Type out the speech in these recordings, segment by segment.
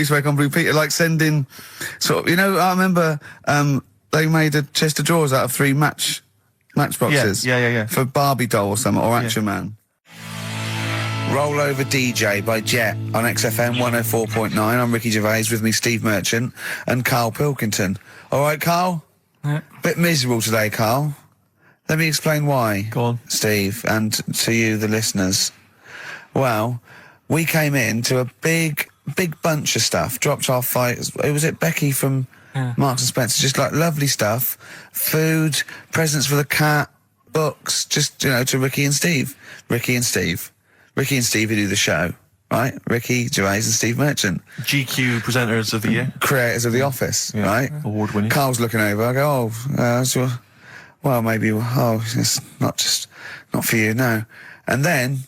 used to make on Blue Peter, like sending sort of, you know, I remember they made a chest of drawers out of 3 matchboxes. Yeah. For Barbie doll or something, or Action Man. Roll Over DJ by Jet on XFM 104.9. I'm Ricky Gervais, with me Steve Merchant and Karl Pilkington. All right, Karl? Yeah. Bit miserable today, Karl. Let me explain why. Go on. Steve, and to you, the listeners. Well, we came in to a big bunch of stuff. Dropped off was it Becky from Marks and Spencer? Just like lovely stuff. Food, presents for the cat, books, just, you know, to Ricky and Steve. Ricky and Steve who do the show, right? Ricky Gervais and Steve Merchant. GQ presenters of the year. Creators of The Office, right? Award-winning. Carl's looking over. I go, well, maybe, it's not for you, no. And then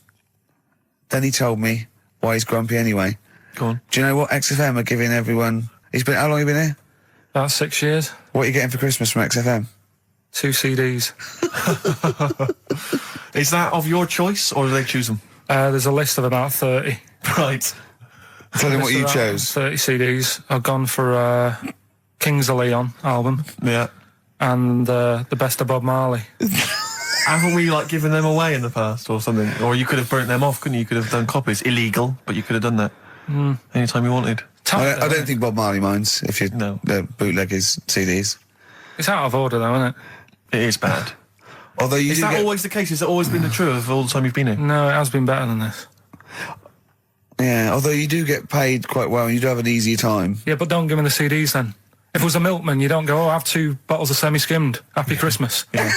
he told me why he's grumpy anyway. Go on. Do you know what XFM are giving everyone? How long have you been here? About 6 years. What are you getting for Christmas from XFM? 2 CDs. Is that of your choice, or do they choose them? There's a list of about 30. Right. Tell them what you About chose. 30 CDs. I've gone for Kings of Leon album. Yeah. And the best of Bob Marley. Haven't we, like, given them away in the past or something? Or you could have burnt them off, couldn't you? You could have done copies. Illegal, but you could have done that anytime you wanted. I don't think Bob Marley minds if you bootleg his CDs. It's out of order, though, isn't it? It is bad. Although Is that always the case? Has it always been the truth of all the time you've been here? No, it has been better than this. Yeah, although you do get paid quite well and you do have an easier time. Yeah, but don't give me the CDs then. If it was a milkman, you don't go, have 2 bottles of semi-skimmed. Happy Christmas. Yeah.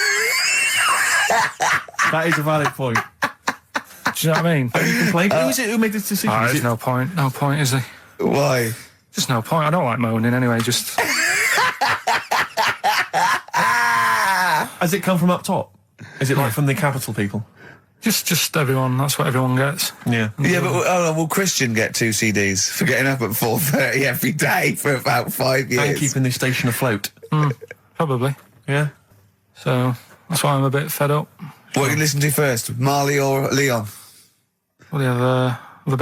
That is a valid point. Do you know what I mean? Don't you complain? Who is it who made this decision? There's no point. No point, is there? Why? Just no point. I don't like moaning anyway, just... Ah! Has it come from up top? Is it like from the capital people? Just everyone. That's what everyone gets. Yeah. Yeah, but will Christian get 2 CDs for getting up at 4:30 every day for about 5 years? And keeping this station afloat. Probably. Yeah. So that's why I'm a bit fed up. What do you listen to first, Marley or Leon? Well, you have a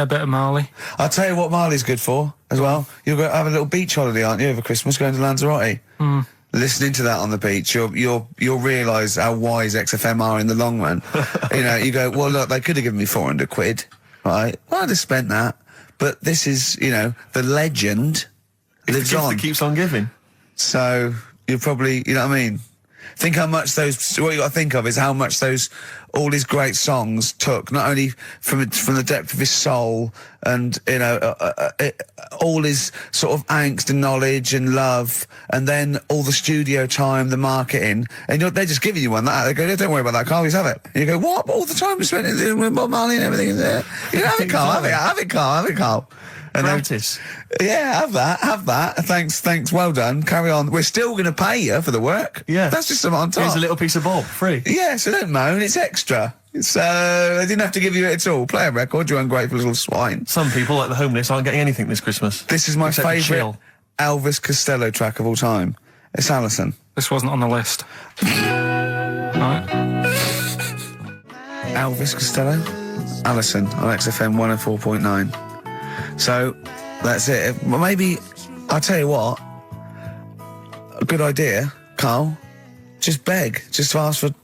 bit of Marley. I'll tell you what Marley's good for as well. You'll go have a little beach holiday, aren't you, over Christmas, going to Lanzarote? Listening to that on the beach, you'll realise how wise XFM are in the long run. You know, you go, well, look, they could have given me 400 quid, right? Well, I'd have spent that. But this is, you know, the legend lives on. That keeps on giving. So you'll probably, you know what I mean? Think how much what you got to think of is how much all his great songs took, not only from the depth of his soul and, you know, all his sort of angst and knowledge and love, and then all the studio time, the marketing, and they're just giving you one that. They go, don't worry about that, Carl, just have it. And you go, what? All the time we spent with Bob Marley and everything. You know, have it, Carl, have it, Carl. And Practice. Yeah, have that. Thanks, well done. Carry on. We're still going to pay you for the work. Yeah. That's just something on top. Here's a little piece of Bob, free. Yeah, so don't moan, it's extra. So, they didn't have to give you it at all. Play a record, you ungrateful little swine. Some people, like the homeless, aren't getting anything this Christmas. This is my Except to favourite chill. Elvis Costello track of all time. It's Alison. This wasn't on the list. Right. Elvis Costello, Alison on XFM 104.9. So, that's it. Well, maybe, I'll tell you what, a good idea, Karl, just beg, just ask for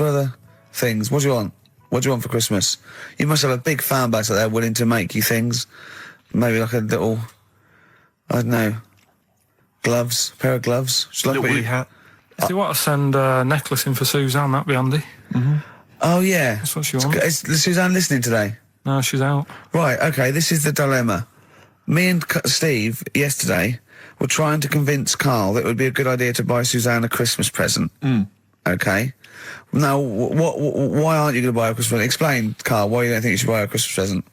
other things. What do you want? What do you want for Christmas? You must have a big fan base out there willing to make you things. Maybe like a little, I don't know, gloves, pair of gloves. Just like Little woolly hat. If you want to send a necklace in for Suzanne, that'd be handy. Oh, yeah. That's what she wants. Is Suzanne listening today? No, she's out. Right, okay, this is the dilemma. Me and Steve, yesterday, were trying to convince Karl that it would be a good idea to buy Suzanne a Christmas present. Okay? Now, why aren't you going to buy her a Christmas present? Explain, Karl, why you don't think you should buy her a Christmas present.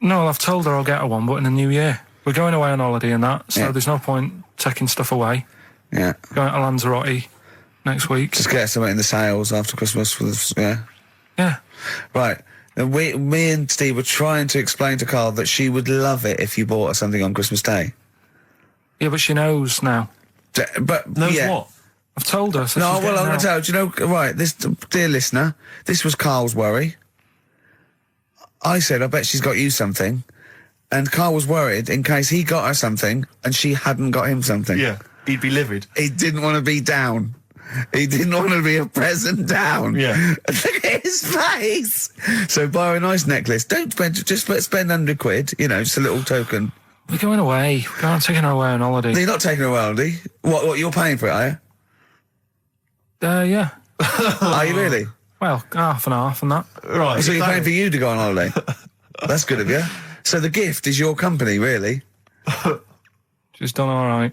No, I've told her I'll get her one, but in the new year. We're going away on holiday and that, so there's no point taking stuff away. Yeah. Going to Lanzarote next week. Just get something in the sales after Christmas for the, Yeah. Right. And me and Steve were trying to explain to Karl that she would love it if you bought her something on Christmas Day. Yeah, but she knows now. But Knows what? I've told her. So No, she's well, I'm getting going out. to tell you, do you know, right, this, dear listener, this was Karl's worry. I said, I bet she's got you something. and Karl was worried in case he got her something and she hadn't got him something. Yeah, he'd be livid. He didn't want to be down. He didn't want to be a present down. Yeah. Look at his face. So buy her a nice necklace. Don't spend, just spend £100, you know, just a little token. We're going away. We're taking her away on holiday. You're not taking her away, are you? What, you're paying for it, are you? Yeah. Are you really? Well, half and half and that. Right. So you're paying for you to go on holiday? That's good of you. So the gift is your company, really? She's done all right.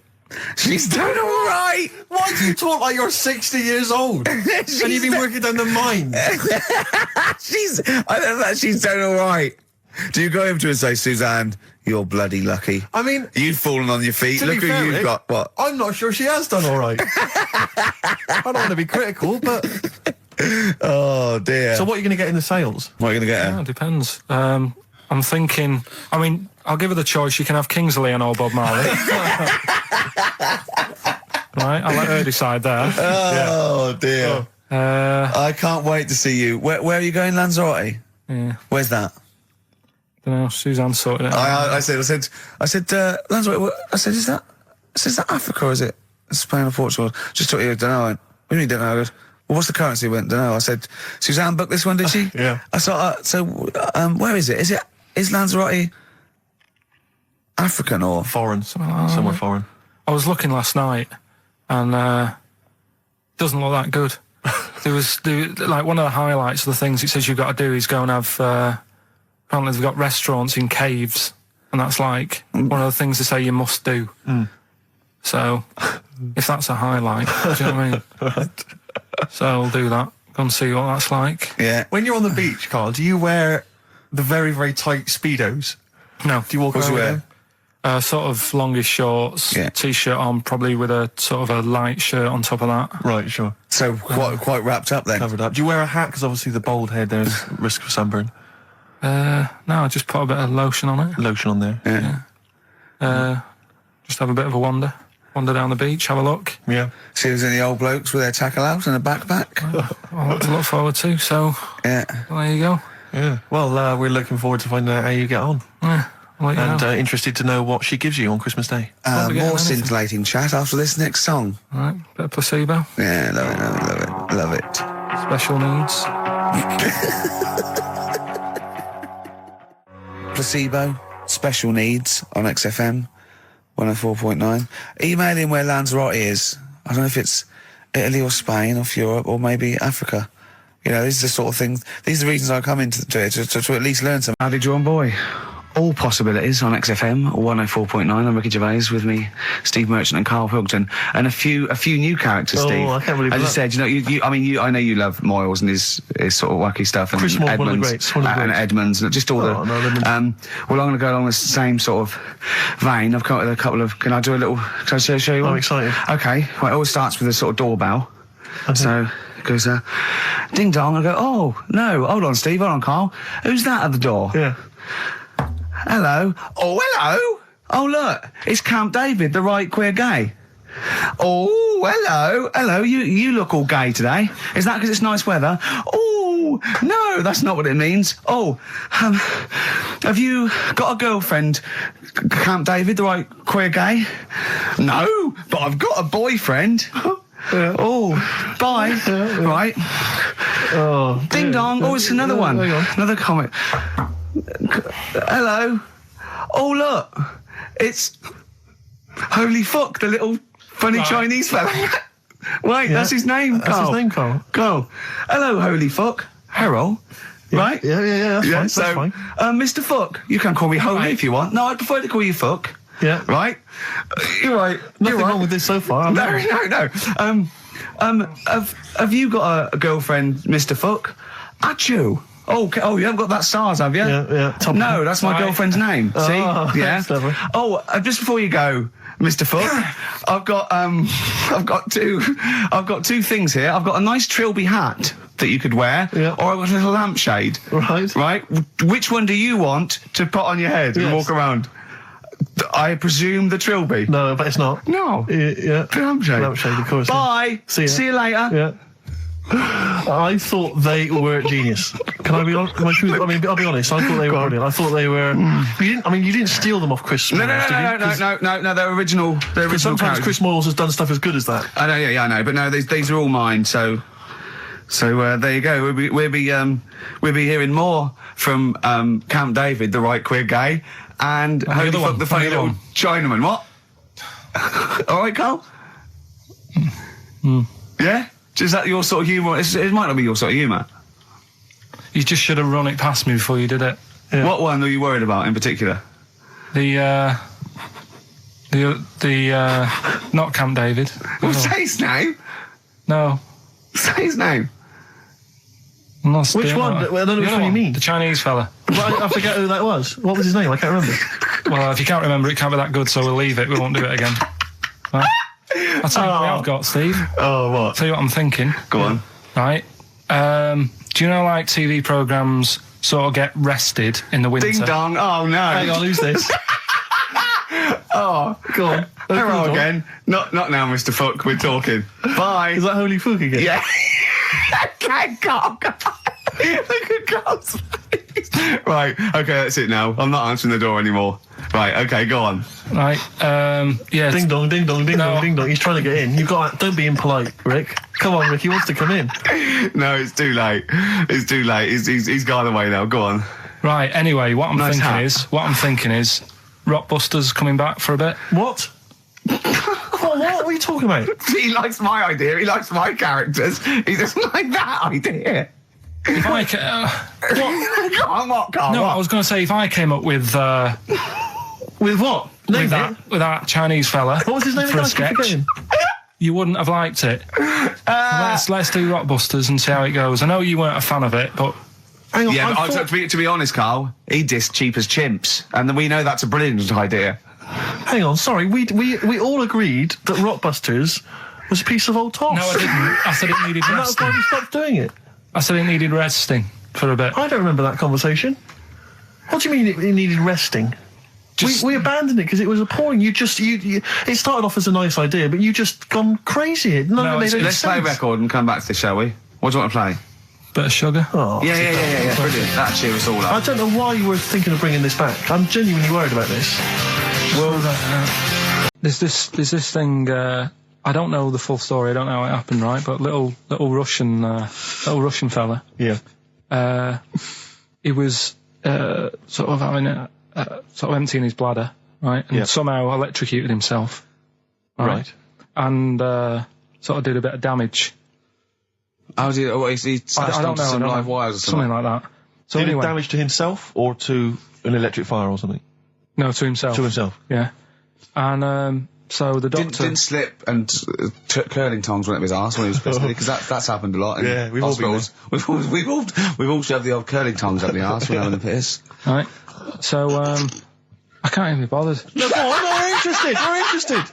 She's done all right. Why do you talk like you're 60 years old? And you've been working down the mines? I don't know, she's done all right. Do you go over to her and say, Suzanne, you're bloody lucky? I mean... You've fallen on your feet. Look who you've got. What? I'm not sure she has done all right. I don't want to be critical, but... Oh, dear. So what are you going to get in the sales? What are you going to get her? Yeah, it depends. I'm thinking... I mean, I'll give her the choice. You can have Kingsley and old Bob Marley. Right, I'll let her decide there. Oh, dear. I can't wait to see you. Where are you going, Lanzarote? Yeah. Where's that? Don't know. Suzanne sorted it out. I said, Lanzarote. I said, is that Africa or is it Spain or Portugal? Just thought you don't know. What do you mean don't know? I goes, well, what's the currency? Went, don't know. I said, Suzanne booked this one, did she? Yeah. I thought, where is it? Is Lanzarote African or Foreign. Somewhere foreign. I was looking last night, and doesn't look that good. There was like one of the highlights of the things it says you've got to do is go and have. Apparently they've got restaurants in caves, and that's like one of the things they say you must do. So, if that's a highlight, do you know what I mean? Right. So I'll do that. Go and see what that's like. Yeah. When you're on the beach, Karl, do you wear the very, very tight Speedos? No. Do you walk What's around you with wear? them? Sort of longish shorts, Yeah. t-shirt on, probably with a sort of a light shirt on top of that. Right, sure. So quite wrapped up then. Covered up. Do you wear a hat? Because obviously the bald head, there's risk of sunburn. No, I just put a bit of lotion on it. Lotion on there. Yeah. Just have a bit of a wander down the beach, have a look. Yeah. See if there's any old blokes with their tackle out and a backpack. A lot to look forward to, so Yeah. well, there you go. Yeah. Well, we're looking forward to finding out how you get on. Yeah, I'll let you And know. Interested to know what she gives you on Christmas Day. Won't be getting More anything. scintillating chat after this next song. All right, bit of placebo, Yeah, love it. special needs. Placebo, special needs on XFM 104.9. Email in where Lanzarote is. I don't know if it's Italy or Spain or Europe or maybe Africa. You know, these are the sort of things, these are the reasons I come into it, to at least learn something. Howdy, John Boy. All possibilities on XFM 104.9. I'm Ricky Gervais, with me, Steve Merchant and Karl Pilkington, and a few new characters, Oh, Steve. I can't believe As you that. said, I know you love Moyles and his sort of wacky stuff, and Chris Moore, one of the Edmonds, greats, one of the and greats. Edmonds, and just all Oh, no, Edmonds. well, I'm going to go along the same sort of vein. I've come up with a couple of. Can I do a little? Can I show you one? I'm excited. Okay. Well, it always starts with a sort of doorbell. So it goes, ding dong. I go, oh no, hold on, Steve, hold on, Karl. Who's that at the door? Yeah. Hello. Oh, hello. Oh, look, it's Camp David, the right queer gay. Oh, hello. You look all gay today. Is that because it's nice weather? Oh, no, that's not what it means. Oh, have you got a girlfriend, Camp David, the right queer gay? No, but I've got a boyfriend. Yeah. Oh, bye. Right. Oh. Ding dong. Oh, it's another one. Hang on. Another comment. Hello. Oh, look. It's Holy Fuck, the little funny Chinese fella. Wait, that's his name, That's Karl. his name, Karl. Karl. Hello, Holy Fuck. Harold. Right? Yeah. That's So, fine. Mr. Fuck, you can call me Holy Right. if you want. No, I'd prefer to call you Fuck. Yeah. Right? You're right. Nothing You're right. wrong with this so far. No. Have you got a girlfriend, Mr. Fuck? Achoo. Oh, you haven't got that SARS, have you? Yeah. Top No, that's my Right. girlfriend's name. See? Oh, Yeah. that's clever. Oh, just before you go, Mr. Fuck, I've got two things here. I've got a nice Trilby hat that you could wear, Yeah. or I've got a little lampshade. Right. Right? Which one do you want to put on your head and Yes. walk around? I presume the Trilby. No, but it's not. No. Yeah. Lampshade. Lampshade, of course. Bye. See ya. See you later. Yeah. I thought they were genius. Can I be honest? I'll be honest. I thought they were brilliant. I thought they were. You didn't steal them off Chris. No, Moyles, did you? no. They're original. They're original. Sometimes characters. Chris Moyles has done stuff as good as that. I know, yeah, I know, but no, these are all mine. So there you go. We'll be hearing more from Camp David, the right queer gay, and Holy Fuck, the funny little Chinaman. What? All right, Karl. Yeah. Is that your sort of humour? It might not be your sort of humour. You just should have run it past me before you did it. Yeah. What one are you worried about in particular? The not Camp David. Well, say his name. No. Say his name. I'm not Which doing one? that. I don't know The which other one you mean. The Chinese fella. Well, I forget who that was. What was his name? I can't remember. Well, if you can't remember, it can't be that good, so we'll leave it. We won't do it again. Right? I'll tell you what I've got, Steve. Oh, what? Tell you what I'm thinking. Go on. Right. Do you know, like, TV programmes sort of get rested in the winter? Ding dong. Oh no. Hang on, who's this? Oh, Go on. hello again. Not now, Mr. Fuck. We're talking. Bye. Is that Holy Fuck again? Yeah. Okay, Karl. Look at Karl's face. Right. Okay, that's it now. I'm not answering the door anymore. Right. Okay, go on. Right. Yeah. Ding dong, ding dong, ding No. dong, ding dong. He's trying to get in. You've got. Don't be impolite, Rick. Come on, Rick. He wants to come in. No, it's too late. It's too late. He's gone away now. Go on. Right. Anyway, what I'm Nice hat. thinking is, Rockbusters coming back for a bit. What? What are you talking about? He likes my idea. He likes my characters. He doesn't like that idea. If I Go on, what, Karl? no, what? I was going to say if I came up with With what? Name it. with that Chinese fella What was his name for again? a I keep sketch, forgetting. you wouldn't have liked it. Let's do Rockbusters and see how it goes. I know you weren't a fan of it, but Hang on. Yeah, I but thought- to be honest, Karl, he dissed cheap as chimps, and we know that's a brilliant idea. Hang on. Sorry. We all agreed that Rockbusters was a piece of old toss. no, I didn't. I said it needed And that's why resting. we stopped doing it. I said it needed resting for a bit. I don't remember that conversation. What do you mean it needed resting? We abandoned it because it was appalling. You it started off as a nice idea, but you just gone crazy. None of it made any Let's play a sense. record and come back to this, shall we? What do you want to play? Bit of sugar. Oh, Yeah. Brilliant. That'll cheer us all I up. don't know why you were thinking of bringing this back. I'm genuinely worried about this. There's this thing. I don't know the full story. I don't know how it happened, right? But little Russian fella. Yeah. He was sort of having sort of emptying his bladder, right? And Yeah. somehow electrocuted himself. Right. And sort of did a bit of damage. How did he I don't know. some I don't live know. wires or Something something? like that. So Did anyway, it damage to himself or to an electric fire or something? no, to himself. To himself. Yeah. And so the doctor. Didn't slip and curling tongs went up his arse when he was pissed, because that's happened a lot in Yeah, we've all been hospitals. We've all shoved the old curling tongs up the arse when having a piss. Right. So I can't even be bothered. No, go on. No, we're interested. We're interested.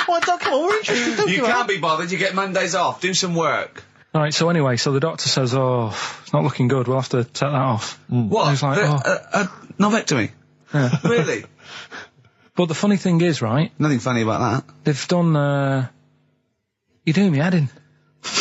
Why, come on, we're interested. Don't You give up. can't be bothered. You get Mondays off. Do some work. Right. So anyway, so the doctor says, "Oh, it's not looking good. We'll have to take that off." What? I was like, Novectomy? Yeah. Really? But the funny thing is, right? Nothing funny about that. They've done. You're doing me head in.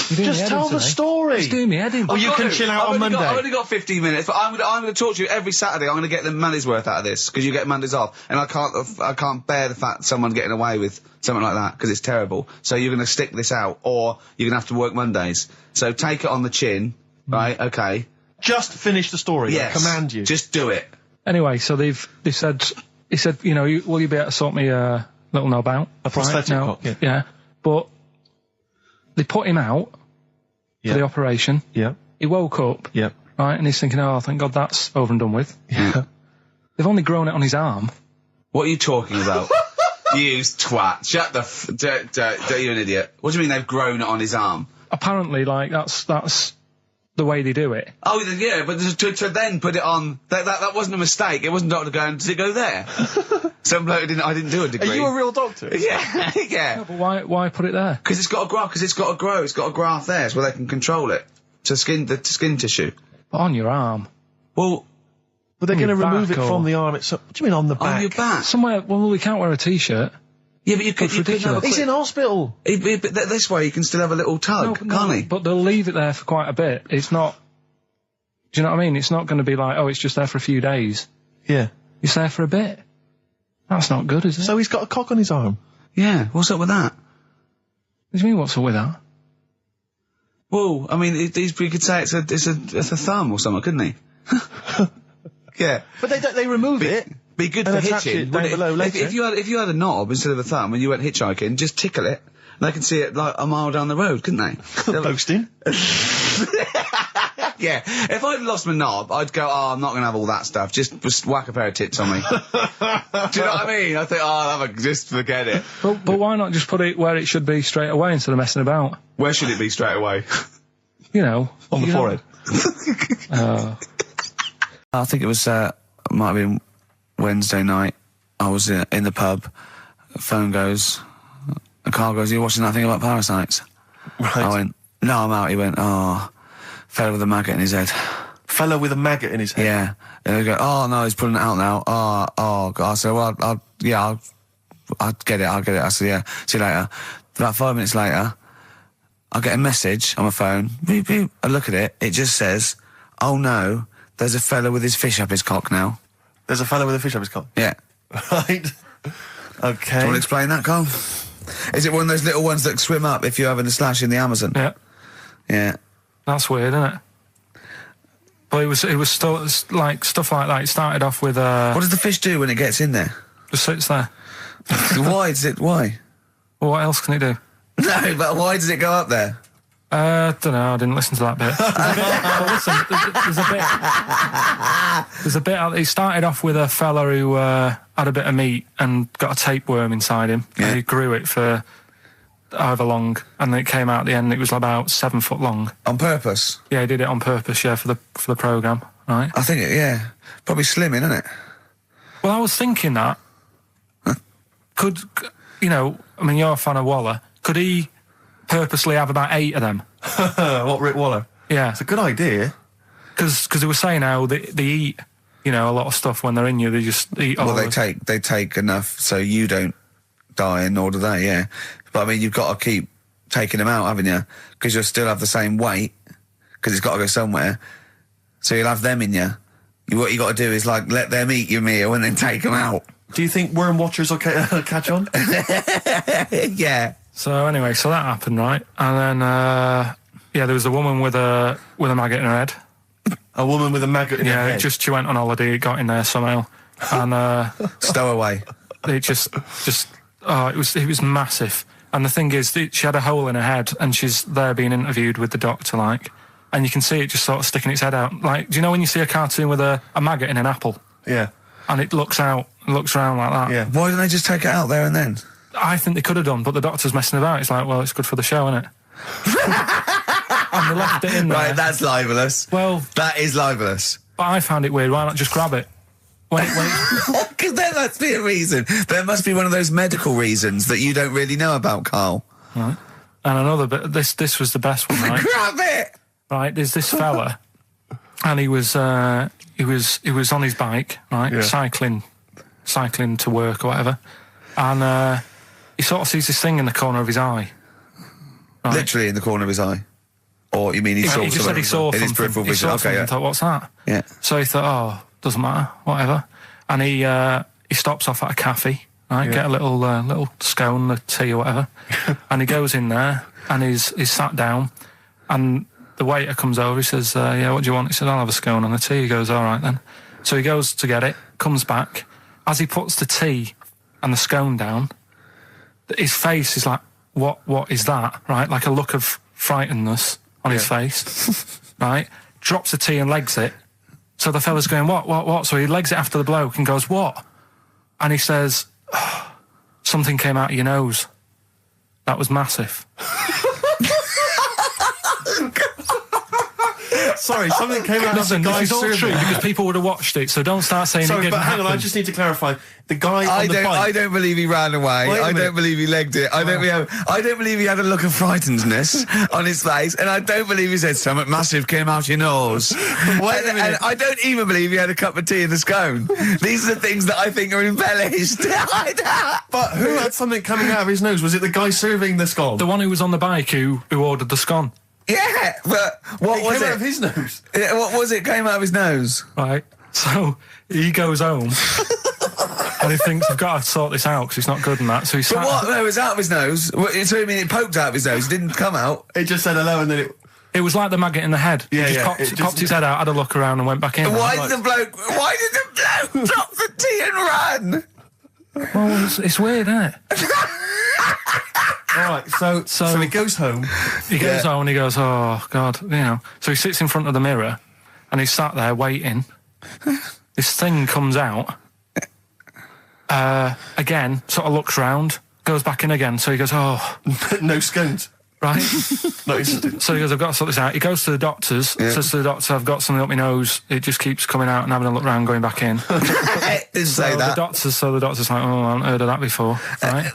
You're doing me Just head tell in the today. story. It's doing me head in. Oh, you can chill out on Monday. I've only got 15 minutes, but I'm going to talk to you every Saturday. I'm going to get the money's worth out of this, because you get Mondays off, and I can't bear the fact someone getting away with something like that, because it's terrible. So you're going to stick this out, or you're going to have to work Mondays. So take it on the chin, right? Okay. Just finish the story. Yes. I command you. Just do it. Anyway, so they said, he said, you know, will you be able to sort me a little knob out? A prosthetic No. cock, yeah. Yeah. But they put him out Yeah. for the operation. Yeah. He woke up, Yeah. right, and he's thinking, oh, thank God that's over and done with. Yeah. They've only grown it on his arm. What are you talking about? You twat. Shut the you're an idiot. What do you mean they've grown it on his arm? Apparently, like, that's the way they do it. Oh, yeah, but to then put it on, that wasn't a mistake. It wasn't Dr. going, did it go there? Some bloke I didn't do a degree. Are you a real doctor? Yeah, yeah. But why put it there? Because it's got to grow, it's got a graft there, so where they can control it. To skin tissue. But on your arm. Well, But they're On going to your remove back it or- from the arm itself. What do you mean on the back? on your back. Somewhere, well, we can't wear a t-shirt. Yeah, but you could have a He's in hospital. But this way you can still have a little tug, can't he? But they'll leave it there for quite a bit. It's not... Do you know what I mean? It's not going to be like, oh, it's just there for a few days. Yeah. It's there for a bit. That's not good, is it? So he's got a cock on his arm? Yeah, what's up with that? What do you mean, what's up with that? Well, I mean, we could say it's a thumb or something, couldn't he? Yeah. But they remove it. Be good and for attach hitching. it down below later. If you had a knob instead of a thumb and you went hitchhiking, just tickle it, and they can see it like a mile down the road, couldn't they? Posting. Yeah. If I'd lost my knob, I'd go, oh, I'm not going to have all that stuff. Just whack a pair of tits on me. Do you know what I mean? I think, oh, just forget it. But why not just put it where it should be straight away instead of messing about? Where should it be straight away? You know. On the forehead. I think it was, might have been Wednesday night. I was in the pub. Phone goes. And Karl goes, you watching that thing about parasites? Right. I went, no, I'm out. He went, oh, fella with a maggot in his head. Fellow with a maggot in his head? Yeah. And they go, oh, no, he's pulling it out now. Oh, God. I said, well, I'll get it. I said, yeah, see you later. About 5 minutes later, I get a message on my phone. Beep, beep. I look at it. It just says, oh, no, there's a fella with his fish up his cock now. There's a fellow with a fish up his cock? Yeah. Right. Okay. Do you want to explain that, Karl? Is it one of those little ones that swim up if you're having a slash in the Amazon? Yeah. Yeah. That's weird, isn't it? But it was still, like, stuff like that. It started off with, What does the fish do when it gets in there? just sits there. Why? Well, what else can it do? No, but why does it go up there? Don't know, I didn't listen to that bit. There's a bit, it started off with a fella who had a bit of meat and got a tapeworm inside him. Yeah. And he grew it for however long, and then it came out at the end, it was about 7 foot long. On purpose? Yeah, he did it on purpose, yeah, for the programme, right? I think, yeah. Probably slimming, isn't it? Well, I was thinking that, could, you know, I mean, you're a fan of Waller, could he purposely have about 8 of them? What, Rick Waller? Yeah. It's a good idea. Because they were saying how they eat, you know, a lot of stuff when they're in you. They just eat all Well, of it. they take enough so you don't die, and nor do they, yeah. But, I mean, you've got to keep taking them out, haven't you? Because you'll still have the same weight, because it's got to go somewhere. So you'll have them in you. What you got to do is, like, let them eat your meal and then take them out. Do you think worm watchers will catch on? Yeah. So anyway, so that happened, right? And then, yeah, there was a woman with a maggot in her head. A woman with a maggot in her head? Yeah, she went on holiday, it got in there somehow. And, Stowaway. it it was massive. And the thing is, she had a hole in her head, and she's there being interviewed with the doctor, like, and you can see it just sort of sticking its head out. Like, do you know when you see a cartoon with a maggot in an apple? Yeah. And it looks around like that? Yeah. Why didn't they just take it out there and then? I think they could have done, but the doctor's messing about. It's like, well, it's good for the show, isn't it? And they left it in there. Right, that's libelous. Well, that is libelous. but I found it weird. Why not just grab it? Because there must be a reason. There must be one of those medical reasons that you don't really know about, Karl. Right. And another bit. This was the best one, right? Grab it. Right. There's this fella, and he was on his bike, right, Yeah. cycling to work or whatever, and he sort of sees this thing in the corner of his eye. Right. Literally in the corner of his eye. Or you mean he saw He just said he saw in his something. peripheral He vision? saw Okay, something, yeah. thought, what's that? Yeah. So he thought, oh, doesn't matter, whatever. And he stops off at a cafe, right? Yeah. Get a little scone, a tea or whatever. And he goes in there and he's sat down, and the waiter comes over. He says, yeah, what do you want? He said, I'll have a scone and a tea. He goes, all right then. So he goes to get it, comes back. As he puts the tea and the scone down, his face is like, what is that? Right? Like a look of frightenedness on his face, right? Drops the tea and legs it. So the fella's going, what? So he legs it after the bloke and goes, what? And he says, oh, something came out of your nose. That was massive. Sorry, something came out as a Nothing. guy This is all serving. true because people would have watched it. So don't start saying it Sorry, didn't but hang on, happen. I just need to clarify. The guy I on the don't. bike. I don't believe he ran away. Wait a I minute. don't believe he legged it. I don't believe he had a look of frightenedness on his face, and I don't believe he said something massive came out your nose. Wait a minute. And I don't even believe he had a cup of tea in the scone. These are the things that I think are embellished. But who had something coming out of his nose? Was it the guy serving the scone? The one who was on the bike who ordered the scone. Yeah, but what it was came out it? of his nose. Yeah, what was it? Came out of his nose. Right. So he goes home and he thinks, I've got to sort this out because it's not good and that. So he But sat. what? No, it was out of his nose. So you mean it poked out of his nose? It didn't come out. It just said hello and then it... It was like the maggot in the head. Yeah, he just yeah, popped, it just- popped his head out, had a look around and went back in. Why did the bloke drop the tea and run? Well, it's weird, isn't it? All right, so he goes home. He goes home and he goes, oh, God, you know. So he sits in front of the mirror and he's sat there waiting. This thing comes out. Again, sort of looks round, goes back in again. So he goes, oh, No scones. right. Not interested. So he goes, I've got to sort this out. He goes to the doctors, says to the doctor, I've got something up my nose. It just keeps coming out and having a look round, going back in. Didn't say that. The doctor's like, oh, I haven't heard of that before. Right?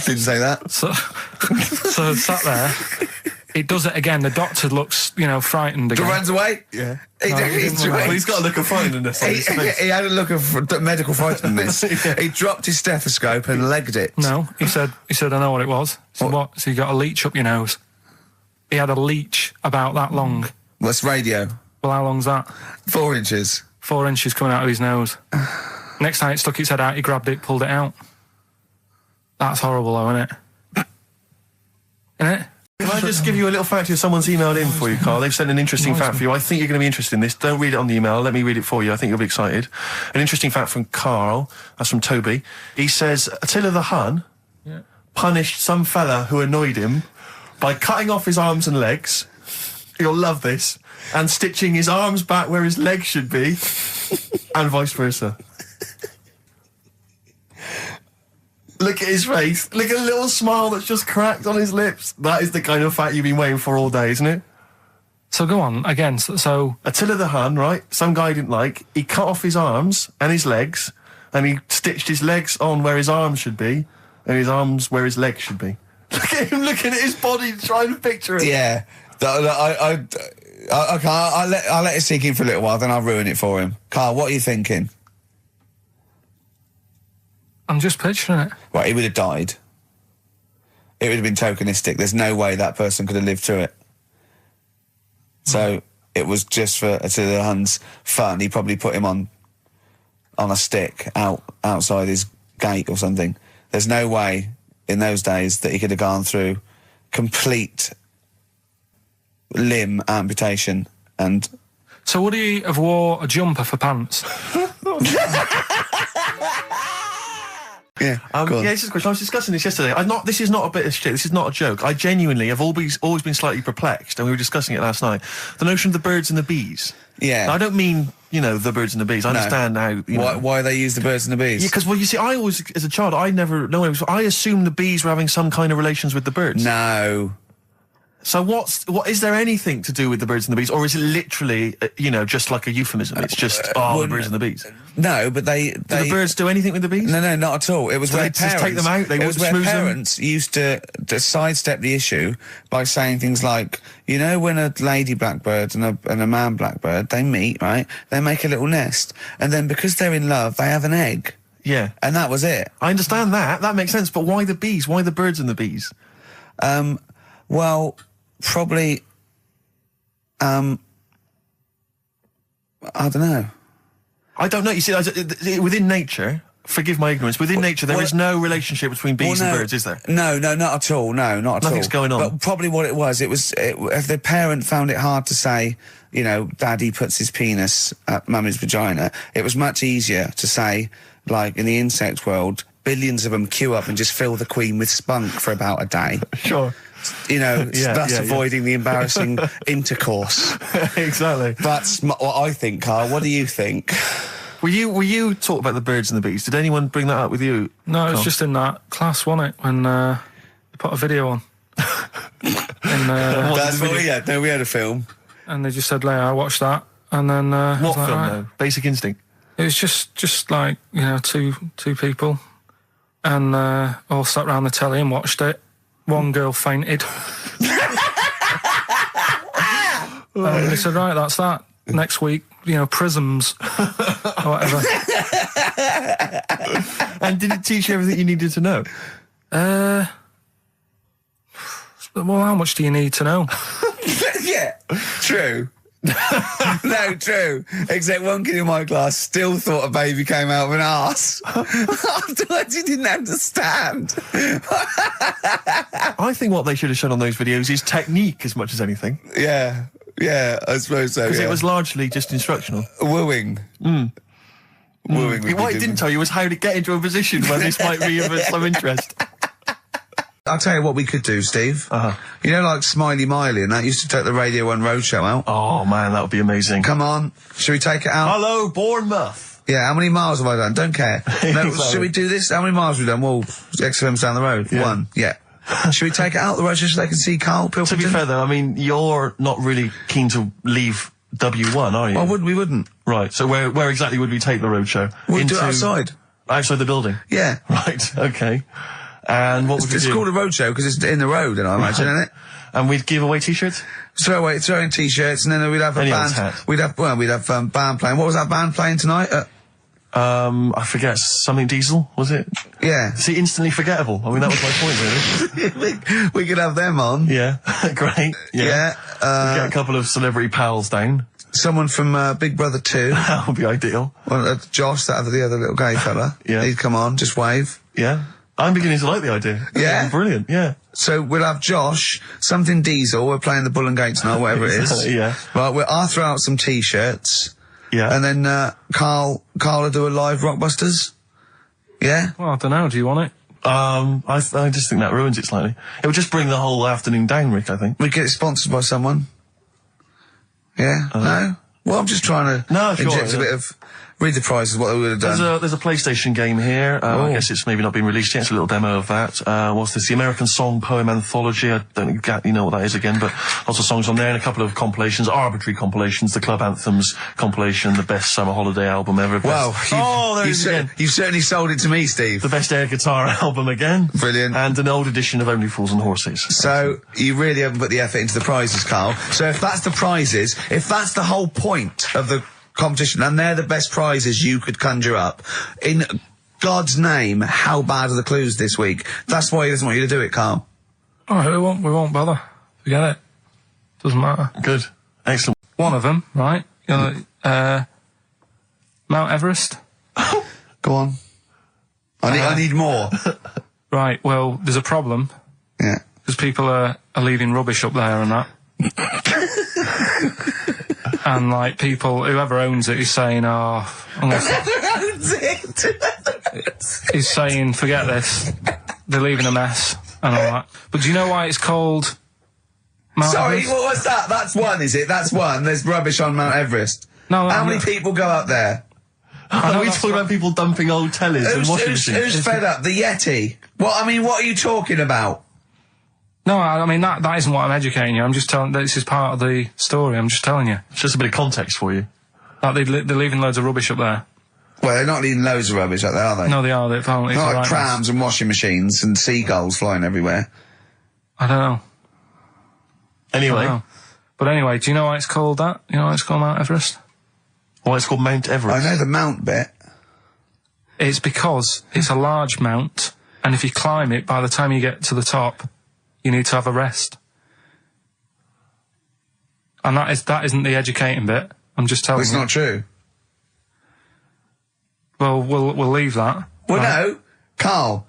Didn't say that. So sat there. It does it again. The doctor looks, frightened again. Runs away. Yeah. He, No, he he's didn't run away. Well, he's got a look of frightenedness on his face. he had a look of medical frightenness. He dropped his stethoscope and legged it. No, he said, I know what it was. He said, what? So you got a leech up your nose. He had a leech about that long. What's radio? Well, how long's that? 4 inches. 4 inches coming out of his nose. Next time it stuck its head out, he grabbed it, pulled it out. That's horrible, though, isn't it? Isn't it? Can I just give you a little fact here? Someone's emailed in for you, Carl. They've sent an interesting fact for you. I think you're going to be interested in this. Don't read it on the email. Let me read it for you. I think you'll be excited. An interesting fact from Karl. That's from Toby. He says, Attila the Hun punished some fella who annoyed him by cutting off his arms and legs. You'll love this. And stitching his arms back where his legs should be. And vice versa. Look at his face. Look at a little smile that's just cracked on his lips. That is the kind of fact you've been waiting for all day, isn't it? So go on, again, so Attila the Hun, right? Some guy didn't like. He cut off his arms and his legs, and he stitched his legs on where his arms should be, and his arms where his legs should be. Look at him looking at his body, trying to picture it. Yeah. I'll let it sink in for a little while, then I'll ruin it for him. Carl, what are you thinking? I'm just picturing it. Right, he would have died. It would have been tokenistic. There's no way that person could have lived through it. So it was just for Attila the Hun's fun. He probably put him on a stick outside his gate or something. There's no way in those days that he could have gone through complete limb amputation and... So would he have wore a jumper for pants? Yeah, go on. Yeah, this is a question. I was discussing this yesterday. This is not a bit of shit. This is not a joke. I genuinely have always been slightly perplexed, and we were discussing it last night. The notion of the birds and the bees. Yeah. Now, I don't mean, the birds and the bees. I understand now. Why they use the birds and the bees? Yeah, because, you see, I always, as a child, I assumed the bees were having some kind of relations with the birds. No. So what is there anything to do with the birds and the bees, or is it literally, just like a euphemism? It's just, the birds and the bees. No, but Do the birds do anything with the bees? No, not at all. It was where they just take them out? They it was where smooth them? parents used to sidestep the issue by saying things like, when a lady blackbird and a man blackbird, they meet, right? They make a little nest, and then because they're in love, they have an egg. Yeah. And that was it. I understand that. That makes sense. But why the bees? Why the birds and the bees? Well, probably, I don't know. I don't know. You see, within nature, forgive my ignorance, within nature there is no relationship between bees and birds, is there? No, not at all. No, not at all. Nothing's going on. But probably what it was, if the parent found it hard to say, daddy puts his penis at mummy's vagina, it was much easier to say, like in the insect world, billions of them queue up and just fill the queen with spunk for about a day. Sure. Thus avoiding the embarrassing intercourse. Exactly. That's what I think, Carl. What do you think? Were you taught about the birds and the bees? Did anyone bring that up with you? No, it was Carl? just in that class, wasn't it? When they put a video on. That's what we had. No, we had a film. And they just said, "Leo, watch that." And then I was What like, film "Right." though? Basic Instinct. It was just like, you know, two people, and all sat round the telly and watched it. One girl fainted. And they said, "Right, that's that. Next week, you know, prisms or whatever." And did it teach you everything you needed to know? Well, how much do you need to know? Yeah, true. No, true. Except one kid in my class still thought a baby came out of an arse. Afterwards, he didn't understand. I think what they should have shown on those videos is technique as much as anything. Yeah, I suppose so. Because yeah. it was largely just instructional. Wooing. Wooing. would be What it good. didn't tell you was how to get into a position where this might be of some interest. I'll tell you what we could do, Steve. You know, like Smiley Miley and that used to take the Radio 1 Roadshow out. Oh, man, that would be amazing. Come on, should we take it out? Hello, Bournemouth. Yeah, how many miles have I done? Don't care. No, Exactly. should we do this? How many miles have we done? Well, XFM's down the road. Yeah. 1, yeah. Should we take it out the road just so they can see Karl Pilkington? To be fair, though, I mean, you're not really keen to leave W1, are you? Well, we wouldn't. Right, so where exactly would we take the roadshow? We'd do it outside. Outside the building? Yeah. Right, okay. And what would we It's do? called a roadshow because it's in the road, and I imagine, isn't it? And we'd give away T-shirts? Throw in T-shirts, and then we'd have a Any old band. hat. We'd have band playing. What was that band playing tonight? I forget, something Diesel, was it? Yeah. See, instantly forgettable. I mean, that was my point, really. we could have them on. Yeah, great. Yeah. We'd get a couple of celebrity pals down. Someone from Big Brother 2. That would be ideal. Well, Josh, the other little gay fella. Yeah. He'd come on, just wave. Yeah. I'm beginning to like the idea. Yeah? Brilliant, yeah. So we'll have Josh, something Diesel. We're playing the Bull and Gates now, whatever it is. Yeah. Right, I'll throw out some T-shirts. Yeah. And then Karl will do a live Rockbusters. Yeah? Well, I don't know. Do you want it? I just think that ruins it slightly. It would just bring the whole afternoon down, Rick, I think. We get it sponsored by someone. Yeah? No? Well, I'm just trying to No, sure, inject a yeah. bit of... Read the prizes, what they would have done. There's a PlayStation game here. I guess it's maybe not been released yet. It's a little demo of that. What's this? The American Song Poem Anthology. I don't exactly know what that is again, but lots of songs on there and a couple of compilations, arbitrary compilations, the Club Anthems compilation, the best summer holiday album ever. Wow. There it is again. You've certainly sold it to me, Steve. The best air guitar album again. Brilliant. And an old edition of Only Fools and Horses. So, you really haven't put the effort into the prizes, Karl. So if that's the prizes, if that's the whole point of the competition, and they're the best prizes you could conjure up, in God's name, how bad are the clues this week? That's why he doesn't want you to do it, Karl. All right, we won't bother. Forget it. Doesn't matter. Good. Excellent. One of them, right? You know, Mount Everest. Go on. I need more. Right. Well, there's a problem Yeah. because people are leaving rubbish up there and that. And like people, whoever owns it is saying, "Oh, he's saying, forget this. They're leaving a mess and all that." But do you know why it's called Mount Sorry, Everest? what was that? That's one, is it? That's one. There's rubbish on Mount Everest. No, How many people go up there? Are we that's talking about people dumping old tellies and washing machines? Who's fed up? The Yeti? What are you talking about? No, I mean that isn't what I'm educating you. I'm just telling. This is part of the story. I'm just telling you. It's just a bit of context for you. Like they're leaving loads of rubbish up there. Well, they're not leaving loads of rubbish up there, are they? No, they are. They apparently. Not it's like right prams and washing machines and seagulls flying everywhere. I don't know. Anyway, I don't know. But anyway, do you know why it's called that? You know why it's called Mount Everest? well, it's called Mount Everest. I know the mount bit. It's because it's a large mount, and if you climb it, by the time you get to the top, you need to have a rest. And that isn't the educating bit. I'm just telling Well, it's you. not true. Well, we'll leave that. Well, right? no, Karl,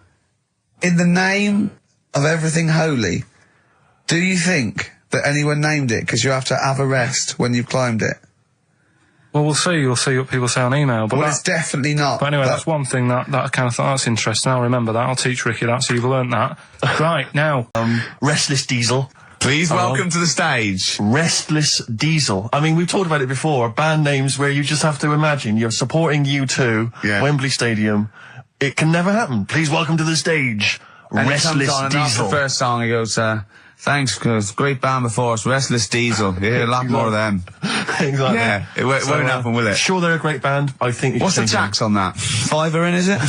in the name of everything holy, do you think that anyone named it because you have to have a rest when you've climbed it? Well, we'll see. We'll see what people say on email. But Well, that- it's definitely not. But anyway, that's one thing that I kind of thought that's interesting. I'll remember that. I'll teach Ricky that, so you've learnt that. Right, now. Restless Diesel. Please welcome to the stage. Restless Diesel. I mean, we've talked about it before. Band names where you just have to imagine you're supporting U2, Yeah. Wembley Stadium. It can never happen. Please welcome to the stage, And he Restless comes on and after Diesel. the first song he goes, Thanks, because great band before us, Restless Diesel. You hear a lot more of them. Exactly. Yeah, it won't happen, will it? Sure, they're a great band. I think. What's the tax on that? $5 in, is it?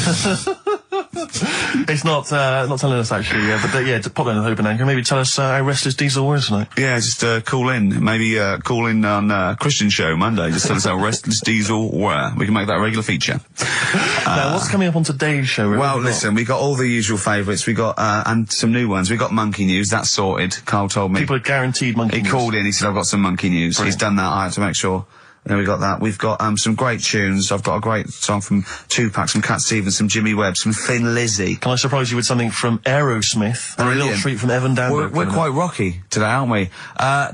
It's not telling us actually. But pop down to the open anchor. Maybe tell us how Restless Diesel was tonight. Yeah, just call in. Maybe call in on Christian show Monday. Just tell us how Restless Diesel were. We can make that a regular feature. Now, what's coming up on today's show? Well, listen, we got all the usual favourites. We got and some new ones. We got Monkey News. That's sorted. Carl told me. People are guaranteed Monkey News. He called in. He said, "I've got some Monkey News." Brilliant. He's done that. I had to make sure. Then we got that. We've got some great tunes. I've got a great song from Tupac, some Cat Stevens, some Jimmy Webb, some Thin Lizzy. Can I surprise you with something from Aerosmith? And a little treat from Evan Danberg. We're quite rocky today, aren't we?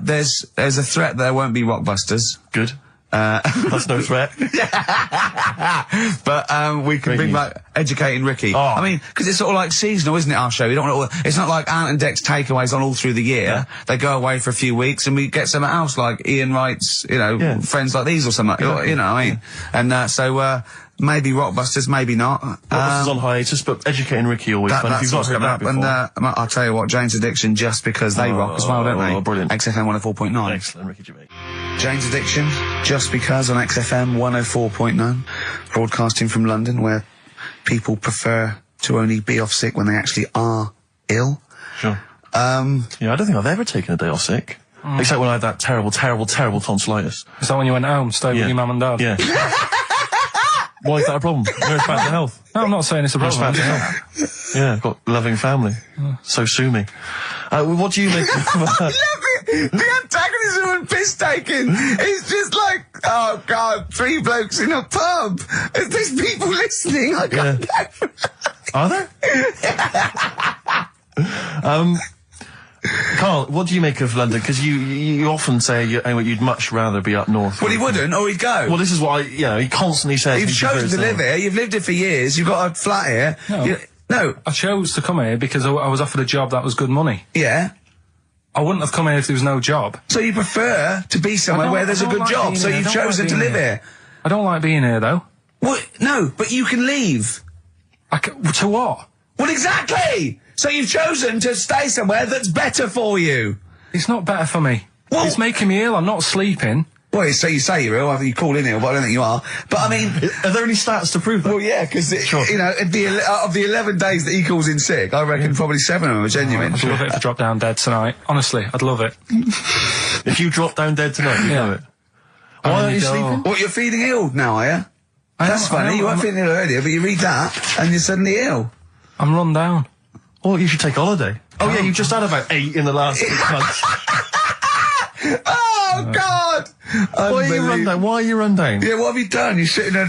There's a threat there won't be Rockbusters. Good. That's no threat. But we can bring back Educating Ricky. Oh. I mean, because it's sort of like seasonal, isn't it, our show? You don't want it's not like Ant and Dec's takeaways on all through the year. Yeah. They go away for a few weeks and we get something else like Ian Wright's, Friends Like These or something. You know what I mean? And so maybe Rockbusters, maybe not. Rockbusters on hiatus, but Educating Ricky always fun. If you've not heard that before. And I'll tell you what, Jane's Addiction, just because they rock as well, don't they? Oh, brilliant. XFM 104.9. Excellent, Ricky Gervais. Jane's Addiction, just because on XFM 104.9, broadcasting from London, where people prefer to only be off sick when they actually are ill. Sure. I don't think I've ever taken a day off sick. Except when I had that terrible tonsillitis. Is that when you went home, stayed with your mum and dad? Yeah. Why is that a problem? No, it's bad for health. No, I'm not saying it's a problem. It's bad for health. Yeah, I've got a loving family. So sue me. What do you make of that? The antagonism and piss taking is just like, oh God, 3 blokes in a pub. There's people listening. I can't go. Are there? Karl, what do you make of London? Because you often say you'd much rather be up north. Well, he wouldn't, or he'd go. Well, this is what he constantly says. You've chosen to live here. You've lived here for years. You've got a flat here. No. I chose to come here because I was offered a job that was good money. Yeah. I wouldn't have come here if there was no job. So you prefer to be somewhere where there's a good job, so you've chosen to live here. I don't like being here, though. Well, no, but you can leave. To what? Well, exactly! So you've chosen to stay somewhere that's better for you. It's not better for me. Well, it's making me ill. I'm not sleeping. Well, so you say you're ill, I think you call in ill, but I don't think you are. But I mean... Are there any stats to prove that? Well, yeah, because, of the 11 days that he calls in sick, I reckon probably 7 of them are genuine. I'd love it if I dropped down dead tonight. Honestly, I'd love it. If you drop down dead tonight, you'd love it. Why aren't you sleeping? What, you're feeling ill now, are you? That's funny, you weren't feeling ill earlier, but you read that, and you're suddenly ill. I'm run down. Oh, you should take a holiday. Oh, yeah, you just had about 8 in the last 6 months. Oh, God! Why are you run down? Why are you run down? Yeah, what have you done? You sit in a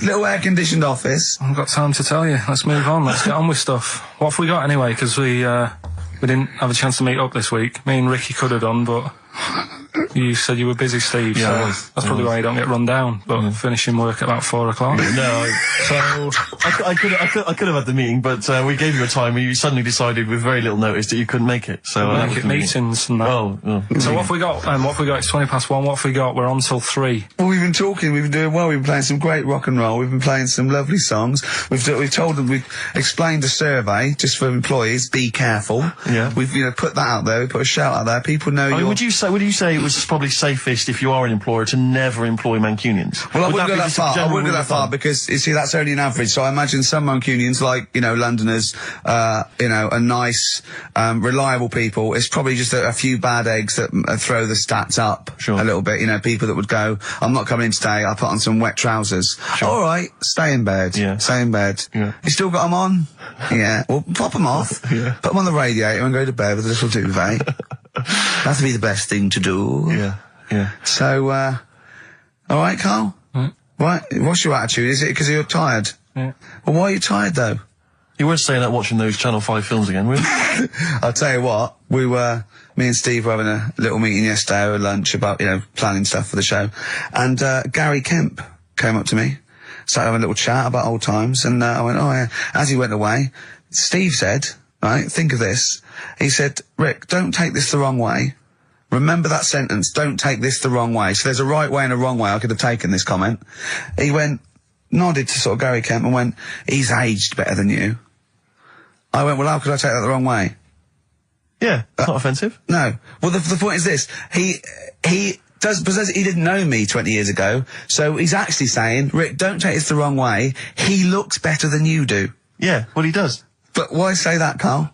little air-conditioned office. I haven't got time to tell you. Let's move on. Let's get on with stuff. What have we got anyway? Because we didn't have a chance to meet up this week. Me and Ricky could have done, but you said you were busy, Steve. Yeah, so that's probably why you don't get run down. But finishing work at about 4 o'clock. No, so I could have had the meeting, but we gave you a time and you suddenly decided with very little notice that you couldn't make it. So make it meetings and that. So what have we got? What have we got? It's 1:20. What have we got? We're on till 3. Well, we've been talking. We've been doing well. We've been playing some great rock and roll. We've been playing some lovely songs. We've told them. We've explained the survey just for employees. Be careful. Yeah. We've put that out there. We put a shout out there. People know. Would you say it was probably safest if you are an employer to never employ Mancunians? Well, I wouldn't go that far. I wouldn't go that far because you see that's only an average. So I imagine some Mancunians, like Londoners, are nice, reliable people. It's probably just a few bad eggs that throw the stats up a little bit. People that would go, I'm not coming in today. I'll put on some wet trousers. Sure. All right, stay in bed. Yeah. Stay in bed. Yeah. You still got them on? Yeah. Well, pop them off. Yeah. Put them on the radiator and go to bed with a little duvet. That'd be the best thing to do. Yeah. Yeah. So, all right, Karl? Right. What's your attitude? Is it because you're tired? Yeah. Well, why are you tired, though? You weren't staying up watching those Channel 5 films again, were you? I'll tell you what, me and Steve were having a little meeting yesterday over lunch about, planning stuff for the show. And, Gary Kemp came up to me, started having a little chat about old times, and, I went, oh yeah. As he went away, Steve said, right, think of this. He said, Rick, don't take this the wrong way. Remember that sentence, don't take this the wrong way. So there's a right way and a wrong way. I could have taken this comment. He nodded to sort of Gary Kemp and went, he's aged better than you. I went, well, how could I take that the wrong way? Yeah, it's not offensive. No. Well, the point is this. He because he didn't know me 20 years ago, so he's actually saying, Rick, don't take this the wrong way. He looks better than you do. Yeah, well, he does. But why say that, Karl?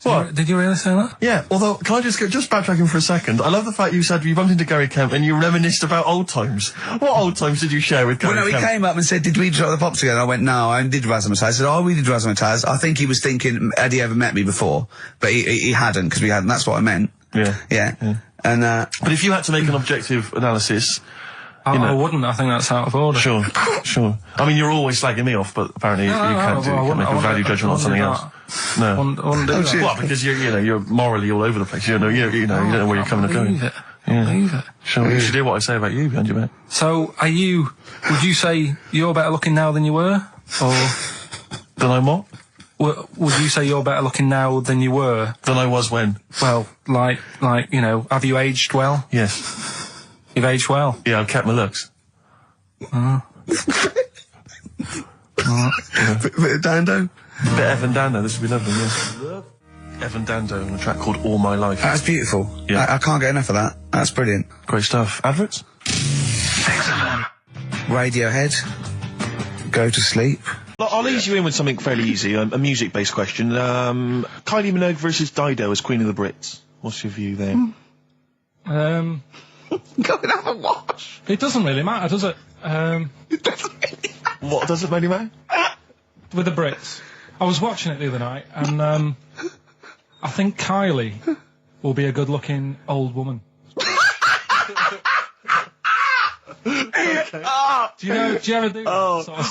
What? Did you really say that? Yeah, although, can I just backtracking for a second? I love the fact you said you bumped into Gary Kemp and you reminisced about old times. What old times did you share with Gary Well, no, Kemp? he came up and said, did we drop the pop together? I went, no, I did Razzmatazz. I said, oh, we did Razzmatazz. I think he was thinking, had he ever met me before? But he hadn't, because we hadn't. That's what I meant. Yeah. Yeah. And, but if you had to make an objective analysis... I wouldn't. I think that's out of order. Sure. I mean, you're always slagging me off, but apparently you can't make a value judgment on something else. No. I wouldn't do that. Well, because you're morally all over the place. You don't know where you're coming and going. Believe it. Sure, you should hear what I say about you behind your back. So, would you say you're better looking now than you were? Or... Than I'm what? Would you say you're better looking now than you were? Than I was when? Well, have you aged well? Yes. You've aged well? Yeah, I've kept my looks. Bit of Dando? Bit Evan Dando, this would be lovely, yeah. Evan Dando on a track called All My Life. That's beautiful. Yeah. I can't get enough of that. That's brilliant. Great stuff. Adverts? XFM. Radiohead. Go to sleep. I'll ease you in with something fairly easy, a music-based question. Kylie Minogue versus Dido as Queen of the Brits. What's your view there? Go and have a wash. It doesn't really matter, does it? What does it really matter? With the Brits. I was watching it the other night, and I think Kylie will be a good-looking old woman. Do you ever do that? Sort of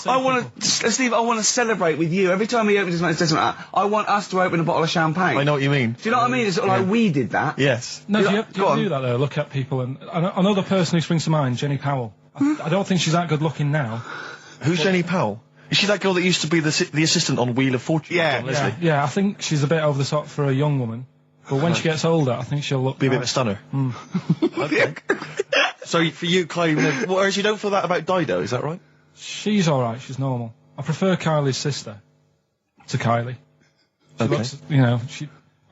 Steve, I want to celebrate with you. Every time he opens his mouth and says something like that, I want us to open a bottle of champagne. I know what you mean. Do you know what I mean? It's sort of like we did that. Yes. No, do you Go on. do that though? Look at people, and another person who springs to mind, Jenny Powell. I don't think she's that good looking now. Who's Jenny Powell? Is she that girl that used to be the assistant on Wheel of Fortune? Yeah. Leslie. Yeah, I think she's a bit over the top for a young woman. But when she gets older, I think she'll look... Be a bit of a stunner. Okay. So for you, Kylie, whereas you don't feel that about Dido, is that right? She's alright, she's normal. I prefer Kylie's sister to Kylie. She looks,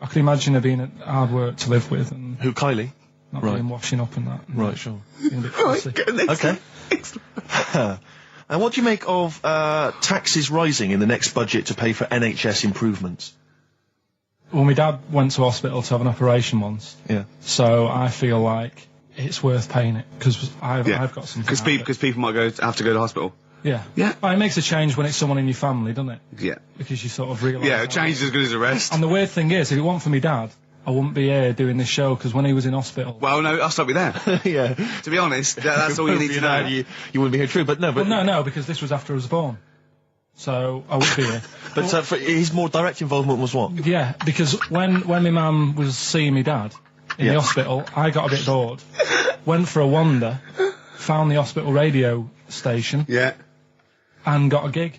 I can imagine her being hard work to live with and Who, Kylie? not being washing up and that. And Right, sure. being a bit fussy. Okay. And what do you make of taxes rising in the next budget to pay for NHS improvements? Well, my dad went to hospital to have an operation once. Yeah. So I feel like it's worth paying it, because I've got something. Because people might have to go to hospital. Yeah. Yeah. But it makes a change when it's someone in your family, doesn't it? Yeah. Because you sort of realise... Yeah, a change is as good as a rest. And the weird thing is, if it weren't for my dad, I wouldn't be here doing this show, because when he was in hospital... Well, no, I'll stop you there. Yeah. To be honest, that's all you need to know. You wouldn't be here, true, but no. But no, because this was after I was born. So I would be here. But for his more direct involvement was what? Yeah, because when my mum was seeing my dad in the hospital, I got a bit bored, went for a wander, found the hospital radio station, and got a gig.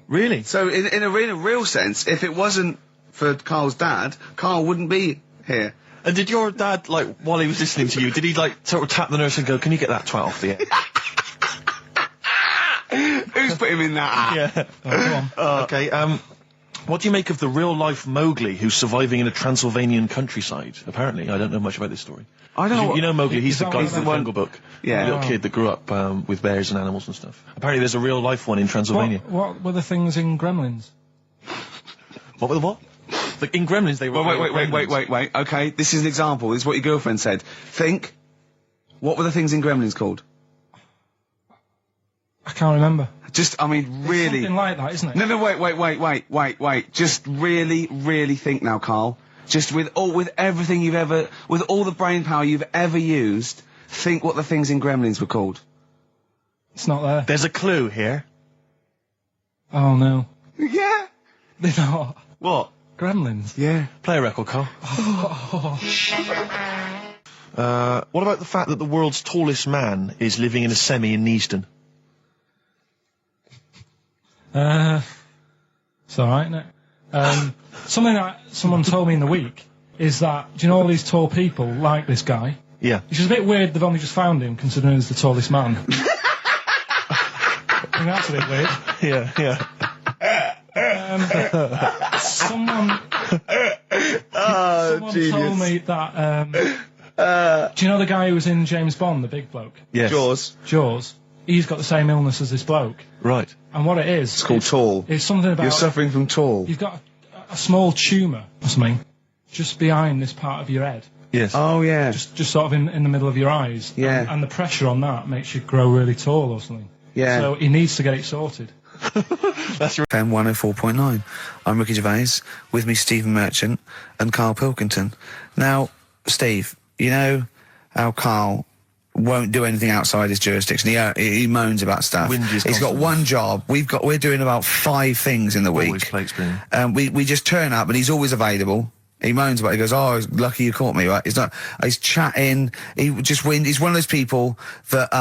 Really? So in a real sense, if it wasn't for Karl's dad, Karl wouldn't be here. And did your dad, like, while he was listening to you, did he, like, sort of tap the nurse and go, can you get that twat off the air? Who's put him in that? Yeah. Oh, go on. Okay, what do you make of the real-life Mowgli who's surviving in a Transylvanian countryside? Apparently, I don't know much about this story. I don't know. You know Mowgli, he's the guy He's from the the one- Jungle Book. Yeah. The little kid that grew up with bears and animals and stuff. Apparently there's a real-life one in Transylvania. What were the things in Gremlins? What were the what? Like, in Gremlins they were... Wait. Okay, this is an example. This is what your girlfriend said. Think. What were the things in Gremlins called? I can't remember. Just, I mean, really. Something like that, isn't it? No, wait. Just really think now, Karl. Just with everything with all the brain power you've ever used, think what the things in Gremlins were called. It's not there. There's a clue here. Oh no. Yeah. They're not. What? Gremlins. Yeah. Play a record, Carl. What about the fact that the world's tallest man is living in a semi in Neasden? It's alright, isn't it? Something that someone told me in the week is that, do you know all these tall people like this guy? Yeah. Which is a bit weird, they've only just found him, considering he's the tallest man. I think that's a bit weird. Yeah. Someone Someone told me that. Do you know the guy who was in James Bond, the big bloke? Yes. Jaws. He's got the same illness as this bloke. Right. And what it is... It's called tall. It's something about... You're suffering from tall. You've got a small tumour or something just behind this part of your head. Yes. Oh, yeah. Just sort of in the middle of your eyes. Yeah. And the pressure on that makes you grow really tall or something. Yeah. So he needs to get it sorted. That's right. FM 104.9. I'm Ricky Gervais, with me Stephen Merchant and Karl Pilkington. Now, Steve, you know how Karl won't do anything outside his jurisdiction. He moans about stuff. He's got one job. We're doing about 5 things in the week. Always plate spinning. We just turn up and he's always available. He moans about it. He goes, "Oh, lucky you caught me." Right? He's chatting. He's one of those people that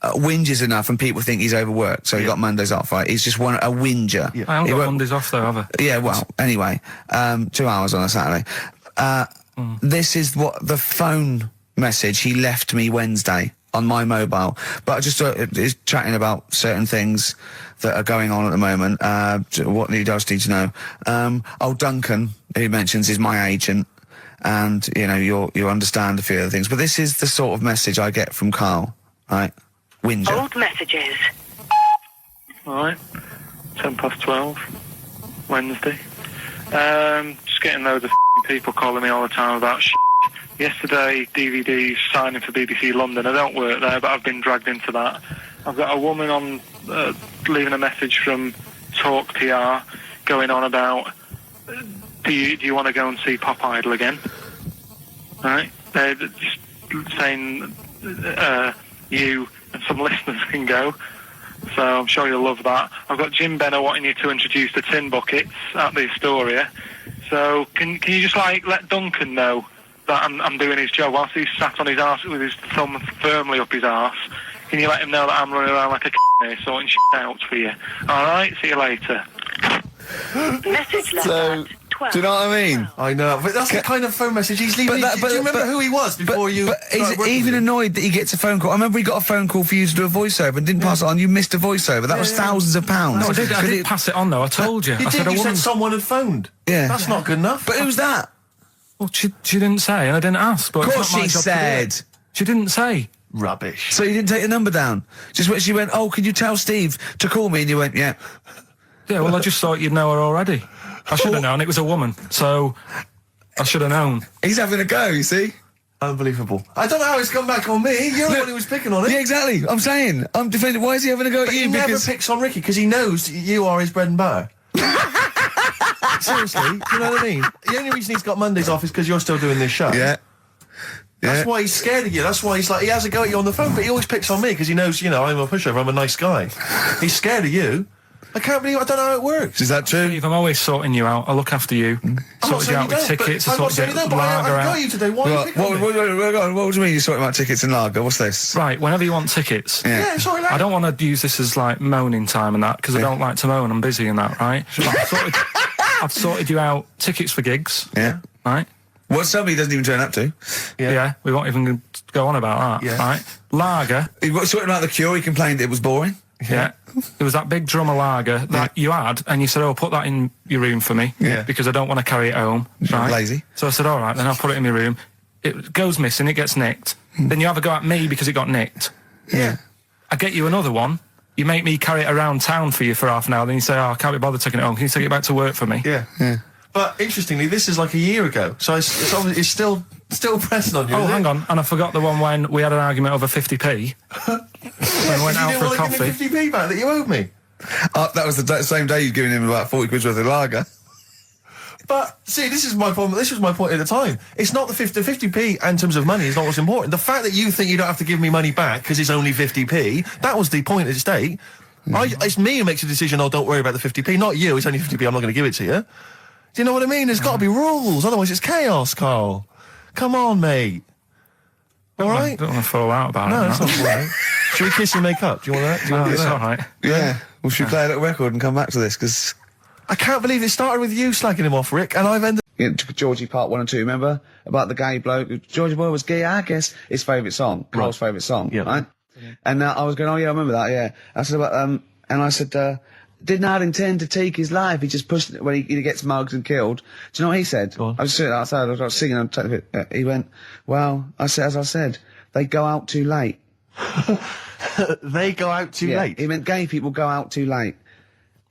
whinges enough and people think he's overworked. So he got Mondays off. Right? He's just a whinger. I haven't got Mondays off though, have I? Yeah. Well, anyway, 2 hours on a Saturday. This is what the phone message he left me Wednesday on my mobile, but I just is chatting about certain things that are going on at the moment. What he does need to know. Duncan, who he mentions, is my agent, and you know you understand a few other things. But this is the sort of message I get from Karl, right? Whinger. Old messages. Alright, 12:10, Wednesday. Just getting loads of people calling me all the time about Yesterday, DVD's signing for BBC London. I don't work there, but I've been dragged into that. I've got a woman on leaving a message from Talk PR going on about, do you want to go and see Pop Idol again? Right? They're just saying you and some listeners can go. So I'm sure you'll love that. I've got Jim Benner wanting you to introduce the tin buckets at the Astoria. So can you just let Duncan know that I'm doing his job whilst he's sat on his arse with his thumb firmly up his arse? Can you let him know that I'm running around like a here sorting shit out for you? Alright, see you later. Message left at 12. Do you know what I mean? I know, but that's the kind of phone message he's leaving. Do you remember who he was before you... But he's even annoyed that he gets a phone call. I remember he got a phone call for you to do a voiceover and didn't pass it on. You missed a voiceover. That was thousands of pounds. No, I did pass it on though. I told you. You I said you said someone had phoned. Yeah. That's not good enough. But who's that? Well, she didn't say, and I didn't ask. But Of course it's not my she job to do said. it. She didn't say. Rubbish. So you didn't take the number down? Just when she went, "Oh, can you tell Steve to call me?" And you went, "Yeah." Yeah, well, I just thought you'd know her already. I should have known. It was a woman, so I should have known. He's having a go, you see? Unbelievable. I don't know how it's come back on me. You're the one who was picking on it. Yeah, exactly. I'm saying. I'm defending. Why is he having a go at But you? he never Because picks on Ricky because he knows you are his bread and butter. Seriously, do you know what I mean? The only reason he's got Mondays off is because you're still doing this show. yeah. That's why he's scared of you. That's why he's like, he has a go at you on the phone, but he always picks on me because he knows, you know, I'm a pushover, I'm a nice guy. He's scared of you. I can't believe, I don't know how it works. Is that true? Steve, I'm always sorting you out. I look after you. Sorted you out with tickets. I sorted you out with lager I got out. you today. Why are you picking on me? What do you mean you're sorting about tickets and lager? What's this? Right, whenever you want tickets. Yeah. Yeah, sorry, I don't want to use this as like moaning time and that because I don't like to moan. I'm busy and that, right? But I've sorted you out tickets for gigs. Yeah. Right? What somebody doesn't even turn up to. Yeah. We won't even go on about that. Yeah. Right? Lager. He was sorting out the Cure. He complained it was boring. Yeah. There was that big drum of lager that you had, and you said, "Oh, put that in your room for me, Yeah. because I don't want to carry it home." Right? Lazy. So I said, "All right, then I'll put it in my room." It goes missing, it gets nicked. Then you have a go at me because it got nicked. Yeah. I get you another one. You make me carry it around town for you for half an hour. Then you say, "Oh, I can't be bothered taking it home. Can you take it back to work for me?" Yeah. But interestingly, this is like a year ago, so it's still pressing on you. Oh, isn't hang it? on. And I forgot the one when we had an argument over 50p. When I went out You for a didn't want coffee. to give me 50p back that you owed me. That was the same day you'd given him about 40 quid worth of lager. But see, this is my problem. This was my point at the time. It's not the 50p in terms of money is not what's important. The fact that you think you don't have to give me money back because it's only 50p, that was the point at stake. It's me who makes a decision. Oh, don't worry about the 50p, not you. It's only 50p. I'm not going to give it to you. Do you know what I mean? There's got to be rules, otherwise it's chaos, Karl. Come on, mate. All right. I don't want to fall out about No, it. that's not all right. Should we kiss and make up? Do you want that? Do you want to do It's that? all right. Yeah. Well, should we play a little record and come back to this? Because I can't believe it started with you slagging him off, Rick, and I've ended... Georgie Part 1 and 2, remember? About the gay bloke. Georgie Boy was gay, I guess. His favourite song. Carl's favourite song. Yeah. Right? And I was going, "Oh, yeah, I remember that, yeah." I said about, and I said, did not intend to take his life. He just pushed it when he gets mugged and killed. Do you know what he said? Go on. I was sitting outside, I was singing on he went, well, as I said, they go out too late. They go out too late. He meant gay people go out too late.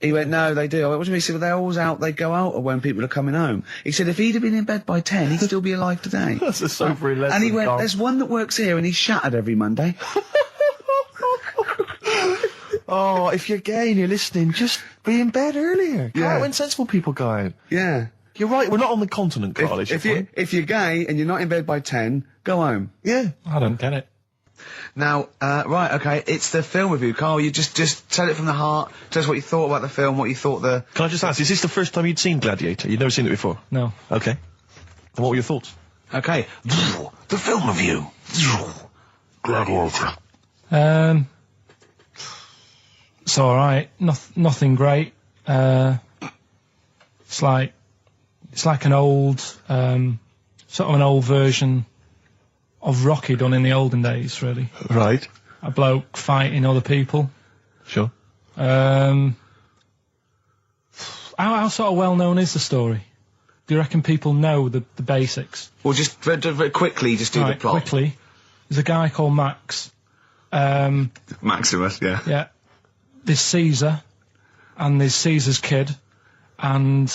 He went, no, they do. I went, what do you mean? He said, well, they're always out, they go out when people are coming home. He said, if he'd have been in bed by 10, he'd still be alive today. That's a sobering lesson. And he went, Karl. there's one that works here and he's shattered every Monday. Oh, if you're gay and you're listening, just be in bed earlier. Go out when sensible people go out. Yeah. You're right, we're not on the continent, Karl, is your point? If you're gay and you're not in bed by 10, go home. Yeah. I don't get it. Now, right, okay, it's the film review. Karl, you just tell it from the heart. Tell us what you thought about the film, what you thought Can I just ask, is this the first time you'd seen Gladiator? You'd never seen it before? No. Okay. And what were your thoughts? Okay. The film review. Gladiator. It's alright. Nothing great. It's like an old, sort of an old version of Rocky done in the olden days, really. Right. A bloke fighting other people. Sure. How sort of well known is the story? Do you reckon people know the basics? Well, just very quickly, just do the plot. Quickly. There's a guy called Max. Maximus, yeah. Yeah. There's Caesar, and there's Caesar's kid, and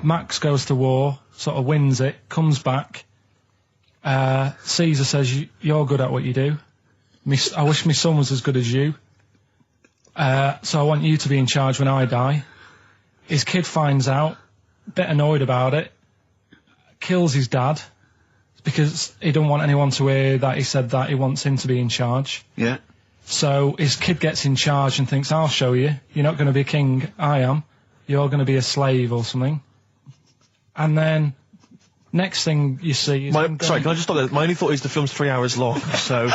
Max goes to war, sort of wins it, comes back. Caesar says, you're good at what you do. I wish my son was as good as you. So I want you to be in charge when I die. His kid finds out, a bit annoyed about it, kills his dad, because he don't want anyone to hear that he said that he wants him to be in charge. Yeah. So his kid gets in charge and thinks, I'll show you. You're not going to be a king, I am. You're going to be a slave or something. And then, next thing you see is... Sorry, can I just stop there? My only thought is the film's 3 hours long, so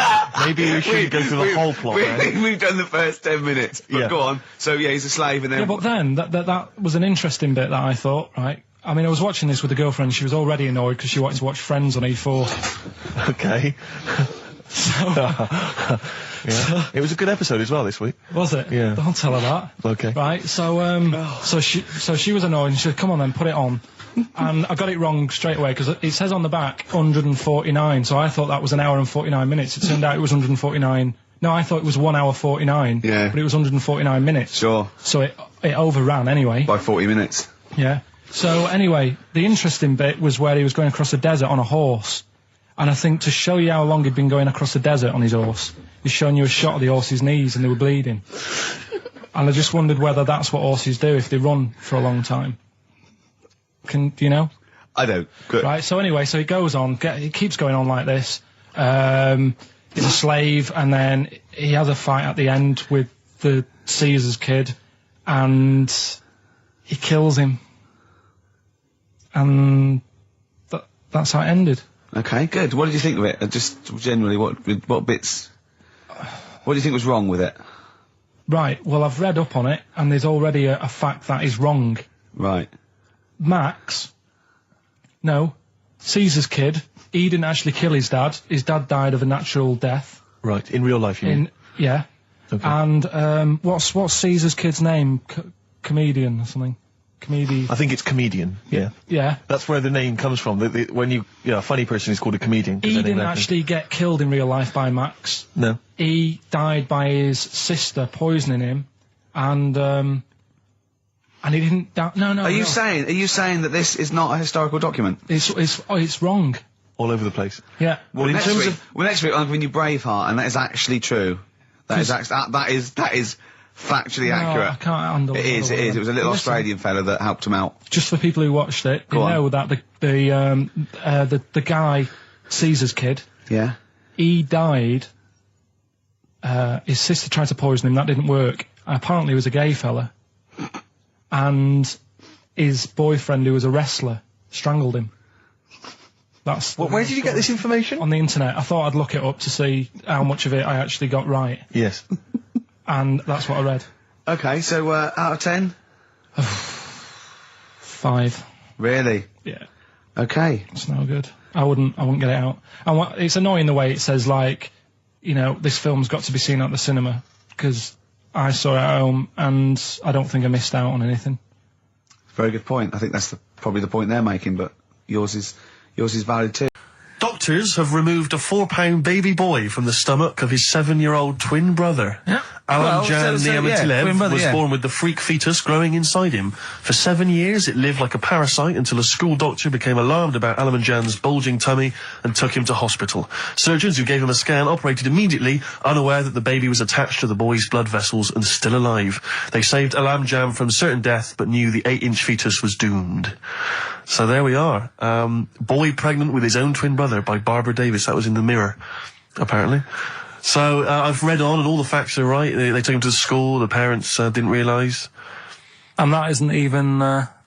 maybe we shouldn't go through the whole plot. We've done the first 10 minutes, but Yeah. go on. So, yeah, he's a slave and then... Yeah, but then, that was an interesting bit that I thought, right? I mean, I was watching this with a girlfriend, she was already annoyed because she wanted to watch Friends on E4. Okay. Yeah. It was a good episode as well this week. Was it? Yeah. Don't tell her that. Okay. Right, so she was annoyed and she said, come on then, put it on. And I got it wrong straight away because it says on the back 149, so I thought that was an hour and 49 minutes. It turned out it was 149. No, I thought it was 1 hour 49. Yeah. But it was 149 minutes. Sure. So it overran anyway. By 40 minutes. Yeah. So anyway, the interesting bit was where he was going across the desert on a horse. And I think to show you how long he'd been going across the desert on his horse, he's showing you a shot of the horse's knees and they were bleeding. And I just wondered whether that's what horses do if they run for a long time. Do you know? I don't. Good. Right, so anyway, so he goes on, he keeps going on like this. He's a slave, and then he has a fight at the end with the Caesar's kid, and he kills him. And that's how it ended. Okay, good. What did you think of it? Just generally, what bits... What do you think was wrong with it? Right, well, I've read up on it, and there's already a fact that is wrong. Right. Caesar's kid, he didn't actually kill his dad. His dad died of a natural death. Right, in real life, you mean? Yeah. Okay. And what's Caesar's kid's name? Comedian or something? I think it's comedian, yeah. Yeah. That's where the name comes from. When a funny person is called a comedian. 'cause He their name didn't actually get killed in real life by Max. No. He died by his sister poisoning him, and he didn't die. No. Are you saying that this is not a historical document? It's wrong. All over the place. Yeah. Well, in terms of... next week I'm giving you Braveheart, and that is actually true. That is factually accurate. I can't handle it. It is. It was a little Australian fella that helped him out. Just for people who watched it, you know that the guy, Caesar's kid, Yeah. he died. His sister tried to poison him. That didn't work. Apparently, he was a gay fella, and his boyfriend, who was a wrestler, strangled him. Where did you get this information? On the internet. I thought I'd look it up to see how much of it I actually got right. Yes. And that's what I read. Okay, so out of 10? 5. Really? Yeah. Okay. It's no good. I wouldn't get it out. And it's annoying the way it says, like, this film's got to be seen at the cinema, because I saw it at home, and I don't think I missed out on anything. Very good point. I think that's probably the point they're making, but yours is valid too. Doctors have removed a 4-pound baby boy from the stomach of his 7-year-old twin brother. Yeah. Alan Jan twin Niamatilev brother, was born with the freak fetus growing inside him. For 7 years, it lived like a parasite until a school doctor became alarmed about Alan Jan's bulging tummy and took him to hospital. Surgeons who gave him a scan operated immediately, unaware that the baby was attached to the boy's blood vessels and still alive. They saved Alan Jan from certain death, but knew the 8-inch fetus was doomed. So there we are. Boy pregnant with his own twin brother by Barbara Davis. That was in the Mirror, apparently. So I've read on, and all the facts are right. They took him to school. The parents didn't realise. And that isn't even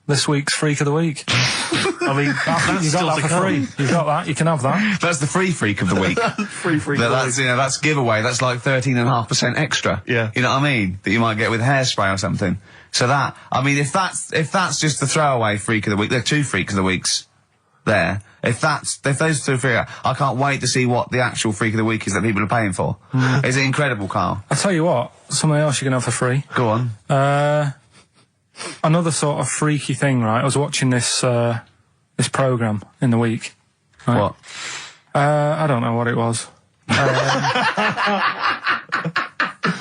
this week's Freak of the Week. I mean, that's You still got to that for come. free. You got that. You can have that. That's the free freak of the week. Free freak. That's giveaway. That's like 13.5% extra. Yeah. You know what I mean? That you might get with hairspray or something. So that, I mean, if that's just the throwaway freak of the week, there are 2 freaks of the weeks there. If those 2 freak, I can't wait to see what the actual freak of the week is that people are paying for. Is it incredible, Karl? I'll tell you what, something else you can have for free. Go on. Another sort of freaky thing, right? I was watching this programme in the week. Right? What? I don't know what it was.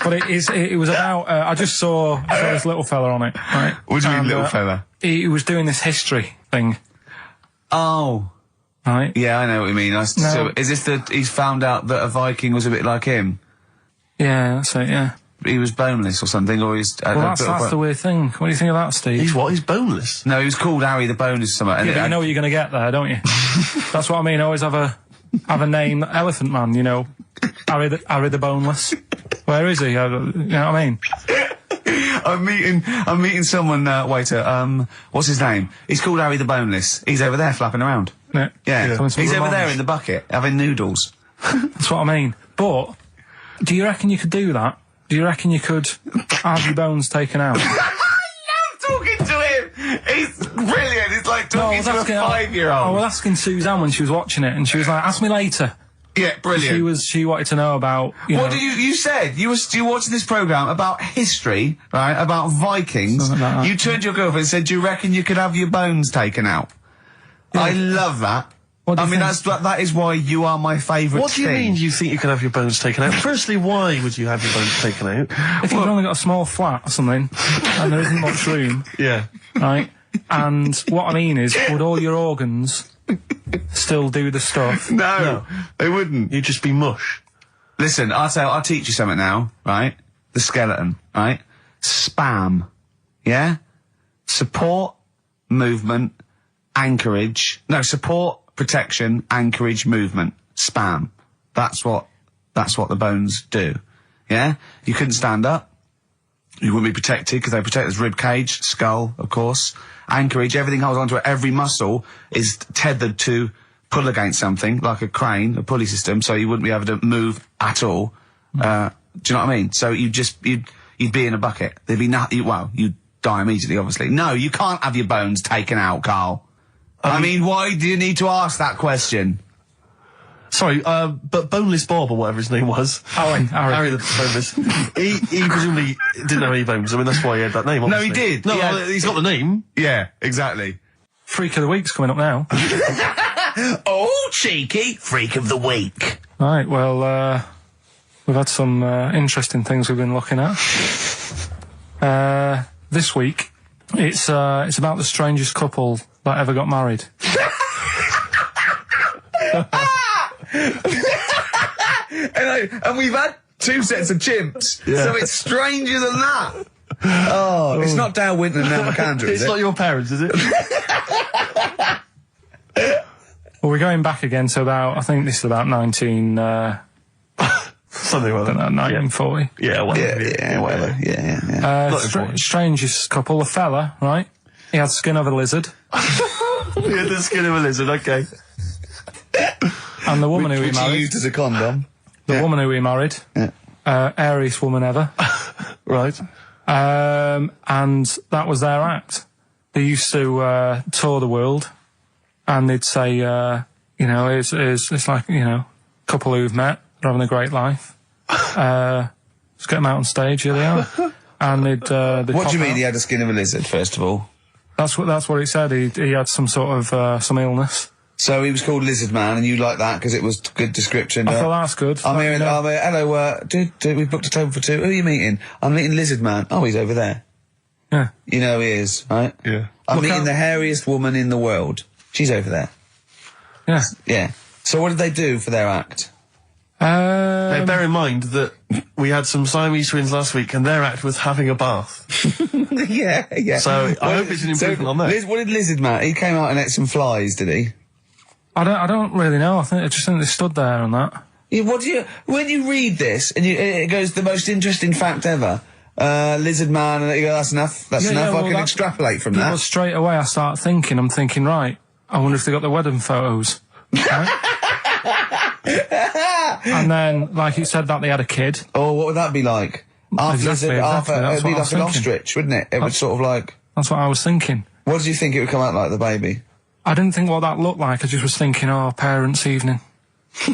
But it was about, I just saw this little fella on it, right? What do you mean, little fella? He was doing this history thing, Oh. right? Yeah, I know what you mean. So is this he's found out that a Viking was a bit like him? Yeah, that's it, yeah. He was boneless or something, or he's... Well, that's the weird thing. What do you think of that, Steve? He's what? He's boneless? No, he was called Harry the Boneless or something. Yeah, but you know what you're going to get there, don't you? That's what I mean. Always have a name, Elephant Man, you know. Harry the Boneless. Where is he? You know what I mean? I'm meeting someone, waiter, what's his name? He's called Harry the Boneless. He's over there flapping around. Yeah. Yeah. Having some He's over revenge. there in the bucket, having noodles. That's what I mean. But, do you reckon you could do that? Do you reckon you could have your bones taken out? I love talking to him! He's brilliant, it's like talking to a 5-year-old. I was asking Suzanne when she was watching it, and she was like, ask me later. Yeah, brilliant. She wanted to know about, What did you said? You were watching this programme about history, right? About Vikings. Something like that. You turned to your girlfriend and said, do you reckon you could have your bones taken out? Yeah. I love that. What do you think? That is why you are my favourite What do you mean you think you can have your bones taken out? Firstly, why would you have your bones taken out? If you've only got a small flat or something, and there isn't much room, Yeah. right? And what I mean is, would all your organs still do the stuff? No, they wouldn't. You'd just be mush. Listen, I'll teach you something now, right? The skeleton, right? Spam. Yeah? Support, movement, anchorage. No, support, protection, anchorage, movement. Spam. That's what the bones do. Yeah? You couldn't stand up. You wouldn't be protected because they protect his rib cage, skull, of course. Anchorage, everything holds onto it. Every muscle is tethered to pull against something, like a crane, a pulley system, so you wouldn't be able to move at all. Do you know what I mean? So you'd be in a bucket. There'd be you'd die immediately, obviously. No, you can't have your bones taken out, Karl. I mean, why do you need to ask that question? Sorry, but Boneless Bob, or whatever his name was. Harry the Boneless. he presumably didn't have any bones. I mean, that's why he had that name, obviously. No, he did. No, he's got the name. Yeah, exactly. Freak of the Week's coming up now. Oh, cheeky Freak of the Week. Right, well, we've had some interesting things we've been looking at. This week, it's about the strangest couple that ever got married. and we've had 2 sets of chimps, so it's stranger than that. Oh, it's not Dale Winton and Nell McAndrew, is It's it? not your parents, is it? Well, we're going back again to I think this is about 19... Something like that. 1940. Yeah, whatever. Yeah, whatever. Yeah. Not important. Strangest couple, a fella, right? He had the skin of a lizard. He had the skin of a lizard, okay. And the woman who he Which he married... used as a condom. The woman who he married. Yeah. Airiest woman ever. Right. And that was their act. They used to tour the world, and they'd say, it's like, couple who've met, they're having a great life. Just get them out on stage, here they are. And they'd What pop do you mean out. he had the skin of a lizard, first of all? That's what he said. He had some sort of some illness. So he was called Lizard Man, and you like that because it was good description. I thought that's good. I'm Like, here, you know, hello, dude, we booked a table for two. Who are you meeting? I'm meeting Lizard Man. Oh, he's over there. yeah. You know he is, right? Yeah. I'm Look meeting out. the hairiest woman in the world. She's over there. Yeah. Yeah. So what did they do for their act? Now, bear in mind that we had some Siamese twins last week, and their act was having a bath. yeah. So I hope it's an improvement on that. What did Lizard Man? He came out and ate some flies, did he? I don't really know. I just think they stood there and that. Yeah, when you read this and it goes the most interesting fact ever, Lizard Man, and you go, that's enough. That's enough. I can extrapolate from People that. straight away, I start thinking. I'm thinking, right. I wonder if they got the wedding photos. Right? And then, like you said, that they had a kid. Oh, what would that be like? Half Exactly, lizard, half exactly, that's it'd be what I like was an thinking. ostrich, wouldn't it? It would sort of like. That's what I was thinking. What did you think it would come out like, the baby? I didn't think what that looked like. I just was thinking, parents' evening. Do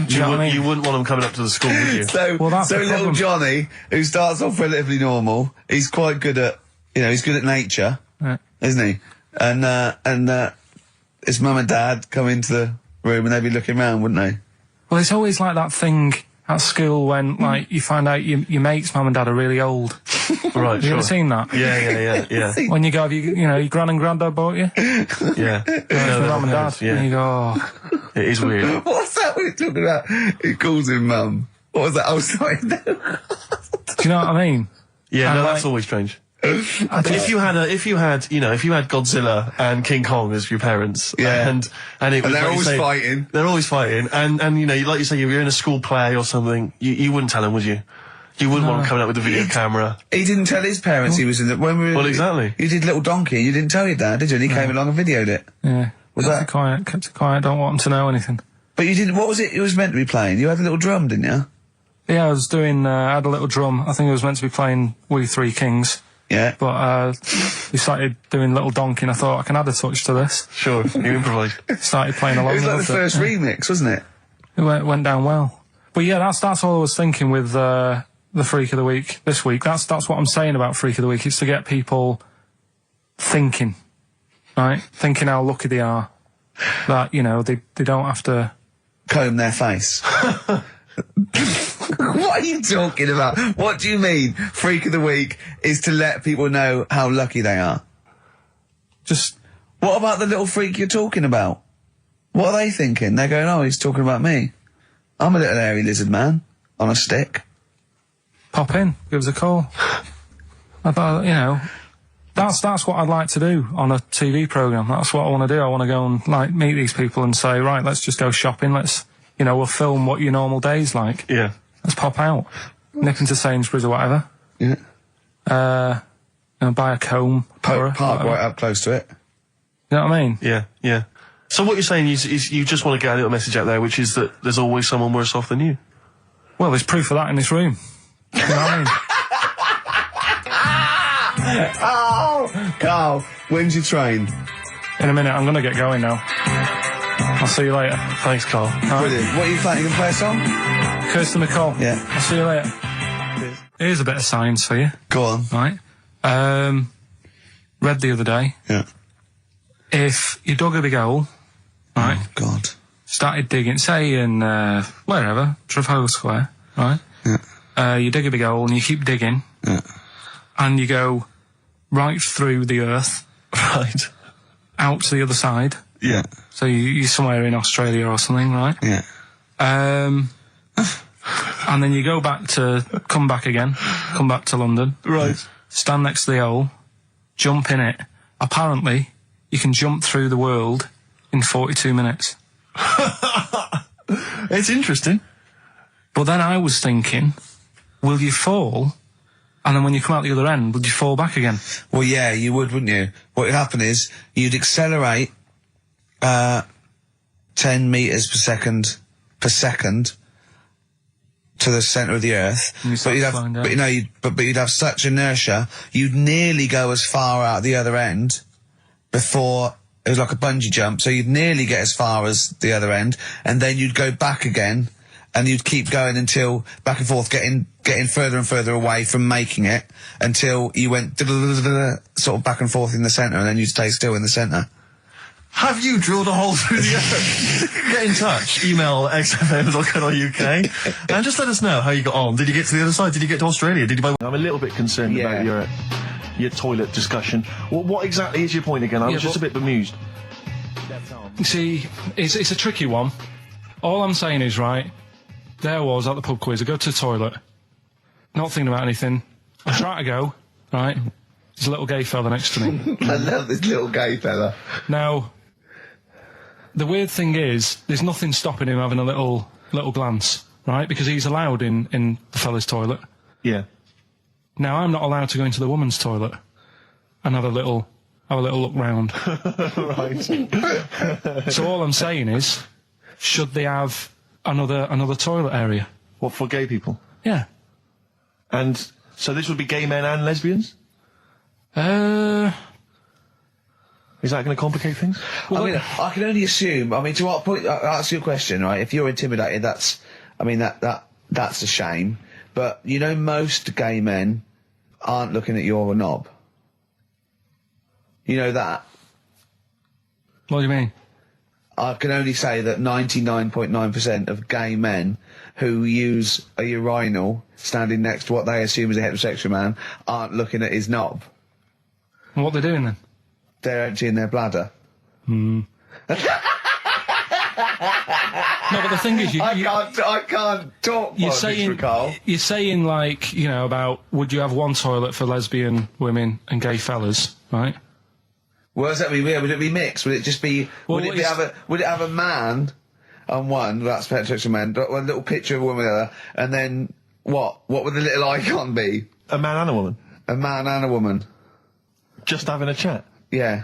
you know what I mean? You wouldn't want them coming up to the school, would you? So, Well, that's the little problem. Johnny, who starts off relatively normal, he's quite good at, he's good at nature, Yeah. isn't he? And his mum and dad come into the room and they'd be looking round, wouldn't they? Well, it's always like that thing at school when, like, you find out your mate's mum and dad are really old. Right, Have you ever seen that? Yeah. When you go, your gran and granddad bought you? Yeah. The mum and dad. Yeah. And you go, oh. It is weird. What's that we're talking about? He calls him mum. What was that? Oh, sorry. Do you know what I mean? Yeah, And no, like- that's always strange. But if you had Godzilla and King Kong as your parents, Yeah. and it was they're like you always say, fighting. they're always fighting, and like you say, you're in a school play or something, you wouldn't tell them, would you? You wouldn't want them coming out with a video camera. He didn't tell his parents he was in the... When we were, Well, exactly. You did Little Donkey, you didn't tell your dad, did you? And he came along and videoed it. Yeah. Was kept that- it quiet, don't want them to know anything. But you didn't... What was it was meant to be playing? You had a little drum, didn't you? Yeah, I was doing, I had a little drum. I think I was meant to be playing We Three Kings. Yeah. But we started doing Little Donkey and I thought I can add a touch to this. Sure, you improvise. Started playing along. It was like loved the first Yeah. remix, wasn't it? It went down well. But yeah, that's all I was thinking with the Freak of the Week this week. That's what I'm saying about Freak of the Week. It's to get people thinking, right? Thinking how lucky they are. That, they don't have to... Comb their face. What are you talking about? What do you mean? Freak of the Week is to let people know how lucky they are. Just... What about the little freak you're talking about? What are they thinking? They're going, oh, he's talking about me. I'm a little hairy lizard man on a stick. Pop in, give us a call. I thought, that's what I'd like to do on a TV programme. That's what I want to do. I want to go and, meet these people and say, right, let's just go shopping. Let's, we'll film what your normal day's like. Yeah. Let's pop out. Nip into Sainsbury's or whatever. Yeah. Buy a comb. Park whatever. right up close to it. You know what I mean? Yeah. So what you're saying is you just want to get a little message out there, which is that there's always someone worse off than you. Well, there's proof of that in this room. You know what I mean? Oh, Karl, when's your train? In a minute, I'm going to get going now. I'll see you later. Thanks, Karl. Brilliant. What are you playing? You can play a song? Kirsten McCall. Yeah. I'll see you later. Here's a bit of science for you. Go on. Right. Read the other day. Yeah. If you dug a big hole, right, Oh, God. started digging, say in, wherever, Trafalgar Square, right? Yeah. You dig a big hole and you keep digging. Yeah. And you go right through the earth, Right. out to the other side. Yeah. So you're somewhere in Australia or something, right? Yeah. And then you come back again, come back to London. Right. Stand next to the hole, jump in it. Apparently, you can jump through the world in 42 minutes. It's interesting. But then I was thinking, will you fall? And then when you come out the other end, would you fall back again? Well, yeah, you would, wouldn't you? What would happen is you'd accelerate 10 meters per second to the center of the earth. And you start But slowing down. you'd have such inertia, you'd nearly go as far out the other end before it was like a bungee jump. So you'd nearly get as far as the other end, and then you'd go back again, and you'd keep going until back and forth, getting further and further away from making it until you went sort of back and forth in the centre, and then you'd stay still in the centre. Have you drilled a hole through the earth? Get in touch. Email xfm.co.uk and just let us know how you got on. Did you get to the other side? Did you get to Australia? Did you buy... I'm a little bit concerned about your toilet discussion. What exactly is your point again? I was just a bit bemused. You see, it's a tricky one. All I'm saying is, right, there was at the pub quiz, I go to the toilet, not thinking about anything. I try to go, right, there's a little gay fella next to me. I love this little gay fella. Now, the weird thing is, there's nothing stopping him having a little glance, right, because he's allowed in the fella's toilet. Yeah. Now, I'm not allowed to go into the woman's toilet and have a little look round. Right. So all I'm saying is, should they have another toilet area? What, for gay people? Yeah. And so this would be gay men and lesbians? Is that going to complicate things? Well, I mean, I can only assume. I mean, to what point? I'll ask you a question, right? If you're intimidated, that's a shame. But you know, most gay men aren't looking at your knob. You know that. What do you mean? I can only say that 99.9% of gay men who use a urinal standing next to what they assume is a heterosexual man aren't looking at his knob. And what they're doing then? They're emptying their bladder. No, but the thing is, I can't talk. You're saying like, you know, about would you have one toilet for lesbian women and gay fellas, right? Well, does that mean? Would it be mixed? Would it just be? Well, would it have a man on one? That's heterosexual man. One little picture of a woman, there, and then what? What would the little icon be? A man and a woman? A man and a woman. Just having a chat? Yeah.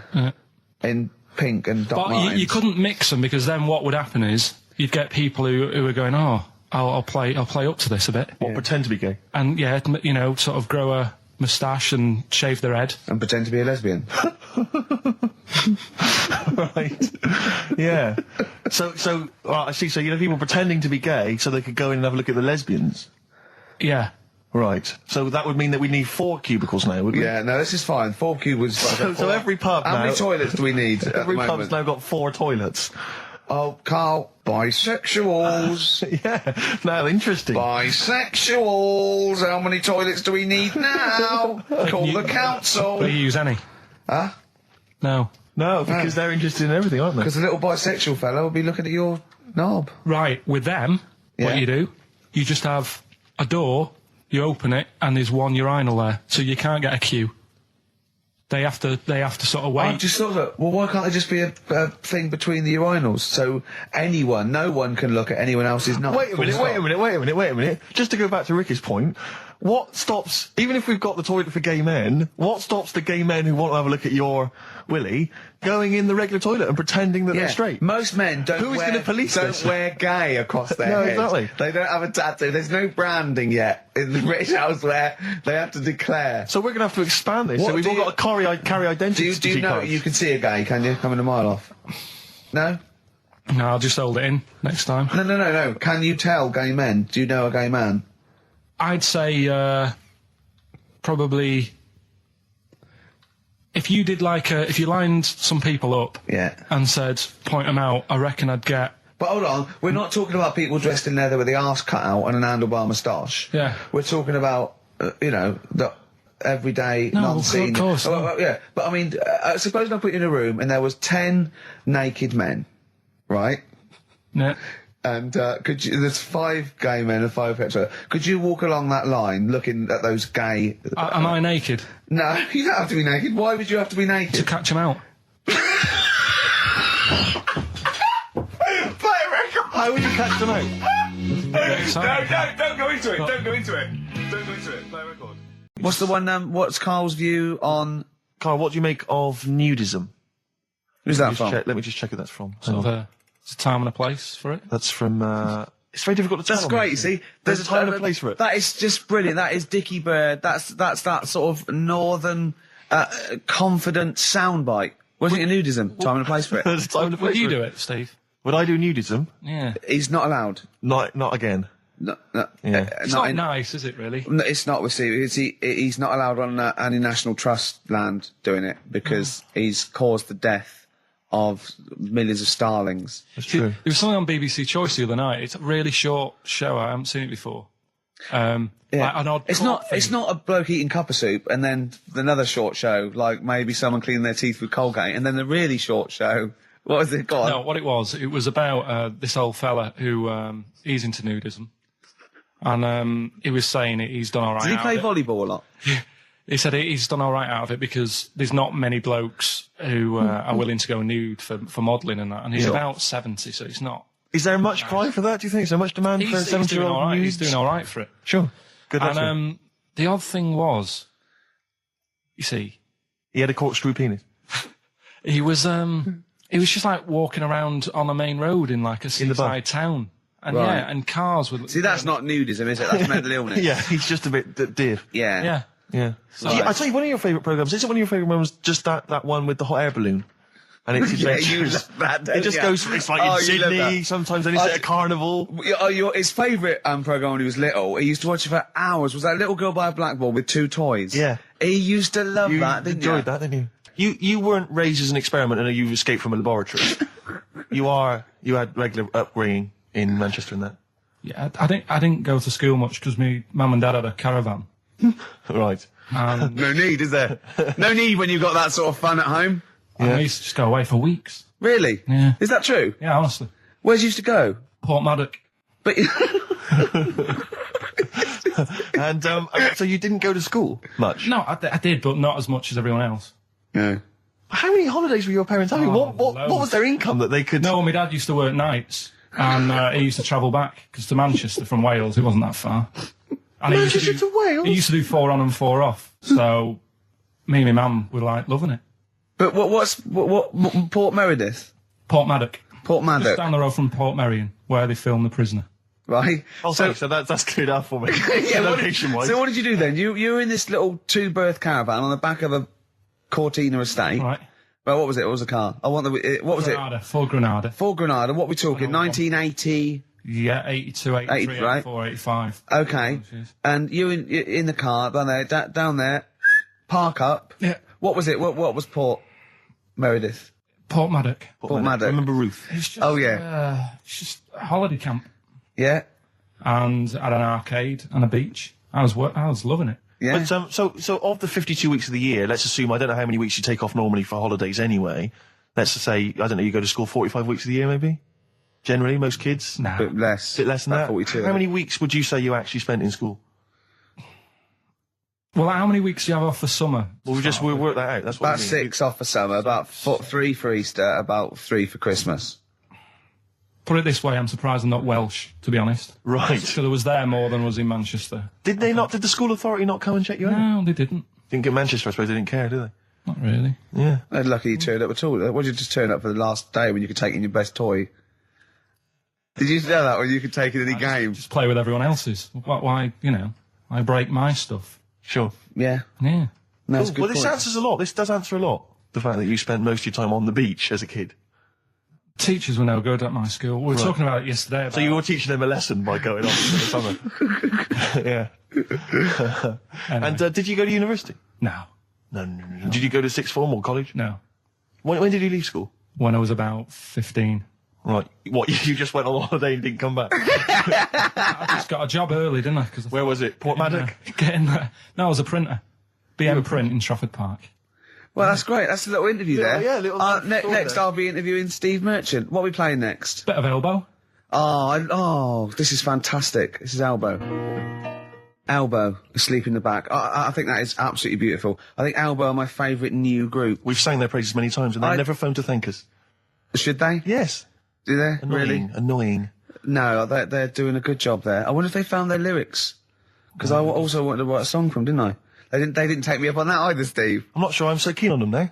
In pink and dot But lines. you couldn't mix them, because then what would happen is you'd get people who are going, oh, I'll play up to this a bit. What, pretend to be gay? And yeah, you know, sort of grow a moustache and shave their head. And pretend to be a lesbian. Right. Yeah. So I see. So you know, people pretending to be gay so they could go in and have a look at the lesbians. Yeah. Right. So that would mean that we need 4 cubicles now, would we? Yeah. No, this is fine. 4 cubicles. So every pub How now... many toilets do we need? Every pub's now got 4 toilets. Oh, Karl, bisexuals. Yeah. Now, interesting. Bisexuals. How many toilets do we need now? Call the council. Will you use any? Huh? No. No, because they're interested in everything, aren't they? Because the little bisexual fella will be looking at your knob. Right, with them, Yeah. what you do, you just have a door, you open it, and there's one urinal there, so you can't get a queue. They have to sort of wait. I just thought that, well, why can't there just be a thing between the urinals so no one can look at anyone else's knob? Wait a minute. Just to go back to Ricky's point, what stops, even if we've got the toilet for gay men, what stops the gay men who want to have a look at your willy going in the regular toilet and pretending that they're straight? Most men don't wear gay across their No, head. exactly. They don't have a tattoo. There's no branding yet in the British house where they have to declare. So we're going to have to expand this. What so we've do all you- got to carry identity. Do you know cards. you can see a gay, can you? Coming a mile off. No? No, I'll just hold it in next time. No. Can you tell gay men? Do you know a gay man? I'd say probably if you did if you lined some people up and said point them out, I reckon I'd get. But hold on, we're not talking about people dressed in leather with the arse cut out and an handlebar moustache. Yeah. We're talking about, the everyday, No, non-seen. of course, no. Well, yeah, but I mean, suppose I put you in a room and there was 10 naked men, right? Yeah. And there's 5 gay men and 5 hetero. Could you walk along that line looking at those gay... Am I naked? No, you don't have to be naked. Why would you have to be naked? To catch them out. How would you catch them out? Don't go into it. Don't go into it. Play a record. What's the one, what's Karl's view on... Karl, what do you make of nudism? Who's that from? Let me just check who that's from. Sort of there's a time and a place for it. That's from... it's very difficult to tell. That's great, see? There's a time and a place for it. That is just brilliant. That is Dickie Bird. That's that sort of northern, confident soundbite. Wasn't it nudism? Time and a place for it. There's a time and a place Would you for it. do it, Steve? Would I do nudism? Yeah. He's not allowed. Not again. No, Yeah. It's not nice, is it, really? No, it's not. He's not allowed on any National Trust land doing it because he's caused the death of millions of starlings. That's true. There was something on BBC Choice the other night. It's a really short show. I haven't seen it before. Like an odd It's court not thing. a bloke eating cup of soup and then another short show, like maybe someone cleaning their teeth with Colgate, and then the really short show. What was it? Go on. No, what it was about this old fella who he's into nudism. And he was saying he's done all right. Did he out play of it. volleyball a lot? He said he's done all right out of it because there's not many blokes who are willing to go nude for modelling and that. And he's about 70, so it's not. Is there much cry for that, do you think? Is there much demand for a He's doing 70-year-old all right. nudes? He's doing all right for it. Sure. Good luck to him. And the odd thing was, you see, He had a corkscrew penis. he was just like walking around on a main road in like a the bar. seaside town. And Right. yeah, and cars would. See, that's not nudism, is it? That's mental illness. Yeah, he's just a bit dear. Yeah. Yeah. Yeah. So- I tell you, one of your favourite programmes, is it one of your favourite programmes, just that one with the hot air balloon? And it's Yeah, adventures. you love that, don't It just you? goes, it's like Oh, in you love Sydney, that. sometimes then it's at a carnival. His favourite programme when he was little, he used to watch it for hours, was that little girl by a blackboard with two toys. Yeah. He used to love You that, didn't enjoyed you? that, didn't you? You weren't raised as an experiment and you escaped from a laboratory. You had regular upbringing in Manchester and that. Yeah, I didn't go to school much because my mum and dad had a caravan. Right. And No need, is there? No need when you've got that sort of fun at home. I used to just go away for weeks. Really? Yeah. Is that true? Yeah, honestly. Where'd you used to go? Port Maddock. But And so you didn't go to school much? No, I did, but not as much as everyone else. no. How many holidays were your parents having? Oh, What loads. was their income that they could... No, my dad used to work nights, and he used to travel back, because to Manchester from Wales, it wasn't that far. And he used Manchester do- to Wales? He used to do 4 on and 4 off, so me and my mum were like loving it. But what Port Meredith? Port Maddock. Port Just Maddock, down the road from Port Merion, where they filmed The Prisoner. right? Oh, so that's cleared up for me. Yeah, Location-wise. so what did you do then? You were in this little 2-berth caravan on the back of a Cortina estate. Right. Well, what was it? What was the car? I want the. What was it? Granada, full Granada. For Granada. What we talking? 1980. Yeah, 82, 83, 80, right. 84, 85. Okay. And you in the car down there, down there, park up. Yeah. What was it? What was Port Meredith? Port Maddock. Port Maddock. Remember Ruth? It's just, Oh, yeah. it's just a holiday camp. Yeah. And had an arcade and a beach. I was loving it. Yeah. But so of the 52 weeks of the year, let's assume, I don't know how many weeks you take off normally for holidays anyway. Let's just say, I don't know, you go to school 45 weeks of the year maybe? Generally, most kids? Nah. Bit less. Bit less than About that? 42. How many weeks would you say you actually spent in school? Well, how many weeks do you have off for summer? Well, we'll work that out. That's what About I mean. 6 off for summer, about 3 for Easter, about 3 for Christmas. Put it this way, I'm surprised I'm not Welsh, to be honest. Right. Because I was there more than was in Manchester. Did the school authority not come and check you out? No, they didn't. Didn't get Manchester, I suppose they didn't care, do they? Not really. Yeah. They're lucky you turned up at all. What did you just turn up for the last day when you could take in your best toy? Did you know that when you could take in any game? Just play with everyone else's. Why, I break my stuff. Sure. Yeah. Yeah. No, that's a good Well, this point. answers a lot. This does answer a lot. The fact that you spent most of your time on the beach as a kid. Teachers were no good at my school. We were talking about it yesterday. About So you were teaching them a lesson by going off for the summer. Yeah. Anyway. And did you go to university? No. No. Did you go to sixth form or college? No. When did you leave school? When I was about 15. Right. What, you just went on holiday and didn't come back? I just got a job early, didn't I? Cause Where was it? Port Maddock? Getting there. No, I was a printer. BM Print in Trafford Park. Well, that's great. That's a little interview there. yeah, little story next, there. I'll be interviewing Steve Merchant. What are we playing next? Bit of elbow. Oh, this is fantastic. This is Elbow. Elbow, Asleep in the Back. I think that is absolutely beautiful. I think Elbow are my favourite new group. We've sang their praises many times and they never phoned to thank us. Should they? Yes. Do they? Annoying. Really? Annoying. No, they're doing a good job there. I wonder if they found their lyrics. Because I also wanted to write a song from, didn't I? They didn't take me up on that either, Steve. I'm not sure I'm so keen on them now.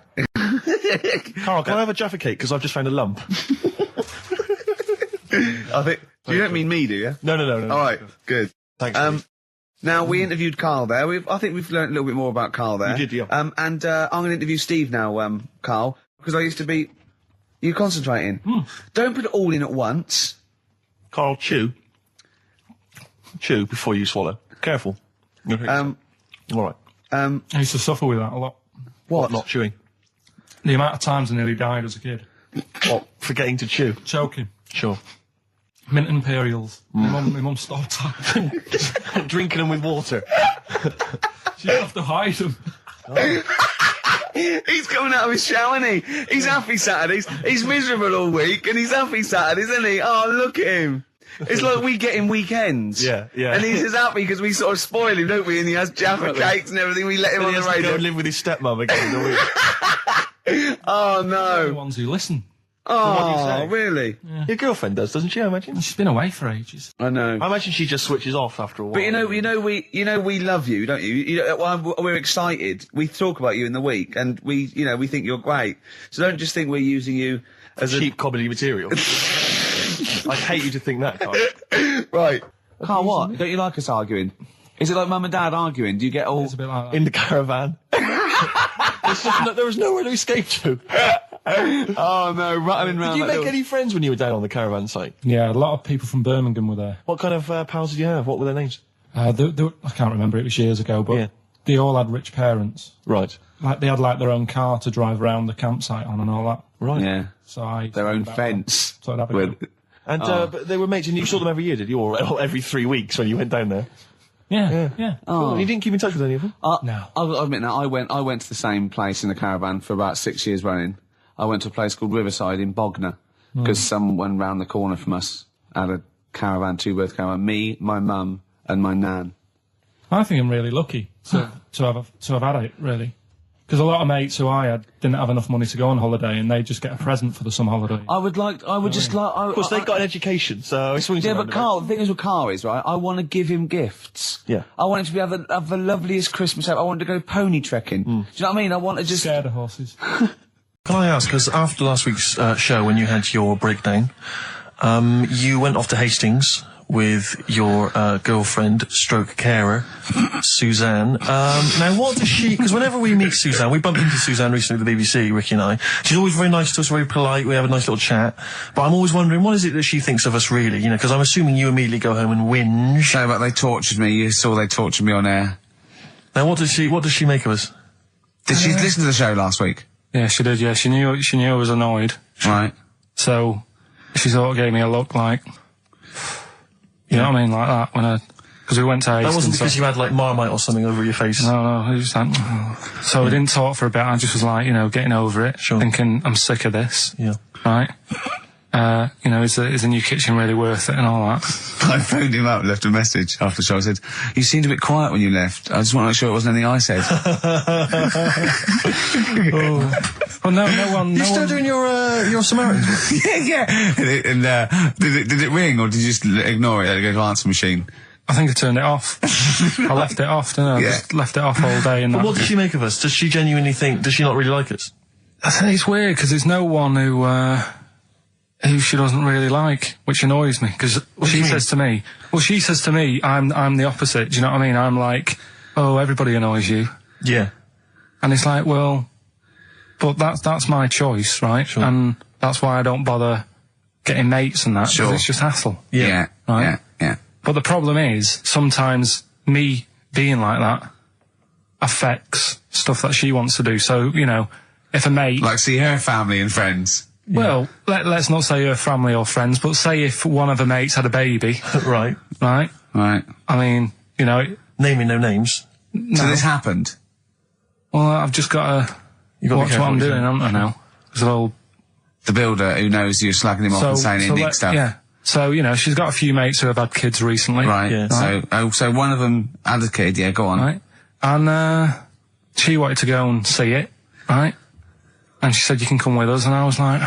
Carl, can I have a Jaffa cake? Because I've just found a lump. I think. You don't mean me, do you? No. All right, good. Thanks. Steve. Now we interviewed Karl there. I think we've learned a little bit more about Karl there. We did, yeah. And I'm going to interview Steve now, Karl, because I used to be You concentrating? Don't put it all in at once. Karl, chew. Chew before you swallow. Careful. All right. I used to suffer with that a lot. What? Not chewing. The amount of times I nearly died as a kid. What? Forgetting to chew. Choking. Sure. Mint Imperials. My mum stopped that. Drinking them with water. She'd have to hide them. He's coming out of his shower, isn't he? He's happy Saturdays. He's miserable all week, and he's happy Saturdays, isn't he? Oh, look at him. It's like we get him weekends. Yeah. And he's just happy because we sort of spoil him, don't we? And he has Jaffa cakes and everything. We let him on the He has to go radio. and live with his stepmom again in the week. Oh, They're the no. ones who listen. Oh, really? Your girlfriend does, doesn't she, I imagine? She's been away for ages. I know. I imagine she just switches off after a while. But we love you, don't you? We're excited. We talk about you in the week, and we think you're great. So don't just think we're using you as cheap comedy material. I'd hate you to think that, Karl. Right. Carl, what? Don't you like us arguing? Is it like mum and dad arguing? Do you get all... It's a bit like that. In the caravan. There was nowhere to escape to. Oh, no, rattling round Did you that make any friends when you were down on the caravan site? Yeah, a lot of people from Birmingham were there. What kind of pals did you have? What were their names? I can't remember, it was years ago, but Yeah. they all had rich parents. Right. Like, they had, like, their own car to drive around the campsite on and all that. Right. Yeah. So I... Their own fence. So I'd have a With... go. And but they were mates, and you saw them every year, did you? Or every 3 weeks when you went down there? Yeah. Oh. You didn't keep in touch with any of them? No. I'll admit now, I went to the same place in the caravan for about 6 years running. I went to a place called Riverside in Bognor, because someone round the corner from us had a caravan, two-berth caravan. Me, my mum, and my nan. I think I'm really lucky to have had it, really. Because a lot of mates who I had didn't have enough money to go on holiday, and they just get a present for the summer holiday. Of course, they got an education, so it swings Yeah, around but a bit. Carl, the thing is with Carl is, right, I want to give him gifts. Yeah. I want him to have the loveliest Christmas ever. I want him to go pony trekking. Do you know what I mean? I want to just... Scared of horses. Can I ask, because after last week's show, when you had your breakdown, you went off to Hastings with your girlfriend, stroke carer, Suzanne. Now, what does she... Because whenever we meet Suzanne, we bumped into Suzanne recently at the BBC, Ricky and I. She's always very nice to us, very polite. We have a nice little chat. But I'm always wondering, what is it that she thinks of us, really? You know, because I'm assuming you immediately go home and whinge. No, but they tortured me. You saw they tortured me on air. Now, what does she make of us? Did she listen to the show last week? Yeah, she did, yeah. She knew I was annoyed. Right. So, she sort of gave me a look like... You know what I mean? Like that, when because we went to Hastings. That wasn't because you had, like, Marmite or something over your face. No, it was just like... So we didn't talk for a bit, I just was like, getting over it. Sure. Thinking, I'm sick of this. Yeah. Right? Is the new kitchen really worth it and all that? I phoned him up, left a message after the show. I said, you seemed a bit quiet when you left. I just want to make sure it wasn't anything I said. Well, no one... You're still doing your Samaritan work? yeah. And did it ring, or did you just ignore it? Let it go to answer machine? I think I turned it off. I left it off, didn't I? Yeah. Just left it off all day. And But what does she make of us? Does she genuinely think... Does she not really like us? I think it's weird, because there's no one who she doesn't really like, which annoys me, because she says to me, I'm the opposite, do you know what I mean? I'm like, oh, everybody annoys you. Yeah. And it's like, well, but that's my choice, right? Sure. And that's why I don't bother getting mates and that, Sure. because it's just hassle. Yeah. Right? Yeah. But the problem is, sometimes me being like that affects stuff that she wants to do. So, if a mate... Like see her family and friends. Well, let's not say her family or friends, but say if one of her mates had a baby. Right. Right? Right. I mean, Naming no names. no. So this happened? Well, I've just got to watch what I'm doing, haven't I, now? So, The builder who knows you're slagging him off and saying he nicks stuff. Yeah. So, she's got a few mates who have had kids recently. Right. Yeah. So one of them had a kid, yeah, go on. Right? And, she wanted to go and see it, right? And she said, you can come with us. And I was like,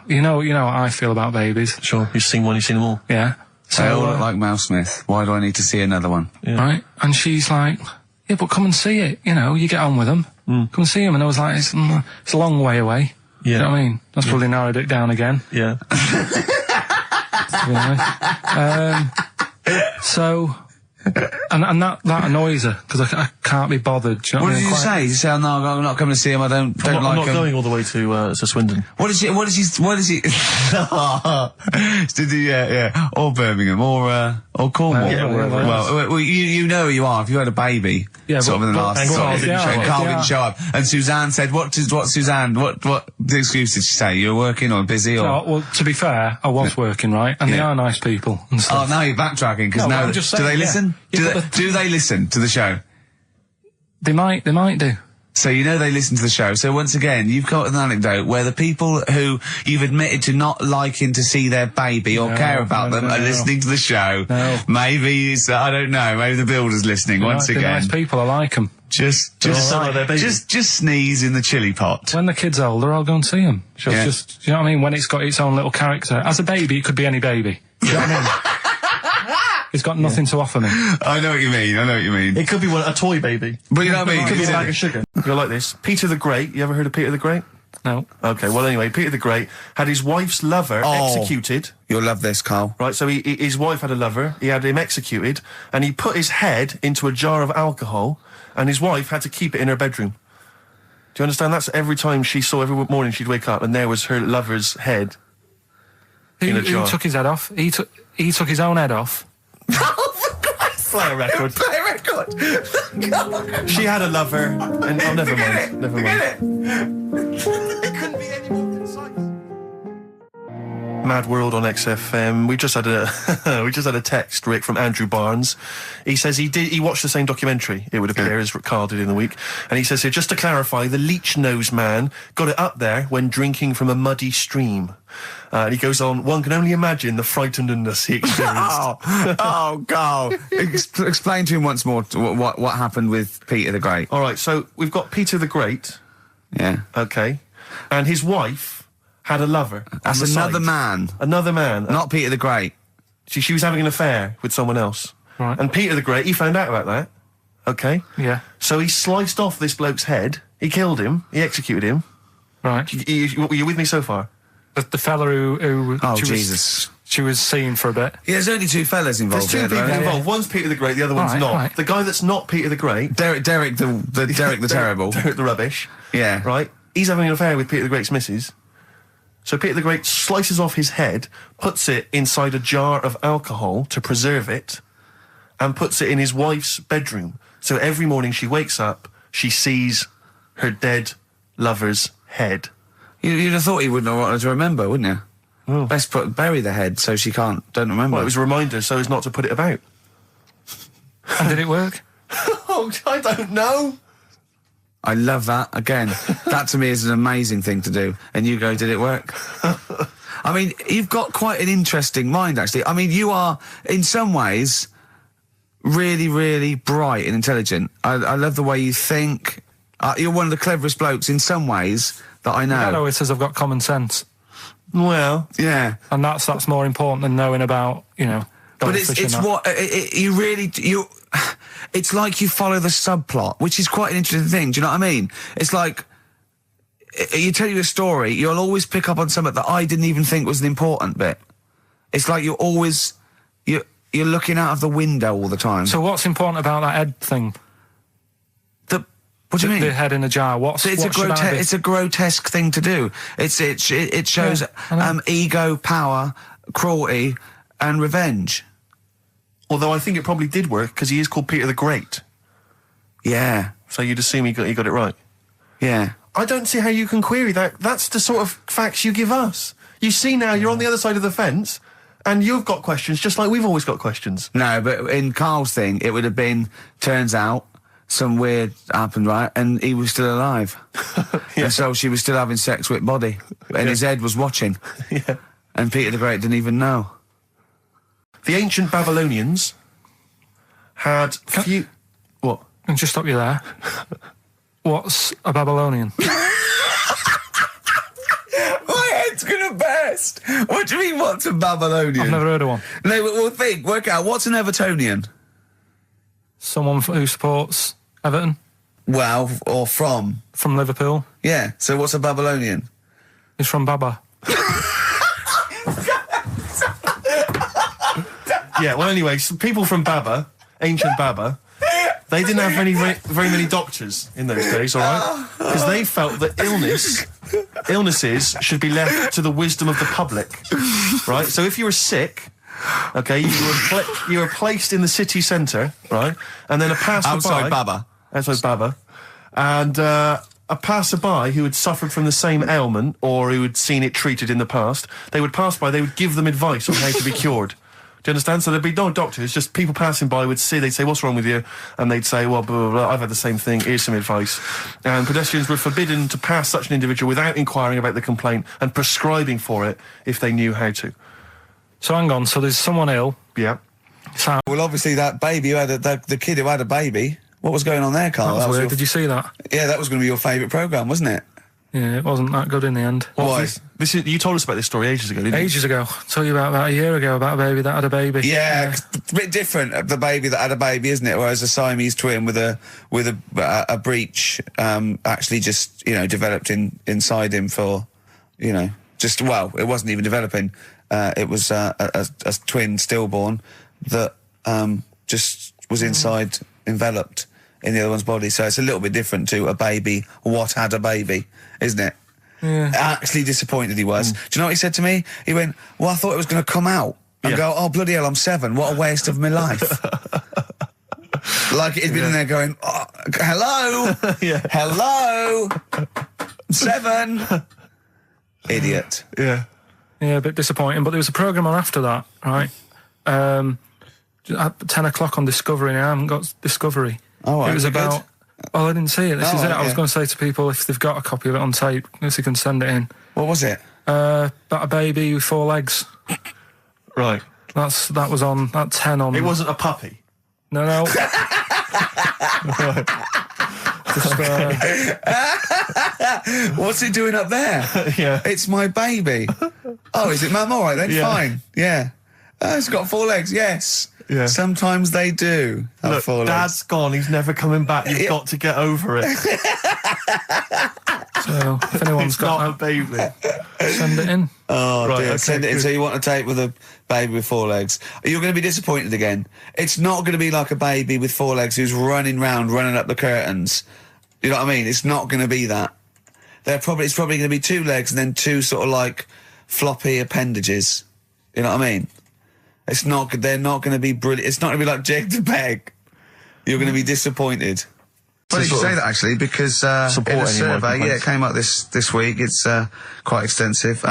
you know what I feel about babies. Sure. You've seen one, you've seen them all. Yeah. So, They all look like Mel Smith. Why do I need to see another one? Yeah. right? And she's like, yeah, but come and see it. You get on with them. Come and see them. And I was like, it's a long way away. Yeah. You know what I mean? That's probably narrowed it down again. Yeah. To be honest. So And that annoys her, because I can't be bothered. Do you know What I did mean? you say? You say, oh, no, I'm not coming to see him, I don't I'm like not him. going all the way to Swindon. What is he, did he, yeah, or Birmingham, or Cornwall. Yeah, well, you know who you are, if you had a baby, Yeah, sort of in the last, and Karl didn't show up. Karl didn't show up, and Suzanne said, what Suzanne, what the excuse did she say? You were working or busy or? Oh, well, to be fair, I was working, right? And they Yeah. are nice people and Oh, stuff. now you're backtracking, because No, now, I'm just do they saying, yeah. listen? Yeah, Do they listen to the show? They might do. So you know they listen to the show. So once again, you've got an anecdote where the people who you've admitted to not liking to see their baby or No, care about no, them no, are no. listening to the show. No. Maybe it's, I don't know, maybe the builder's listening once They're again. nice people, I like them. Just sound like their baby. just sneeze in the chili pot. When the kid's older, I'll go and see them. Yeah. Just, you know what I mean? When it's got its own little character. As a baby, it could be any baby. Do you know what I mean? It's got nothing to offer me. I know what you mean. It could be a toy baby. But you know what I mean? It could be a It's- bag of sugar. You're like this. Peter the Great. You ever heard of Peter the Great? No. Okay, well anyway, Peter the Great had his wife's lover executed. You'll love this, Karl. Right, so his wife had a lover, he had him executed, and he put his head into a jar of alcohol, and his wife had to keep it in her bedroom. Do you understand? That's every time she saw, every morning she'd wake up, and there was her lover's head in a jar. Who took his head off? He took his own head off. Play a record. Play a record. She had a lover, and oh, never mind. Never mind. It couldn't be any more concise. Mad World on XFM. We just had a text, Rick, from Andrew Barnes. He says he watched the same documentary, it would appear, as Karl did in the week. And he says here, just to clarify, the leech nose man got it up there when drinking from a muddy stream. And he goes on, one can only imagine the frightenedness he experienced. Karl. Explain to him once more what happened with Peter the Great. All right, so we've got Peter the Great, Yeah. okay, and his wife had a lover. That's on the another side. man. Another man. Not Peter the Great. She was having an affair with someone else. Right. And Peter the Great, he found out about that. Okay. Yeah. So he sliced off this bloke's head. He killed him. He executed him. Right. You with me so far? The fella who Oh, she Jesus. she was seeing for a bit. Yeah, there's only two fellas involved. There's two here, people though. involved. One's Peter the Great, the other one's Right, not. right. The guy that's not Peter the Great, Derek the terrible. Derek the rubbish, Yeah. right? He's having an affair with Peter the Great's missus. So Peter the Great slices off his head, puts it inside a jar of alcohol to preserve it, and puts it in his wife's bedroom. So every morning she wakes up, she sees her dead lover's head. You'd have thought he wouldn't have wanted to remember, wouldn't you? Oh. Best bury the head so she don't remember. Well, it was a reminder so as not to put it about. And did it work? Oh, I don't know. I love that. Again, that to me is an amazing thing to do. And you go, did it work? I mean, you've got quite an interesting mind, actually. I mean, you are, in some ways, really, really bright and intelligent. I love the way you think. You're one of the cleverest blokes in some ways that I know. I know it says I've got common sense. Well, Yeah. And that's more important than knowing about, But it's what you really it's like you follow the subplot, which is quite an interesting thing. Do you know what I mean? It's like you tell you a story, you'll always pick up on something that I didn't even think was an important bit. It's like you're looking out of the window all the time. So what's important about that head thing? What do you mean? The head in a jar. It's It's a grotesque thing to do. It shows ego, power, cruelty, and revenge. although I think it probably did work because he is called Peter the Great. Yeah. So you'd assume he got it right. Yeah. I don't see how you can query that. That's the sort of facts you give us. You see now, you're on the other side of the fence, and you've got questions just like we've always got questions. No, but in Karl's thing, it would have been, turns out, some weird happened, right? And he was still alive. Yeah. And so she was still having sex with body. And his head was watching. Yeah. And Peter the Great didn't even know. The ancient Babylonians had few... What? And just stop you there. What's a Babylonian? My head's gonna burst. What do you mean, what's a Babylonian? I've never heard of one. No, but we'll work out, what's an Evertonian? Someone who supports Everton Well, or from. from Liverpool Yeah, so what's a Babylonian? is from Baba. Yeah, well, anyway, some people from Baba ancient Baba, they didn't have very many doctors in those days, all right? Because they felt that illnesses should be left to the wisdom of the public, right? So if you were sick, okay, you were placed in the city centre, right? And then a passerby... Outside Baba. Outside Baba. And a passerby who had suffered from the same ailment or who had seen it treated in the past, they would pass by, they would give them advice on how to be cured. Do you understand? So there'd be no doctors, just people passing by would see, they'd say, what's wrong with you? And they'd say, well, blah, blah, blah, I've had the same thing, here's some advice. And pedestrians were forbidden to pass such an individual without inquiring about the complaint and prescribing for it if they knew how to. So hang on, so there's someone ill. Yeah. So Well, obviously that baby who had the kid who had a baby. What was going on there, Carl? that was weird. your- Did you see that? Yeah, that was going to be your favourite programme, wasn't it? Yeah, it wasn't that good in the end. Why? This is, you told us about this story ages ago, didn't you? Ages ago. I told you about that a year ago, about a baby that had a baby. Yeah, it's a bit different. The baby that had a baby, isn't it? Whereas a Siamese twin with a breach actually just developed inside him for just it wasn't even developing. It was a twin stillborn that just was enveloped in the other one's body. So it's a little bit different to a baby. What had a baby, isn't it? Yeah. Actually disappointed he was. Do you know what he said to me? He went, well, I thought it was going to come out and go, oh, bloody hell, I'm 7. What a waste of my life. Like he'd been in there going, oh, hello, hello, 7. Idiot. Yeah. Yeah, a bit disappointing. But there was a programme on after that, right? At 10 o'clock on Discovery, and I haven't got Discovery. Oh, right, it was is it about... Oh, I didn't see it. This is it. right, I was yeah. going to say to people, if they've got a copy of it on tape, if they can send it in. What was it? About a baby with 4 legs. Right. That was on at 10 on... It wasn't a puppy. No. Just, What's it doing up there? Yeah. It's my baby. Oh, is it Mum? All right then, Yeah. fine. Yeah. It's got 4 legs, yes. Yeah. Sometimes they do have Look, 4 legs. Dad's gone, he's never coming back, you've got to get over it. so if anyone's It's not a got baby. that, send it in. Oh, Right, dear. okay, Send it in. good. So you want a tape with a baby with 4 legs. You're going to be disappointed again. It's not going to be like a baby with 4 legs who's running up the curtains. You know what I mean? It's not going to be that. It's probably going to be 2 legs and then 2 sort of like floppy appendages. You know what I mean? It's not. They're not going to be brilliant. It's not going to be like Jake the Peg. You're going to be disappointed. Funny you say that actually, because in a survey, it came up this week. It's quite extensive.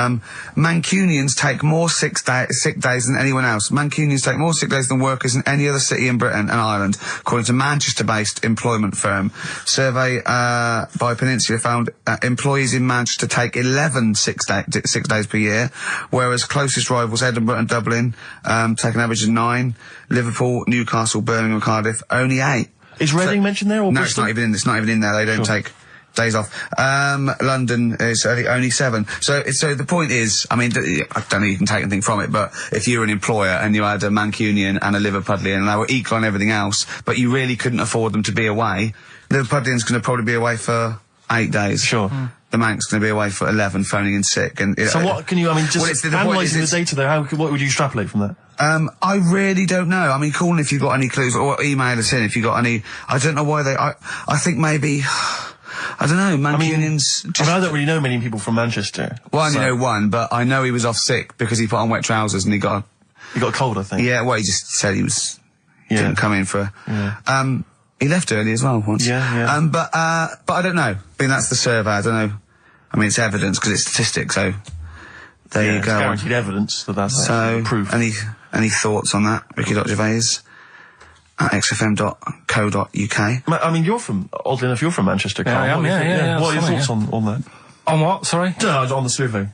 Mancunians take more sick days than anyone else. Mancunians take more sick days than workers in any other city in Britain and Ireland, according to Manchester-based employment firm. Survey by Peninsula found employees in Manchester take 11 sick days per year, whereas closest rivals Edinburgh and Dublin take an average of 9. Liverpool, Newcastle, Birmingham, and Cardiff only 8. Is Reading mentioned there? Or No, Bristol? it's not even in there. They don't take days off. London is only 7. So the point is, I mean, I don't know you can take anything from it, but if you're an employer and you had a Mancunian and a Liverpudlian and they were equal on everything else, but you really couldn't afford them to be away, Liverpudlian's going to probably be away for 8 days. Sure. The Manc's going to be away for 11, phoning in sick. And So what can you, I mean, just Well, it's the point analysing is the data there, what would you extrapolate from that? I really don't know. I mean, call in if you've got any clues, or email us in if you've got any. I don't know why I think maybe. I don't know. Mancunians. I don't really know many people from Manchester. Well, I only know one, but I know he was off sick because he put on wet trousers and he got. You got a cold, I think. Yeah, well, he just said he was. Yeah. Didn't come in for. Yeah. He left early as well once. Yeah. But I don't know. I mean, that's the survey. I don't know. I mean, it's evidence because it's statistics. So there you It's go. guaranteed evidence that that's So, proof. any thoughts on that? Ricky.Gervais at xfm.co.uk. I mean, oddly enough, you're from Manchester, Karl. I am, What do you think? yeah, What are your funny, thoughts on that? On what? Sorry? On the survey.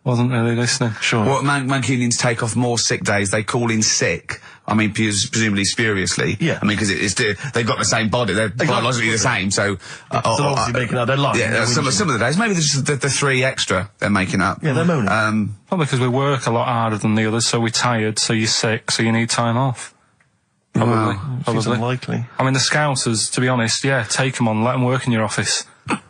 Wasn't really listening. Sure. What Mancunians take off more sick days. They call in sick. I mean, presumably spuriously. Yeah. I mean, because they've got the same body. They're biologically the same. So they're obviously making up their life. Yeah, some of the days. Maybe there's just the 3 extra they're making up. Yeah, they're moaning. Probably because we work a lot harder than the others, so we're tired, so you're sick, so you need time off. Probably. Seems unlikely. I mean, the Scousers, to be honest, take them on, let them work in your office.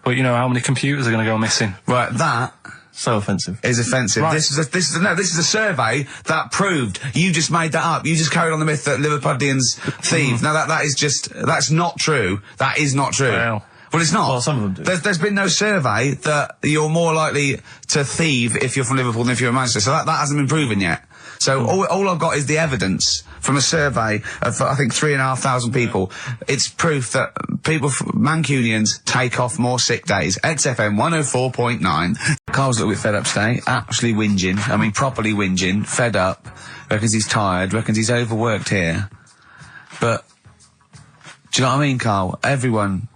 But you know how many computers are going to go missing? Right, that So offensive. Is offensive. Right. This is a survey that proved you just made that up. You just carried on the myth that Liverpudlians thieve. Now that's not true. That is not true. Well, it's not. Well, some of them do. There's been no survey that you're more likely to thieve if you're from Liverpool than if you're in Manchester. So that hasn't been proven yet. So all I've got is the evidence from a survey of, I think, 3,500 people. It's proof that Mancunians take off more sick days. XFM 104.9. Carl's a little bit fed up today. Actually whinging. I mean, properly whinging. Fed up. Reckons he's tired. Reckons he's overworked here. But, do you know what I mean, Carl? Everyone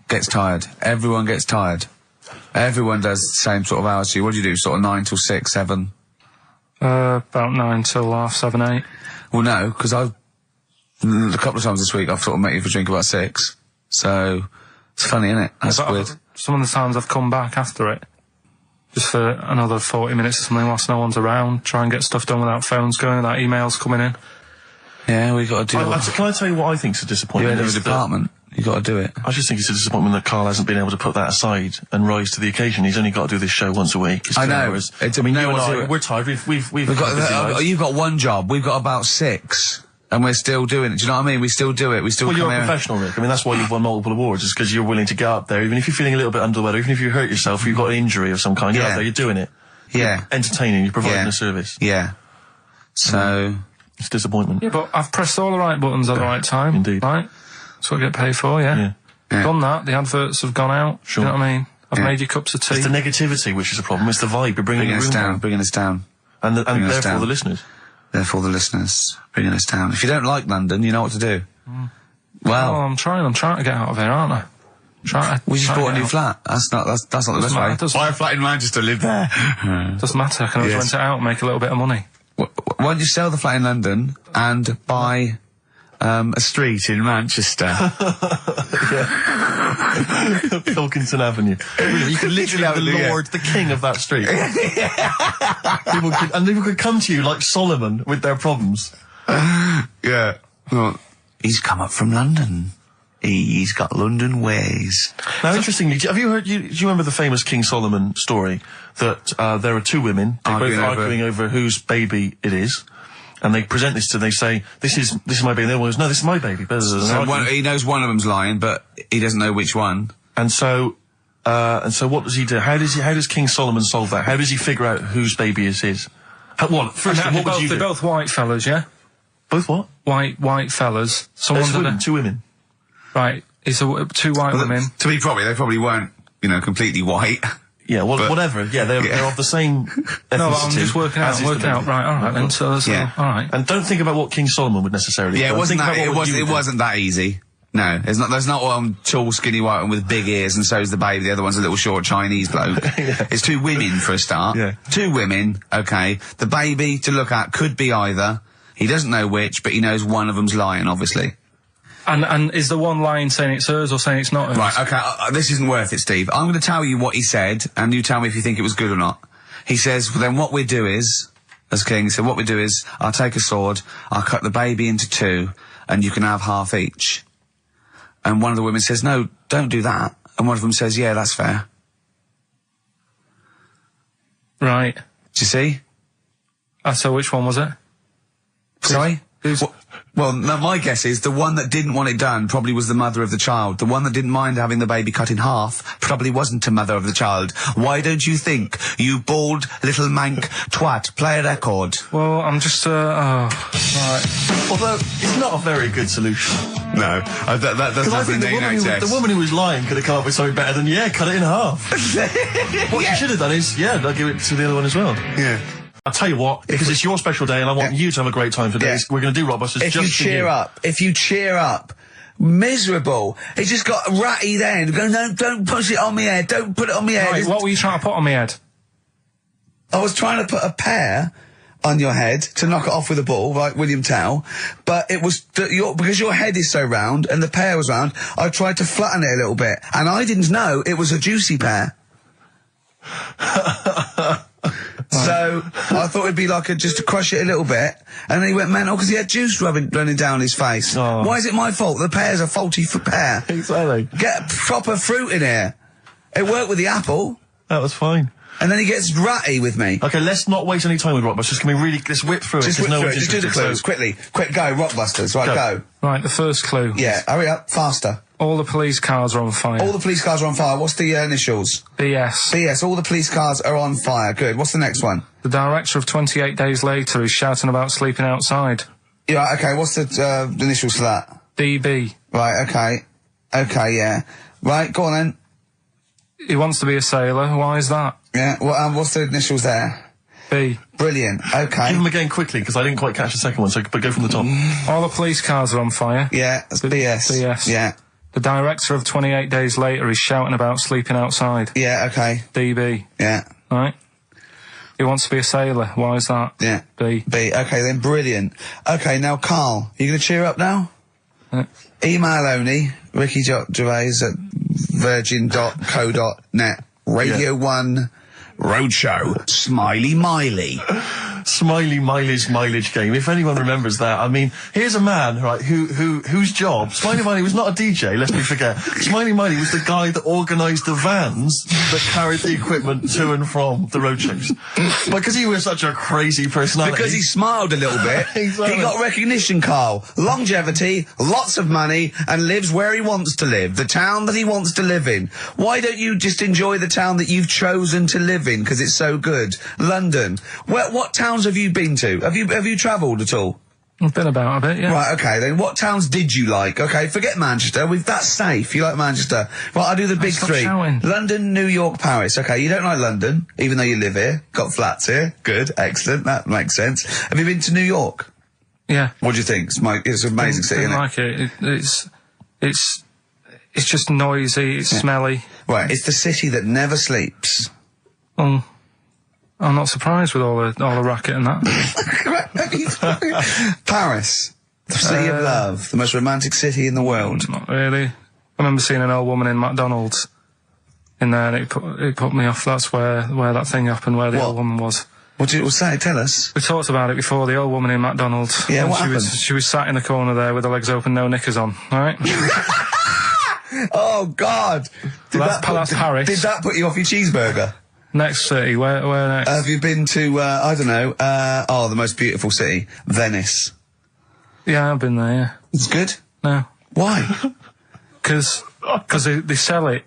gets tired. Everyone gets tired. Everyone does the same sort of hours to you. What do you do? Sort of 9 till 6, 7? About 9 till 7, 8. Well, no, because a couple of times this week I've sort of met you for a drink about 6. So, it's funny, isn't it? That's But weird. some of the times I've come back after it, just for another 40 minutes or something whilst no one's around, try and get stuff done without phones going, without emails coming in. Yeah, we got to do it. Can I tell you what I think's a disappointment? You're in is a that- department. You got to do it. I just think it's a disappointment that Karl hasn't been able to put that aside and rise to the occasion. He's only got to do this show once a week. It's I 2 know. hours. It's- I mean, no you and one's I, doing it. we're tired. We've We've got got busy lives. you've got one job. We've got about 6. And we're still doing it. Do you know what I mean? We still do it. We still Well, come you're a here. professional, Rick. I mean, that's why you've won multiple awards, is because you're willing to get up there, even if you're feeling a little bit under the weather, even if you hurt yourself, you've got an injury of some kind, you're Yeah. up there, you're doing it. Yeah. You're entertaining, you're providing Yeah. a service. Yeah. So, It's a disappointment. Yeah, but I've pressed all the right buttons at the right time. Indeed. Right? That's what I get paid for, yeah. Yeah. Yeah. Done that, the adverts have gone out. Sure. You know what I mean? I've Yeah. made you cups of tea. It's the negativity which is the problem. It's the vibe. You're bringing bringing the us room down. down. Bringing us down. And bringing us therefore down. the listeners. Therefore, the listeners. Bringing us down. If you don't like London, you know what to do. Oh, Well, I'm trying to get out of here, aren't I? we just trying to bought a get new out. flat. That's not the best Doesn't way. matter, doesn't- Buy a flat in Manchester, live there. Doesn't matter, I can always Yes. rent it out and make a little bit of money. Why don't you sell the flat in London and buy a street in Manchester? Pilkington Avenue. Really, you could literally have Avenue, the yeah. Lord, the king of that street. people could come to you like Solomon with their problems. Yeah. Well, he's come up from London. He's got London ways. Now, interestingly, have you heard? Do you remember the famous King Solomon story that there are 2 women Arguing arguing over whose baby it is, and they present this to, they say, "This is my baby." And the other one goes, "No, this is my baby." So he knows one of them's lying, but he doesn't know which one. And so what does he do? How does King Solomon solve that? How does he figure out whose baby is his? First, And what would you they're do? both white fellas, yeah? Both what? White fellas. There's women, 2 women. Right, it's 2 white women. To be probably, they probably weren't, completely white. Yeah, well, But- whatever. Yeah, they're of the same ethnicity. No, I'm just working as out. is the Working out. baby. Right, all right then. So, Yeah. all right. And don't think about what King Solomon would necessarily. Yeah, do. Think about what would you it do. wasn't that easy. No, there's not one tall, skinny white one with big ears, and so's the baby. The other one's a little short Chinese bloke. It's 2 women for a start. Yeah. 2 women, okay. The baby to look at could be either. He doesn't know which, but he knows one of them's lying, obviously. And is the one lying saying it's hers or saying it's not hers? Right, okay, this isn't worth it, Steve. I'm going to tell you what he said, and you tell me if you think it was good or not. He says, well, then what we do is, as King, he said, what we do is, I'll take a sword, I'll cut the baby into 2, and you can have half each. And one of the women says, no, don't do that. And one of them says, yeah, that's fair. Right. Do you see? So which one was it? Sorry? Who's- Well, no, my guess is the one that didn't want it done probably was the mother of the child. The one that didn't mind having the baby cut in half probably wasn't a mother of the child. Why don't you think, you bald little mank twat? Play a record. Well, I'm just, right. Although it's not a very good solution. No, that doesn't Because I happen think the woman who was lying could have come up with something better than, cut it in half. What you should have done is, I'll give it to the other one as well. Yeah. I'll tell you what, because it's your special day and I want you to have a great time today, Yeah. we're going to do Rockbusters If just you cheer up, miserable. He just got ratty then. Go, no, don't push it on me head. Don't put it on me head. Right, what were you trying to put on my head? I was trying to put a pear on your head to knock it off with a ball, like William Tell, but it was because your head is so round and the pear was round. I tried to flatten it a little bit, and I didn't know it was a juicy pear. So I thought it'd be like just to crush it a little bit, and then he went mental because he had juice running down his face. Oh. Why is it my fault? The pear's a faulty pear. Exactly. Get proper fruit in here. It worked with the apple. That was fine. And then he gets ratty with me. Okay, let's not waste any time with Rockbusters. Can we really, let's whip through Just it? 'cause whip no through it. one's Just do the interested, clues, so- quickly. Quick, go, Rockbusters. Right, go. Right, the first clue. Yeah, hurry up, faster. All the police cars are on fire. All the police cars are on fire. What's the initials? BS. BS, all the police cars are on fire. Good. What's the next one? The director of 28 Days Later is shouting about sleeping outside. Yeah, okay, what's the initials for that? DB. Right, okay. Okay, yeah. Right, go on then. He wants to be a sailor. Why is that? Yeah, well, what's the initials there? B. Brilliant, okay. Give them again quickly, because I didn't quite catch the second one, so but go from the top. All the police cars are on fire. Yeah, that's BS. BS. Yeah. The director of 28 Days Later is shouting about sleeping outside. Yeah, okay. DB. Yeah. Right? He wants to be a sailor. Why is that? Yeah. B. B. Okay, then, brilliant. Okay, now, Karl, you gonna cheer up now? Email only, Ricky Gervais at virgin.co.net. Radio 1 Roadshow. Smiley Miley. Smiley mileage game. If anyone remembers that, I mean, here's a man, right, whose job, Smiley Miley was not a DJ, lest we forget. Smiley Miley was the guy that organised the vans that carried the equipment to and from the road shows. Because he was such a crazy personality. Because he smiled a little bit. Exactly. He got recognition, Karl. Longevity, lots of money, and lives where he wants to live. The town that he wants to live in. Why don't you just enjoy the town that you've chosen to live in, because it's so good? London. What towns have you been to? Have you travelled at all? I've been about a bit, yeah. Right, okay, then what towns did you like? Okay, forget Manchester. That's safe. You like Manchester. Right, I'll do the big Stop three. shouting. London, New York, Paris. Okay, you don't like London, even though you live here. Got flats here. Good, excellent. That makes sense. Have you been to New York? Yeah. What do you think? It's an amazing city, Didn't isn't it? like it. It's just noisy, it's smelly. Right, it's the city that never sleeps. I'm not surprised with all the racket and that. Paris, the city of love, the most romantic city in the world. Not really. I remember seeing an old woman in McDonald's in there, and it put me off. That's where that thing happened, where the What? old woman was. What did it say? Tell us. We talked about it before. The old woman in McDonald's. Yeah, And what happened? She was sat in the corner there with her legs open, no knickers on. All right. Oh God! That's Paris. Did that put you off your cheeseburger? Next city. Where next? Have you been to? I don't know. The most beautiful city, Venice. Yeah, I've been there. Yeah. It's good. No. Why? Because they sell it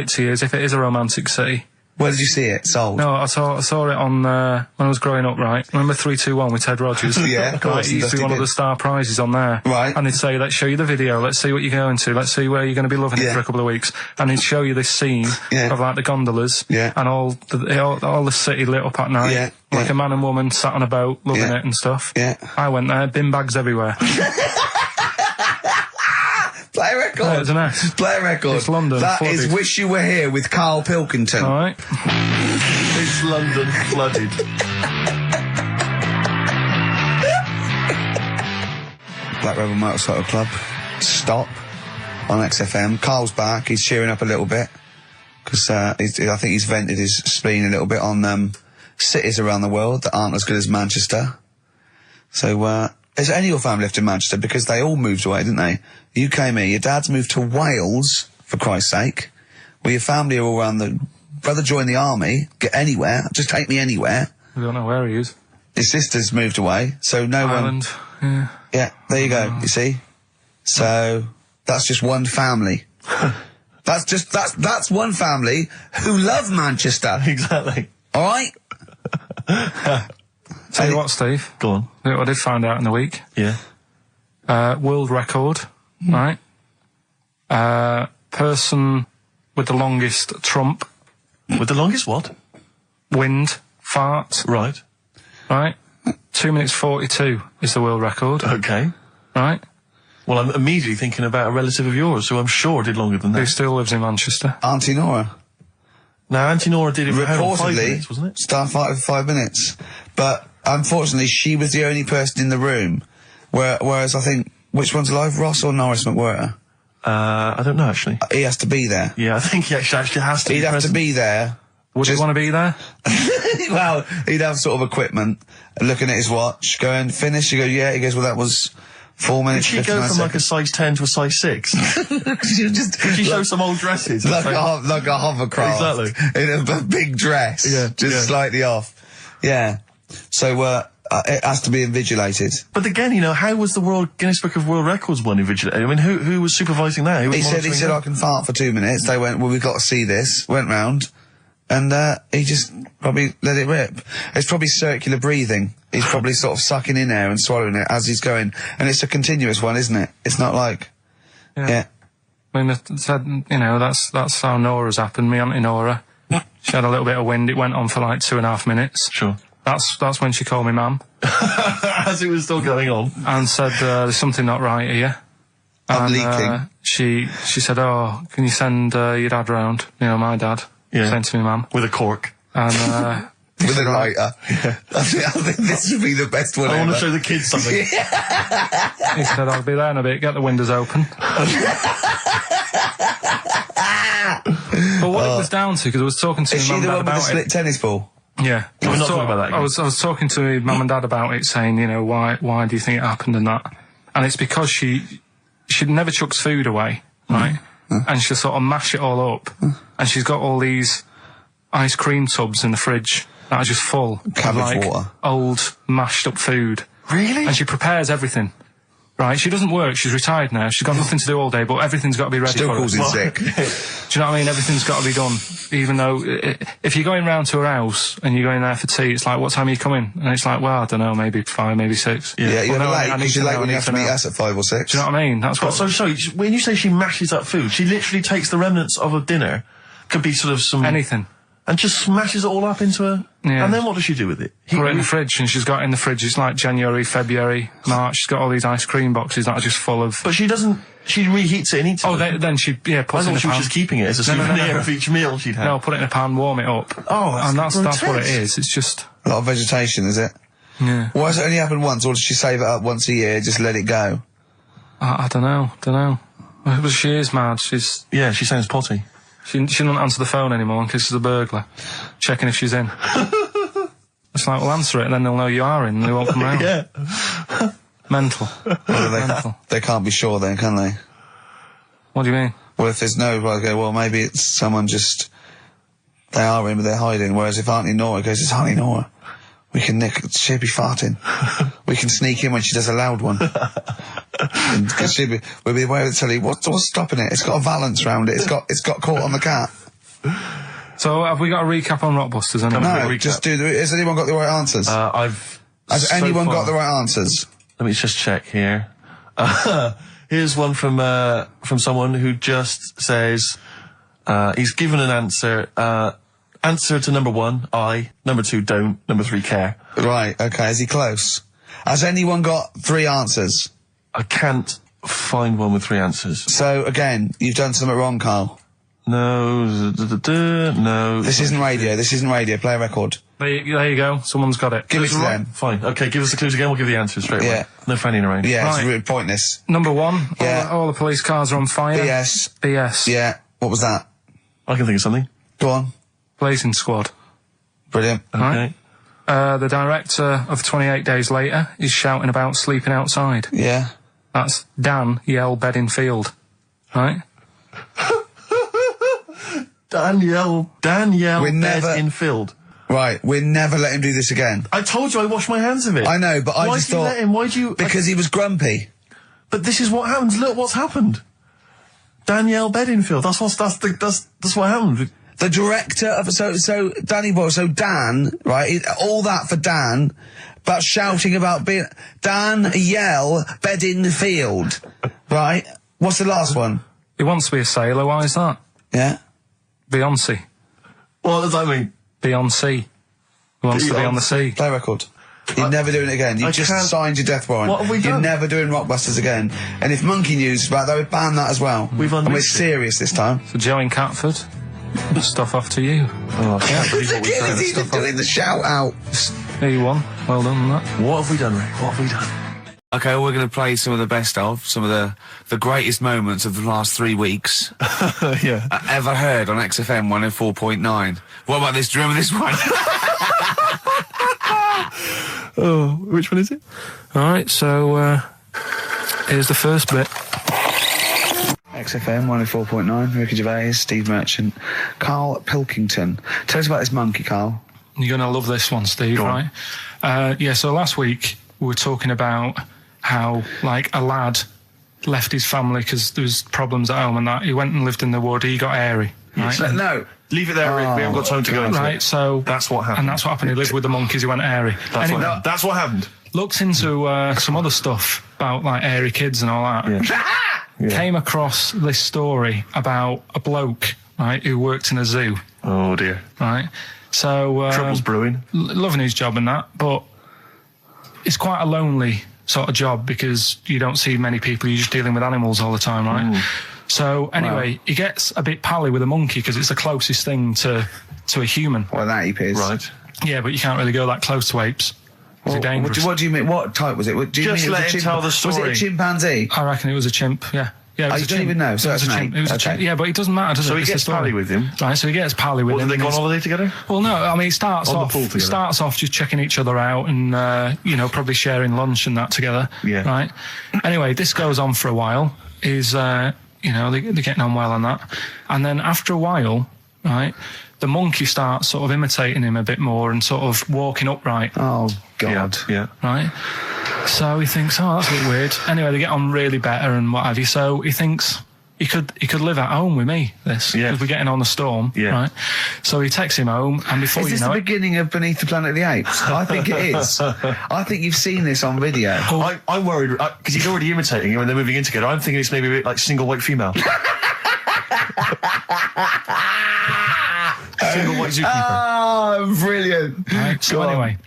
to you as if it is a romantic city. Where did you see it sold? No, I saw it on when I was growing up. Right, remember 3-2-1 with Ted Rogers? Yeah, of course, Right, it used to be one of the star prizes on there. Right. And they'd say, "Let's show you the video. Let's see what you're going to. Let's see where you're going to be loving it Yeah. for a couple of weeks." And he'd show you this scene Yeah. of like the gondolas Yeah. and all the city lit up at night, Yeah. like Yeah. a man and woman sat on a boat loving Yeah. it and stuff. Yeah. I went there, bin bags everywhere. Play a record. Yeah, it's a mess. Play a record. It's London, That flooded. is Wish You Were Here with Karl Pilkington. All right. It's London flooded. Black Rebel Motorcycle Club. Stop on XFM. Karl's back. He's cheering up a little bit because I think he's vented his spleen a little bit on cities around the world that aren't as good as Manchester. So is any of your family left in Manchester? Because they all moved away, didn't they? You came here. Your dad's moved to Wales, for Christ's sake. Well, your family are all around the... Brother joined the army. Get anywhere. Just take me anywhere. I don't know where he is. His sister's moved away, so no Ireland. Yeah. one... Yeah, there you go, you see? So, that's just one family. That's one family who love Manchester. Exactly. Alright? Tell you what, Steve. Go on. You know what I did find out in the week. Yeah. World record, right? Person with the longest trump, With the longest what? wind, fart, Right. right? 2 minutes 42 is the world record, Okay. right? Well, I'm immediately thinking about a relative of yours who I'm sure did longer than Who that. still lives in Manchester. Auntie Nora. Now, Auntie Nora did it for how long? 5 Reportedly, minutes, wasn't it? started for 5 minutes. But, unfortunately, she was the only person in the room. Whereas I think, which one's alive, Ross or Norris McWhirter? I don't know, actually. He has to be there. Yeah, I think he actually has to He'd be have to present. be there. Would you want to be there? Well, he'd have sort of equipment, looking at his watch, going, finish? You go, yeah. He goes, well, that was 4 minutes. Did she go from like a size 10 to a size 6? Did she show some old dresses? Like a hovercraft. Exactly. In a big dress. Yeah, Just slightly off. Yeah. So, it has to be invigilated. But again, you know, how was the Guinness Book of World Records one invigilated? I mean, who was supervising that? Who was He said, I can fart for 2 minutes. They went, well, we've got to see this. Went round. And, he just probably let it rip. It's probably circular breathing. He's probably sort of sucking in air and swallowing it as he's going. And it's a continuous one, isn't it? It's not like, yeah. I mean, it said, you know, that's how Nora's happened. Me Auntie Nora. She had a little bit of wind. It went on for like 2.5 minutes. Sure. That's when she called me ma'am. As it was still going on. And said, there's something not right here. I'm leaking. She said, oh, can you send your dad round? You know, my dad. Yeah. Sent to me ma'am. With a cork. And, with a lighter. Yeah. I think this would be the best one I ever. want to show the kids something. he said, I'll be there in a bit, get the windows open. But what it was down to, because I was talking to Is my she mum the and dad one with the about split it. tennis ball? Yeah. Can we not talk about that again? I was talking to my mum and dad about it, saying, you know, why do you think it happened and that? And it's because she never chucks food away, right? And she'll sort of mash it all up. And she's got all these ice cream tubs in the fridge that are just full of Cabbage like water. old mashed up food. Really? And she prepares everything. Right, she doesn't work, she's retired now, she's got nothing to do all day, but everything's got to be ready Still for her. calls in sick. Do you know what I mean? Everything's got to be done. Even though, if you're going round to her house and you're going there for tea, it's like, what time are you coming? And it's like, well, I don't know, maybe 5, maybe 6. Yeah, you're Well, no, late, I need because to you're know, late I when you need have to to meet know. us at 5 or 6. Do you know what I mean? That's what... So sorry, when you say she mashes up food, she literally takes the remnants of a dinner, could be sort of some... Anything. And just smashes it all up into a... Yeah. And then what does she do with it? Put it in the fridge, and she's got in the fridge, it's like January, February, March, she's got all these ice cream boxes that are just full of... But she doesn't... She reheats it and eats it. Oh, then she, puts I it in thought the she was pan. just keeping it as a No, souvenir no. of each meal she'd had. No, put it in a pan, warm it up. Oh, and that's what it grotesque. is, it's just... A lot of vegetation, is it? Yeah. Why has it only happened once, or does she save it up once a year, just let it go? I don't know. But she is mad, Yeah, she sounds potty. She doesn't answer the phone anymore in case there's a burglar. Checking if she's in. It's like, well, answer it and then they'll know you are in and they won't come round. Yeah. Mental. Mental. They can't be sure then, can they? What do you mean? Well, if there's no, I go, well, maybe it's someone just, they are in, but they're hiding. Whereas if Auntie Nora goes, it's Auntie Nora, we can she'll be farting. We can sneak in when she does a loud one. Because we'll be aware of the telly, what's stopping it? It's got a valance round it. It's got caught on the cat. So, have we got a recap on Rockbusters anyway? No, just has anyone got the right answers? Has anyone got the right answers? Let me just check here. Here's one from someone who just says, he's given an answer. Answer to number 1, I. Number 2, don't. Number 3, care. Right, okay, is he close? Has anyone got 3 answers? I can't find one with 3 answers. So, again, you've done something wrong, Karl. No, no. This isn't radio, play a record. There you go. Someone's got it. Give it to them. Fine. Okay, give us the clues again, we'll give the answers straight away. Yeah. No fanning around. Yeah, Right. it's really pointless. Number 1. Yeah. All the police cars are on fire. BS. BS. Yeah, what was that? I can think of something. Go on. Blazing Squad. Okay. Brilliant. Right. The director of 28 Days Later is shouting about sleeping outside. Yeah. That's Dan Yell Bedingfield. Right? Danielle We're never- Bedingfield. Right, we'll never let him do this again. I told you I washed my hands of it. I know, but I Why just did you thought... let him? Why'd you... Because he was grumpy. But this is what happens. Look what's happened. Danielle Bedingfield. That's what happened. The director of... So Danny Boyle, so Dan, right, all that for Dan, but shouting about being... Dan Yell Bedingfield, right? What's the last one? He wants to be a sailor. Why is that? Yeah? Beyonce. What does that mean? Beyonce. He wants to be on the sea. Play record. You're never doing it again. You I just can't- signed your death warrant. What have we You're done? never doing Rockbusters again. And if Monkey News about that, we'd ban that as well. We've And we're unleashed it. serious this time. So Joe in Catford. Stuff off to you. Oh, I can't believe what we've Look at done. him, he's even doing the shout out. There you won. Well done on that. What have we done, Rick? What have we done? Okay, well, we're going to play some of the best of, some of the greatest moments of the last 3 weeks Yeah. ever heard on XFM 104.9. What about this? Do you remember this one? Oh, which one is it? Alright, so, Here's the first bit. XFM 104.9, Ricky Gervais, Steve Merchant, Karl Pilkington. Tell us about this monkey, Karl. You're going to love this one, Steve, right? Yeah, so last week we were talking about how, like, a lad left his family because there was problems at home and that. He went and lived in the wood. He got airy, right? No. Leave it there, Rick. We haven't got time to go into Right, it. so... That's what happened. And that's what happened. He lived with the monkeys. He went airy. That's what happened. Looked into some other stuff about, like, airy kids and all that. Yeah. Came across this story about a bloke, right, who worked in a zoo. Oh, dear. Right? So... Trouble's brewing. Loving his job and that, but it's quite a lonely sort of job because you don't see many people. You're just dealing with animals all the time, right? So anyway, he gets a bit pally with a monkey because it's the closest thing to a human. Well, that ape is. Right. Yeah, but you can't really go that close to apes. They're dangerous. What do you mean? What type was it? Do you Just mean it was let a him tell the Was it story. a chimpanzee? I reckon it was a chimp, yeah. Yeah, it was You a don't chimp. even know, so It was that's a an chimp. ape. It was a Okay. chimp. Yeah, but it doesn't matter, does it? So he It's the gets story. pally with him. Right, so he gets pally with What, him. did they go on and holiday together? Well, no, I mean, it starts On the off. pool together. Starts off just checking each other out and probably sharing lunch and that together. Yeah. Right. Anyway, this goes on for a while. They're getting on well on that, and then after a while, right, the monkey starts sort of imitating him a bit more and sort of walking upright. Oh, God. Yeah. Right. So he thinks, oh, that's a bit weird. Anyway, they get on really better and what have you. So he thinks he could live at home with me. Because we're getting on the storm. Yeah. Right. So he takes him home, and before Is this the beginning of Beneath the Planet of the Apes? I think it is. I think you've seen this on video. I'm worried because he's already imitating him and they're moving in together. I'm thinking it's maybe a bit like single white female. Single white zookeeper. Oh, brilliant. Right, so Go on. anyway,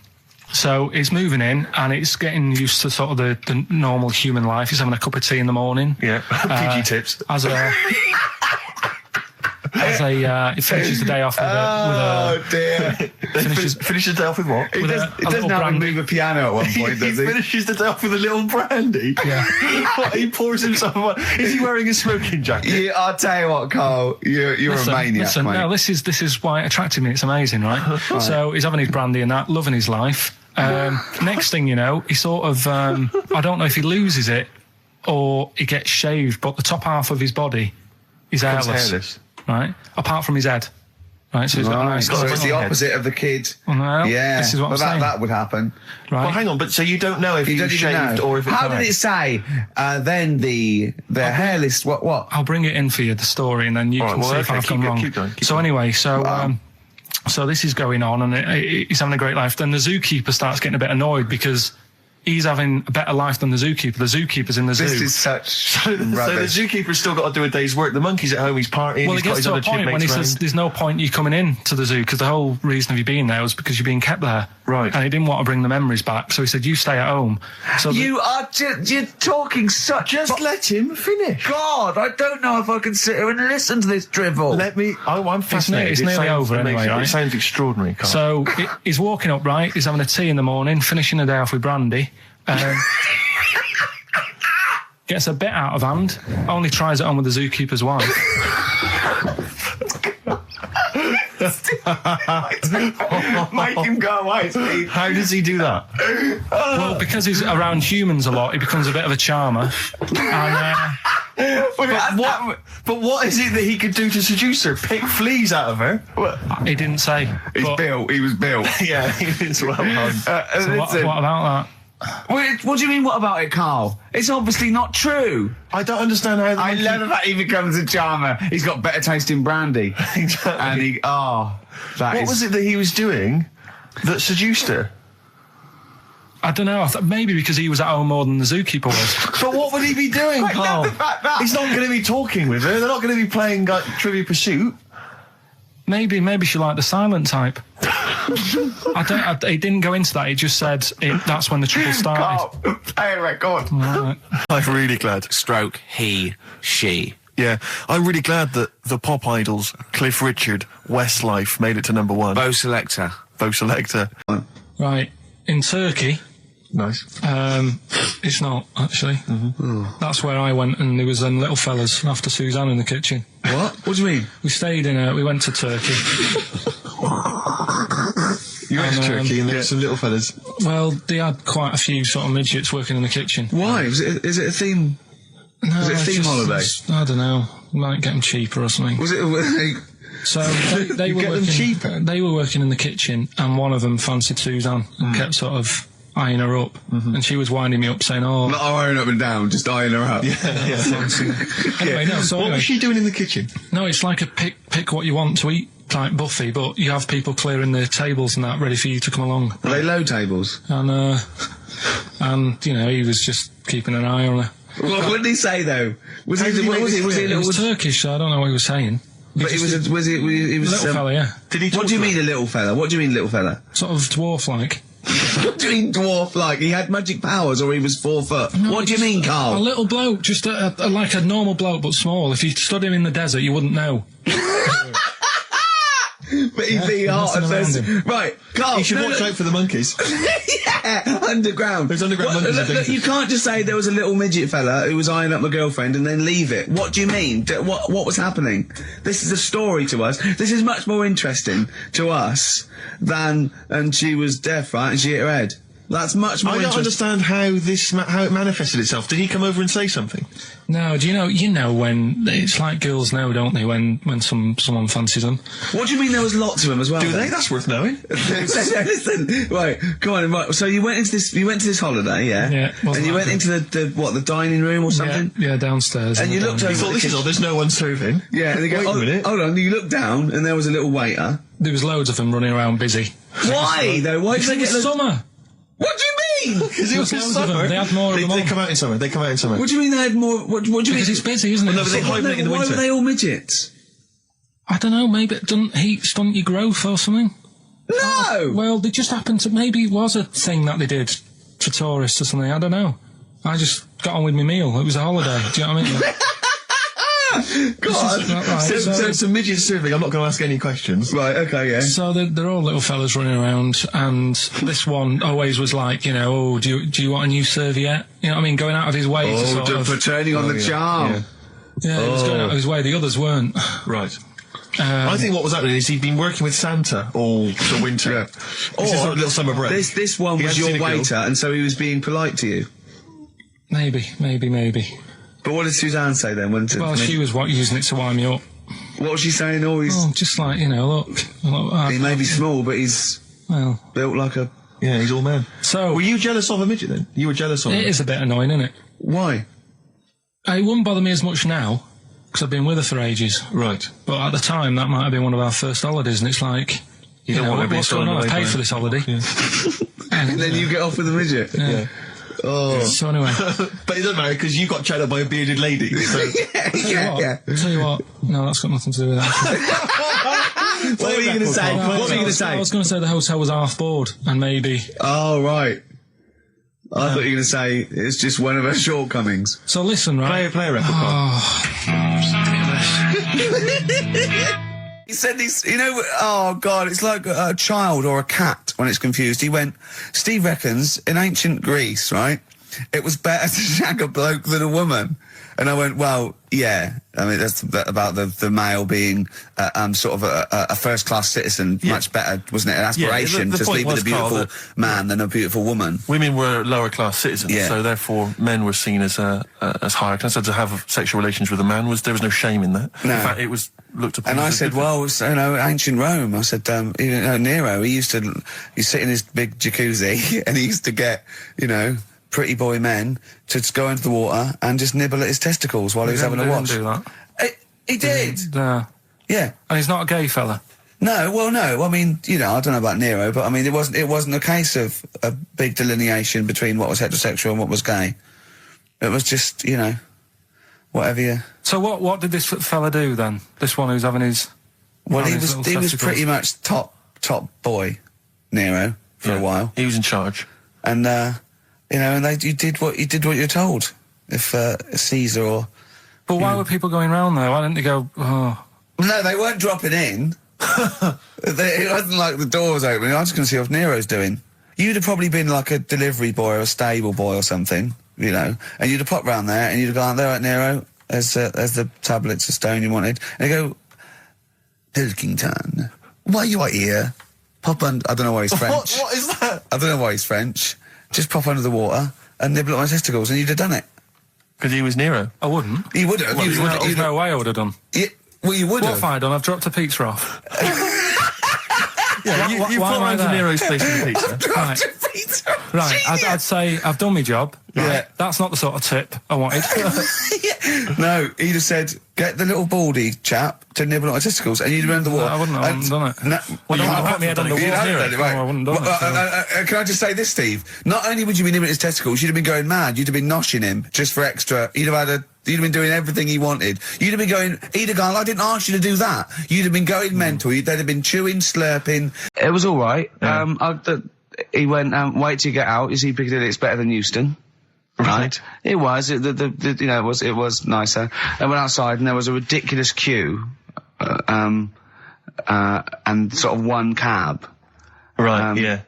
so it's moving in and it's getting used to sort of the normal human life. He's having a cup of tea in the morning. Yeah. PG tips. He finishes the day off with a Oh, dear. Finish the day off with what? He with does, a he doesn't little have to brandy. move a piano at one point, He does he? finishes the day off with a little brandy. Yeah. What, he pours himself one. Is he wearing a smoking jacket? Yeah, I'll tell you what, Carl. You're a maniac, mate. No, this is why it attracted me. It's amazing, right? So he's having his brandy and that, loving his life. Next thing you know, he sort of I don't know if he loses it or he gets shaved, but the top half of his body is hairless. Right? Apart from his head. Right, so he's got a nice... So it's the opposite of the kid. Well, Yeah, this is what I'm saying. that would happen. Right? Well, hang on, but so you don't know if You he don't was even shaved know. or if it's How did it say? Then the hairless. What? I'll bring it in for you, the story, and then you All can right, well, see if okay, I've gone keep wrong. going, keep So going. anyway, so this is going on, and he's having a great life. Then the zookeeper starts getting a bit annoyed because he's having a better life than the zookeeper. The zookeeper's in the zoo. This is such So the rubbish. zookeeper's still got to do a day's work. The monkey's at home, he's partying, Well, he's it got gets his to a other point when he chipmates says round. there's no point you coming in to the zoo because the whole reason of you being there was because you're being kept there. Right. And he didn't want to bring the memories back, so he said, you stay at home. So You are you're talking such. Just let him finish. God, I don't know if I can sit here and listen to this drivel. I'm fascinated. It's It nearly sounds over anyway, amazing. right? It sounds extraordinary, Carl. So he's walking up, right? He's having a tea in the morning, finishing the day off with brandy. Gets a bit out of hand. Only tries it on with the zookeeper's wife. Make him go away, Steve. How does he do that? Well, because he's around humans a lot, he becomes a bit of a charmer. And But what is it that he could do to seduce her? Pick fleas out of her? he didn't say. He's But- built. He was built. Yeah, it's well done. so what about that? What do you mean? What about it, Carl? It's obviously not true. I don't understand how. I love the fact he becomes a charmer. He's got better taste in brandy. Exactly. And What was it that he was doing that seduced her? I don't know. Maybe because he was at home more than the zookeeper was. But what would he be doing, I Carl? love the fact that- He's not going to be talking with her. They're not going to be playing like, Trivia Pursuit. Maybe she liked the silent type. He didn't go into that. He just said that's when the trouble started. Carl, play a record. Right. I'm really glad. Stroke, he, she. Yeah, I'm really glad that the pop idols, Cliff Richard, Westlife, made it to number one. Bo Selector. Bo Selector. Right. In Turkey, Nice. it's not actually. That's where I went, and there was them little fellas after Suzanne in the kitchen. What? What do you mean? We stayed we went to Turkey. You went to Turkey and there were some little fellas. Well, they had quite a few sort of midgets working in the kitchen. Why? Is it a theme? No, Was it a theme holiday? I don't know. Might get them cheaper or something. Was it? So they were get them working, cheaper? They were working in the kitchen, and one of them fancied Suzanne and kept sort of eyeing her up, and she was winding me up saying, "Oh, Not eyeing up and down, just eyeing her up. anyway, no." So What anyway, was she doing in the kitchen? no, it's like a pick what you want to eat type buffet, but you have people clearing the tables and that ready for you to come along, Are they low tables? and you know, he was just keeping an eye on her. What did he say though? Was he? did he What make was this it? Was clear? he? It was Was Turkish, so I don't know what he was saying. But he was. He was. Little fella, yeah, Did he? What talk do you to mean, her? a little fella? What do you mean, little fella? sort of dwarf-like. What do you mean, dwarf? Like he had magic powers, or he was 4 foot? No, What do you mean, A Karl? little bloke, just like a normal bloke, but small. If you stood him in the desert, you wouldn't know. But he'd be hot and nothing says, around right, Karl. You should watch out for the monkeys. Yeah, underground. Those underground monkeys are look, dangerous. you can't just say there was a little midget fella who was eyeing up my girlfriend and then leave it. What do you mean? What was happening? This is a story to us. This is much more interesting to us than, and she was deaf, right, and she hit her head. That's much more I don't interesting. understand how it manifested itself. Did he come over and say something? No, do you know when it's like girls know, don't they? When someone fancies them. What do you mean there was lots of them as well? Do then? they? That's worth knowing. Listen, right, come on, right. So you went to this holiday, yeah? Yeah, wasn't And you went that into the dining room or something? Yeah, downstairs. And in you the looked dining over Thought the this is kitchen. all. There's no one serving. Yeah, and they go, Wait a minute. hold on, you looked down and there was a little waiter. There was loads of them running around busy. Why, though? Why did they It get was summer. What do you mean? Because it was Loads of them. summer. They had more of them They on. come out in summer. They come out in summer. What do you mean they had more? What do you mean? Because it's busy, isn't it? no, but they Summer. hibernate in the Why winter. were they all midgets? I don't know, maybe it doesn't heat stunt your growth or something. No! Well, they just happened to, maybe it was a thing that they did for tourists or something, I don't know. I just got on with my meal. It was a holiday, do you know what I mean? God. Right, So some midgets serving. I'm not going to ask any questions. Right, okay, yeah. So they're all little fellas running around, and this one always was like, you know, oh, do you want a new serviette? You know what I mean? Going out of his way to sort of... for turning on the charm. Yeah, he was going out of his way. The others weren't. Right. I think what was happening is he'd been working with Santa all the winter. Yeah. This is sort of little summer break. This one He was hadn't your seen a girl. waiter, and so he was being polite to you. Maybe. But what did Suzanne say then? Well, she was using it to wind me up. What was she saying? Oh, he's Oh, just like, you know, look. he may be small, but he's Well, built like a. Yeah, he's all man. so Were you jealous of a midget then? You were jealous of it him? is a bit annoying, isn't it? Why? It wouldn't bother me as much now, because I've been with her for ages. Right. But at the time, that might have been one of our first holidays, and it's like, You don't know, want to be what's going on? I stolen away paid by- for this holiday. And then you get off with a midget. Yeah. Oh. So anyway, But it doesn't matter because you got chatted by a bearded lady. So. yeah. tell you what, no, that's got nothing to do with that. What were you going to say? What were you going to say? I was going to say the hotel was half board, and maybe. Oh, right. I thought you were going to say it's just one of her shortcomings. So listen, right? Play a record. Carl. He said this, you know, oh God, it's like a child or a cat when it's confused. He went, Steve reckons in ancient Greece, right, it was better to shag a bloke than a woman. And I went, well, yeah. I mean, that's about the male being sort of a first-class citizen, much better, wasn't it? An aspiration the to point sleep with was, a beautiful Karl, man than a beautiful woman. Women were lower class citizens, Yeah. so therefore men were seen as higher class. So to have sexual relations with a man there was no shame in that. No. In fact, it was looked upon. And I as a said, good well, it's, you know, ancient Rome. I said, you know, Nero, he'd sit in his big jacuzzi and he used to get, you know, pretty boy men to just go into the water and just nibble at his testicles while he was having a watch. He didn't do that. He did. No. Yeah. And he's not a gay fella. No, well, no. I mean, you know, I don't know about Nero, but I mean, it wasn't a case of a big delineation between what was heterosexual and what was gay. It was just, you know, whatever you. So what did this fella do then? This one who's having his... Well, having he his was little pretty much top boy, Nero, for a while, He was in charge. and you know, and you did what you're told. If Caesar or But why were people going round there? Why didn't they go, oh... no, they weren't dropping in. It wasn't like the door was opening. I was just going to see what Nero's doing. You'd have probably been like a delivery boy or a stable boy or something, you know, and you'd have popped round there and you'd have gone, there, right, Nero, as the tablets of stone you wanted. And they go, Pilkington, why you are here? pop under, I don't know why he's French. What is that? I don't know why he's French. Just pop under the water and nibble at my testicles and you'd have done it. Because he was Nero. I wouldn't. You would have. There's no way I would have done. Well, you would What have. have I done? I've dropped a pizza off. Yeah, you why put am I around to there? Nero's place with pizza. Right. Right, I'd say I've done my job. Yeah. Right. That's not the sort of tip I wanted. No, he'd have said, get the little baldy chap to nibble at my testicles, and you'd have been under the water. I wouldn't have done it. No, Well, you don't have put me head done under it. water. You haven't done it, right. No, I wouldn't have done it. Can I just say this, Steve? Not only would you be nibbling at his testicles, you'd have been going mad. You'd have been noshing him just for extra. You'd have been doing everything he wanted. You'd have been going, he'd have gone, I didn't ask you to do that. You'd have been going mental. They'd have been chewing, slurping. It was all right. He went, wait till you get out. You see Piccadilly, it's better than Euston. Right. It was. It was nicer. I went outside and there was a ridiculous queue, and sort of one cab. Right, yeah.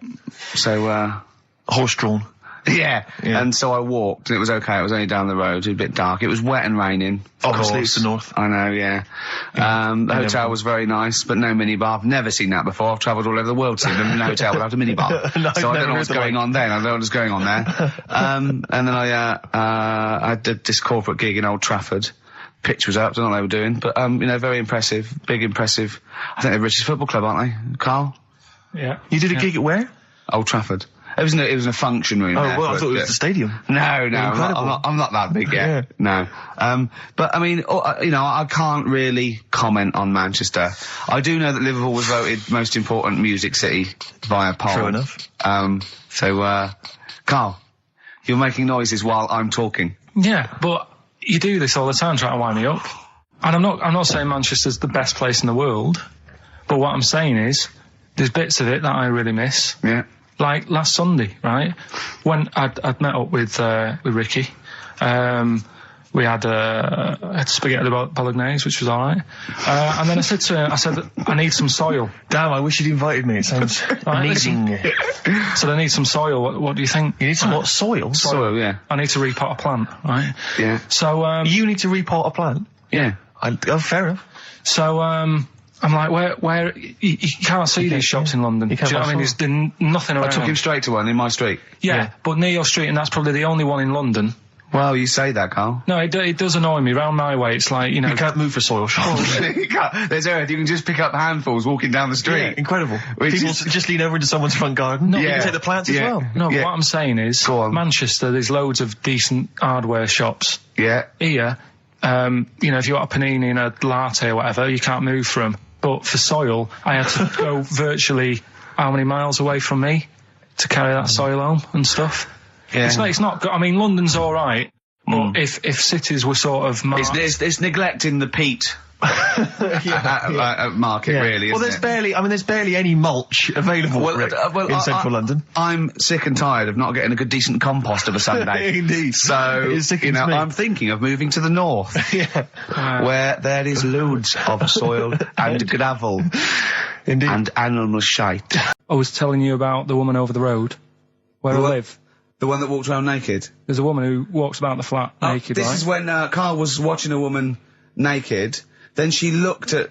So, Horse-drawn. yeah. And so I walked, and it was okay. It was only down the road. It was a bit dark. It was wet and raining. Obviously, it's the north. I know, yeah. The hotel was very nice, but no minibar. I've never seen that before. I've travelled all over the world seeing them in a hotel without a minibar. No, so I don't never know what's heard the going like. on then. I don't know what's going on there. And then I did this corporate gig in Old Trafford. Pitch was up, don't know what they were doing, but, very impressive, big impressive. I think they're the richest football club, aren't they? Carl? Yeah. You did a gig at where? Old Trafford. It was in a function room. Oh, there, well, I but, thought it was the stadium. No, I'm Incredible. not that big yet. No. But I mean, I can't really comment on Manchester. I do know that Liverpool was voted most important music city via poll. True enough. Karl, you're making noises while I'm talking. Yeah, but you do this all the time trying to wind me up. And I'm not saying Manchester's the best place in the world, but what I'm saying is there's bits of it that I really miss. Yeah. Like last Sunday, right? When I'd met up with Ricky, we had spaghetti bolognese, which was all right. And then I said to him, I need some soil. Damn, I wish you'd invited me. It sounds amazing. So I need some soil. What do you think? You need some what? Soil? Soil, yeah. I need to repot a plant, right? Yeah. So you need to repot a plant? Yeah. Fair enough. So I'm like, where you can't see these shops in London. You Do you know what I mean? There's nothing around. I took him straight to one in my street. Yeah, but near your street, and that's probably the only one in London. Well, you say that, Karl. No, it does annoy me. Round my way, it's like, You can't move for soil shops. You can't. There's earth. You can just pick up handfuls walking down the street. Yeah, incredible. Which People is- just lean over into someone's front garden. No, you Yeah. can take the plants as Yeah. well. No, Yeah. but what I'm saying is, Go on. Manchester, there's loads of decent hardware shops. Yeah. Here, if you got a panini and a latte or whatever, you can't move from. But for soil, I had to go virtually how many miles away from me to carry that soil home and stuff. Yeah. It's not good. I mean, London's all right, but if cities were sort of marked, It's neglecting the peat market, really. Well, isn't there's barely any mulch available Rick, in central London. I'm sick and tired of not getting a good decent compost of a Sunday. Indeed. So, It sickens me. I'm thinking of moving to the north, where there is loads of soil and gravel Indeed. and animal shite. I was telling you about the woman over the road where I What? live. The one that walks around naked. There's a woman who walks about the flat naked, This right? is when Karl was watching a woman naked. Then she looked at,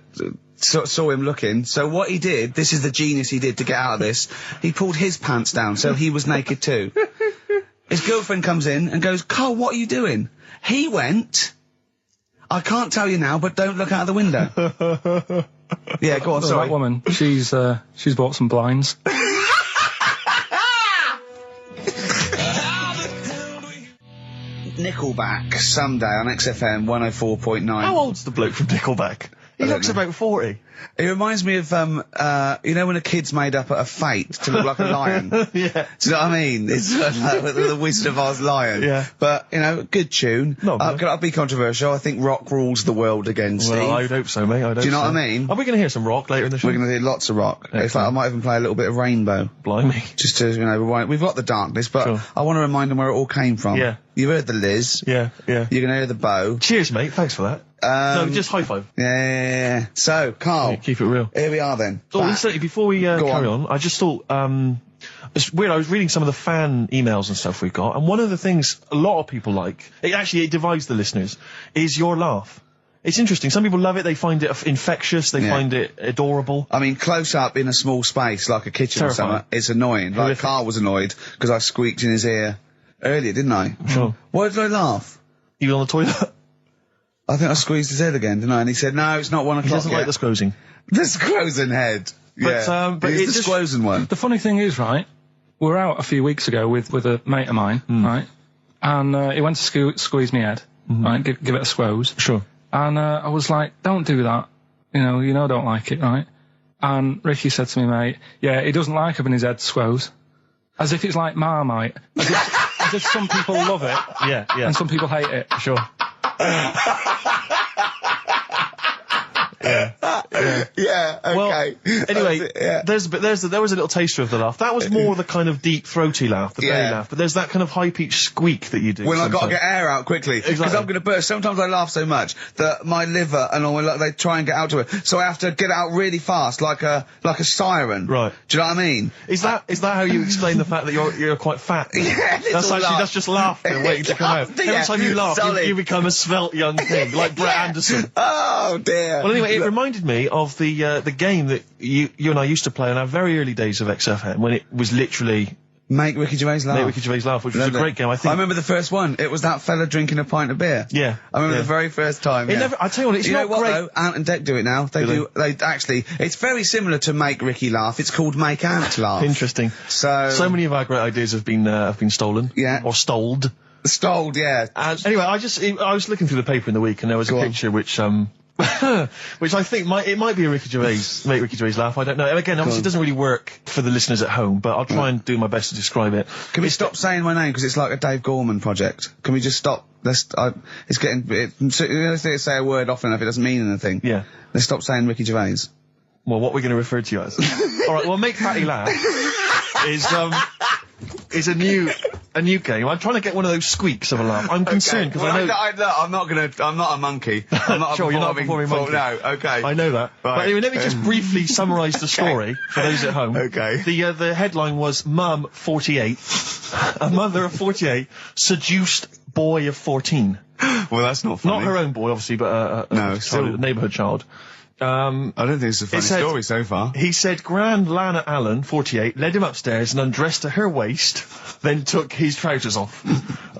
saw him looking. So what he did, this is the genius he did to get out of this. He pulled his pants down, so he was naked too. His girlfriend comes in and goes, "Karl, what are you doing?" He went, "I can't tell you now, but don't look out of the window." Yeah, go on. So Sorry. that woman, she's bought some blinds. Nickelback, Sunday on XFM 104.9. How old's the bloke from Nickelback? He looks about 40. It reminds me of, when a kid's made up at a fate to look like a lion. Yeah. Do you know what I mean? It's like the Wizard of Oz lion. Yeah. But, good tune. No, but- I'll be controversial. I think rock rules the world again, Steve. Well, I would hope so, mate. Do you know what I mean? Are we going to hear some rock later in the show? We're going to hear lots of rock. In fact, Excellent. I might even play a little bit of Rainbow. Blimey. Just to, rewind. We've got the darkness, but Sure. I want to remind them where it all came from. Yeah. You've heard the Liz. Yeah, yeah. You're going to hear the bow. Cheers, mate. Thanks for that. No, just high five. Yeah. So, Karl. Yeah, keep it real. Here we are then. Oh, Back. incidentally, before we carry on, I just thought, it's weird, I was reading some of the fan emails and stuff we've got, and one of the things a lot of people like, it divides the listeners, is your laugh. It's interesting. Some people love it. They find it infectious. They find it adorable. I mean, close up in a small space, like a kitchen or Terrifying. something, it's annoying. Like, Karl was annoyed because I squeaked in his ear earlier, didn't I? Sure. Why did I laugh? You on the toilet? I think I squeezed his head again, didn't I? And he said, no, it's not 1 o'clock He doesn't yet. like the squoozing. The squozen head. Yeah. but it's it the just- squozen one. The funny thing is, right, we were out a few weeks ago with a mate of mine, right, and he went to squeeze my head, right, give it a squoze. Sure. And I was like, don't do that. You know, I don't like it, right? And Ricky said to me, mate, yeah, he doesn't like having his head squoze. As if it's like Marmite. As if some people love it. Yeah, yeah. And some people hate it. Sure. Yeah, okay. Well, anyway, Yeah. there was a little taster of the laugh. That was more the kind of deep, throaty laugh, the belly Yeah. laugh. But there's that kind of high-pitched squeak that you do. When I've got to sometimes. get air out quickly, because Exactly. I'm going to burst. Sometimes I laugh so much that my liver and all they try and get out to it, so I have to get it out really fast, like a siren. Right. Do you know what I mean? Is that how you explain the fact that you're quite fat? Yeah, That's just laughter waiting to come out. Yeah, Every time you laugh, solid. you become a svelte young thing, like Brett Anderson. Oh dear. Well, anyway, it reminded me of the game that you and I used to play in our very early days of XFM, when it was literally Make Ricky Gervais laugh. Make Ricky Gervais laugh, which was a Lovely. great game. I think. I remember the first one. It was that fella drinking a pint of beer. Yeah. I remember Yeah. the very first time. It yeah. never. I tell you what, it's You not know what great. though? Ant and Dec do it now. Do They actually. It's very similar to Make Ricky Laugh. It's called Make Ant Laugh. Interesting. So many of our great ideas have been stolen. Yeah. Or stoled. Stoled, yeah. And anyway, I was looking through the paper in the week, and there was Go a on. picture which which I think might be a Ricky Gervais, Make Ricky Gervais laugh. I don't know. And again, obviously, it doesn't really work for the listeners at home, but I'll try and do my best to describe it. Can we stop saying my name because it's like a Dave Gorman project? Can we just stop? It's getting. Let's say a word often enough. It doesn't mean anything. Yeah. Let's stop saying Ricky Gervais. Well, what we're going to refer to you as. All right. Well, Make Patty Laugh is a new game. I'm trying to get one of those squeaks of a laugh. I'm concerned because I know. I'm not a monkey. I'm not Sure, you're not a performing monkey. No, okay. I know that. Right. But anyway, let me just briefly summarise the story for those at home. Okay. The headline was Mum 48, a mother of 48 seduced boy of 14. Well, that's not funny. Not her own boy, obviously, but a still- neighbourhood child. I don't think it's a funny said- story so far. He said Grand Lana Allen, 48, led him upstairs and undressed to her waist, then took his trousers off.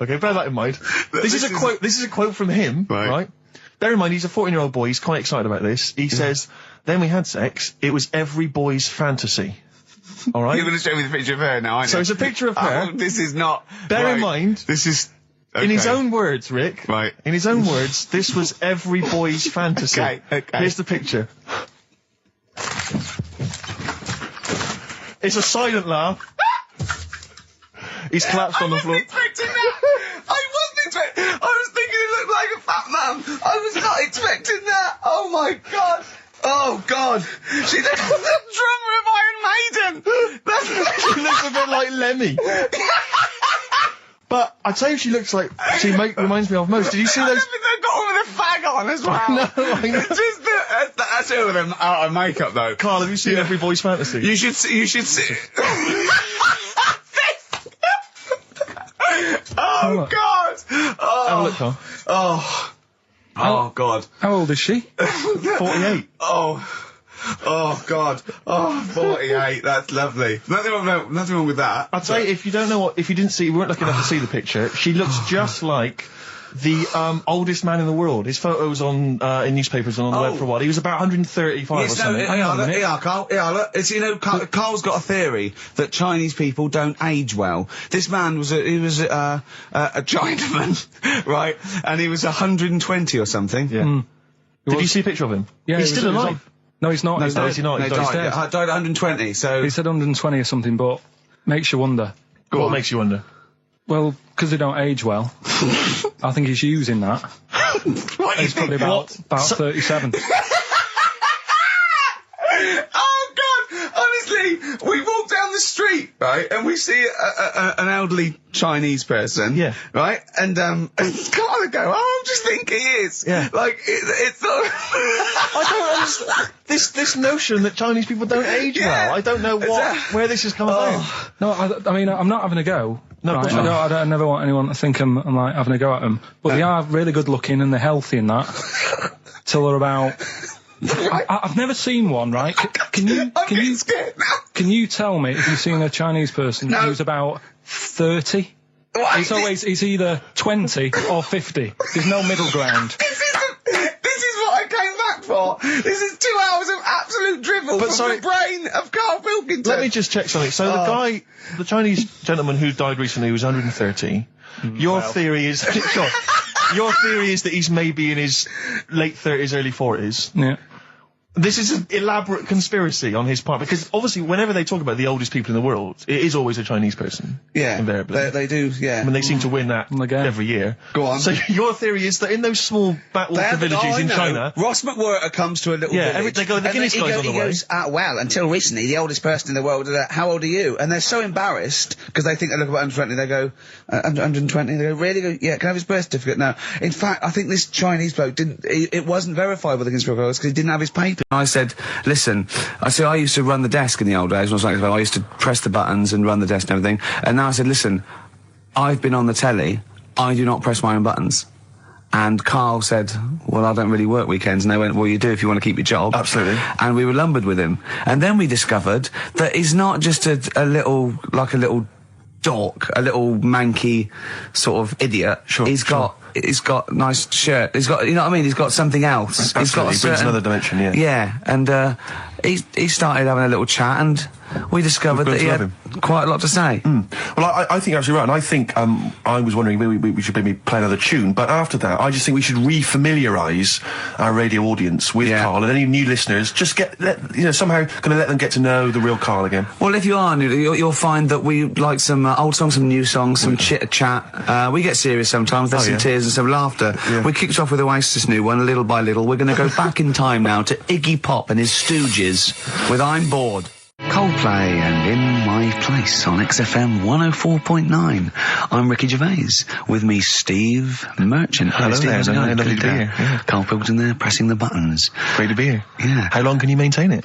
Okay, bear that in mind. This is a quote from him, right? Bear in mind, he's a 14-year-old boy. He's quite excited about this. He says, then we had sex. It was every boy's fantasy. All right? You're going to show me the picture of her now, aren't you? So it's a picture of her. Oh, this is not... Bear in right. mind- This is... In his okay. own words, Rick. Right. In his own words, this was every boy's fantasy. Okay. Here's the picture. It's a silent laugh. He's collapsed on the floor. I wasn't expecting that. I was thinking it looked like a fat man. I was not expecting that. Oh my god. Oh god. She looks like the drummer of Iron Maiden. She looks a bit like Lemmy. But I tell you, she looks like reminds me of most. Did you see I those? think they've got one with a fag on as well. No, I know. It's just that's it with them out of makeup though. Carl, have you seen Every Boy's Fantasy? You should see. Oh god. Oh. Have a look, Carl. Oh god. How old is she? 48. Oh god. Oh, 48. That's lovely. Nothing wrong with that. I'll tell you, if you weren't lucky enough to see the picture, she looks just like the oldest man in the world. His photos on in newspapers and on the web for a while. He was about 135 or something. Hang on a minute. Yeah, Carl. Yeah, look. It's, Carl's got a theory that Chinese people don't age well. This man was a Chinaman, right? And he was 120 or something. Yeah. Did you see a picture of him? Yeah, he's he was- still he was alive. on- No, he's not. No, He's no, dead. is he not? No, He's died, dead. died at 120. So He said 120 or something, but makes you wonder. What makes you wonder? Well, because they don't age well. I think he's using that. what He's probably about 37. Oh god! Honestly, we walk down the street, right, and we see an elderly Chinese person, Yeah. right, and Carl would go, "Oh, I just think he is." Yeah. Like it's not. I don't understand this notion that Chinese people don't age well. I don't know where this has come about. No, I mean, I'm not having a go. No, of right? course not. I never want anyone to think I'm like having a go at them. But they are really good looking and they're healthy and that. till they're about. I've never seen one, right? Can you tell me if you've seen a Chinese person who's about 30? It's either 20 or 50. There's no middle ground. This is what I came back for. This is 2 hours of absolute drivel from the brain of Karl Pilkington. Let me just check something. So the Chinese gentleman who died recently was 130. Your theory is your theory is that he's maybe in his late 30s, early 40s. Yeah. This is an elaborate conspiracy on his part, because obviously whenever they talk about the oldest people in the world, it is always a Chinese person. Yeah, invariably. they do, yeah. I mean, they seem to win that every year. Go on. So your theory is that in those small backwater villages in China... Ross McWhirter comes to a little village. They go, the Guinness guy's on the way. He goes, well, until recently, the oldest person in the world, how old are you? And they're so embarrassed, because they think they look about 120, they go, 120, they go, really? They go, yeah, can I have his birth certificate? No. In fact, I think this Chinese bloke it wasn't verified with the conspiracy because he didn't have his paper. I said, listen, I used to run the desk in the old days when I was like, I used to press the buttons and run the desk and everything. And now I said, listen, I've been on the telly, I do not press my own buttons. And Karl said, well, I don't really work weekends. And they went, well, you do if you want to keep your job. Absolutely. And we were lumbered with him. And then we discovered that he's not just a little dork, a little manky sort of idiot. Sure. He's got nice shirt. He's got, you know what I mean? He's got something else. Absolutely. He's got He brings another dimension, yeah. Yeah, and he started having a little chat, and we discovered that he had quite a lot to say. Well, I think you're absolutely right, and I think I was wondering we should maybe play another tune, but after that, I just think we should re-familiarise our radio audience with Karl, and any new listeners, just somehow gonna let them get to know the real Karl again. Well, if you are new, you'll find that we like some old songs, some new songs, some chitter-chat. We get serious sometimes, there's some tears and some laughter. Yeah. We kicked off with Oasis' new one, Little by Little. We're gonna go back in time now to Iggy Pop and his Stooges with I'm Bored. Coldplay and In My Place on XFM 104.9. I'm Ricky Gervais. With me, Steve Merchant. Hello Steve, there, how's it going? lovely to be here. Yeah. Karl Pilkington there, pressing the buttons. Great to be here. Yeah. How long can you maintain it?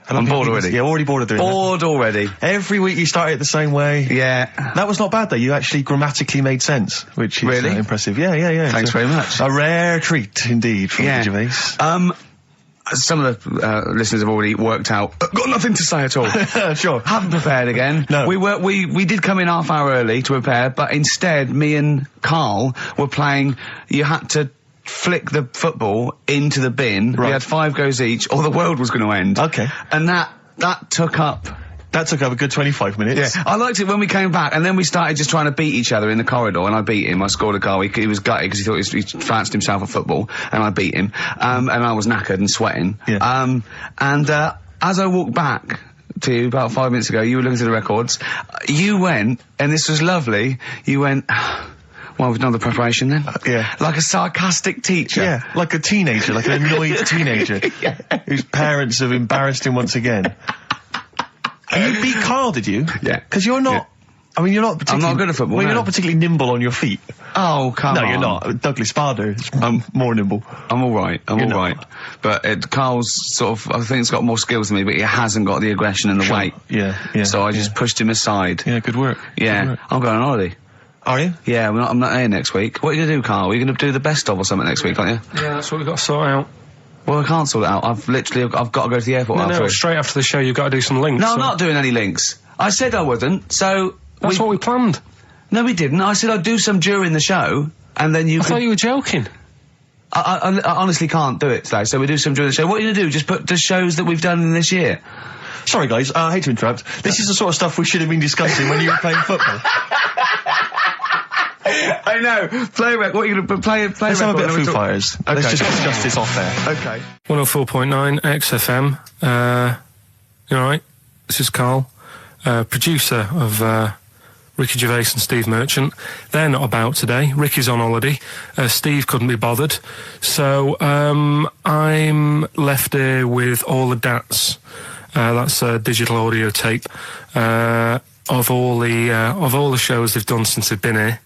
I'm bored already. Yeah, already bored of doing that. Bored already. Every week you start it the same way. Yeah. That was not bad though. You actually grammatically made sense, which is really impressive. Yeah. Thanks very much. A rare treat indeed from Ricky Gervais. Some of the listeners have already worked out. Got nothing to say at all. Sure. Haven't prepared again. No. We did come in half hour early to prepare, but instead me and Karl were playing. You had to flick the football into the bin. Right. We had 5 goes each, or the world was going to end. Okay. And that took up. That took up a good 25 minutes. Yeah, I liked it when we came back, and then we started just trying to beat each other in the corridor, and I beat him. I scored a goal. He was gutted because he thought he fancied himself a football, and I beat him. And I was knackered and sweating. Yeah. As I walked back to you about 5 minutes ago, you were looking at the records. You went, and this was lovely, you went... Well, we've done the preparation then. Yeah. Like a sarcastic teacher. Yeah, like a teenager, like an annoyed teenager whose parents have embarrassed him once again. And you beat Karl, did you? Yeah. Because you're not... Yeah. I mean, you're not particularly... I'm not good at football, Well, you're not particularly nimble on your feet. Oh, come on. No, you're not. Douglas Bader is more nimble. I'm all right. But Karl's sort of... I think he's got more skills than me, but he hasn't got the aggression and the weight. Yeah. So I just pushed him aside. Yeah, good work. Yeah. Good work. I'm going on holiday. Are you? Yeah, I'm not here next week. What are you going to do, Karl? Are you going to do the best of or something next week, aren't you? Yeah, that's what we've got to sort out. Well, I can't sort it out. I've got to go to the airport. No, straight after the show you've got to do some links. No, I'm not doing any links. I said I wouldn't, so... That's what we planned. No, we didn't. I said I'd do some during the show, and then I thought you were joking. I honestly can't do it today, so we do some during the show. What are you going to do? Just put the shows that we've done in this year? Sorry, guys. I hate to interrupt. This is the sort of stuff we should have been discussing when you were playing football. I know. Play what are you going to play? Let's have a bit of Foo Fighters. Okay. Let's just discuss this off there. Okay. 104.9 XFM. You alright? This is Karl, producer of Ricky Gervais and Steve Merchant. They're not about today. Ricky's on holiday. Steve couldn't be bothered. So I'm left here with all the DATs. That's a digital audio tape of all the shows they've done since they've been here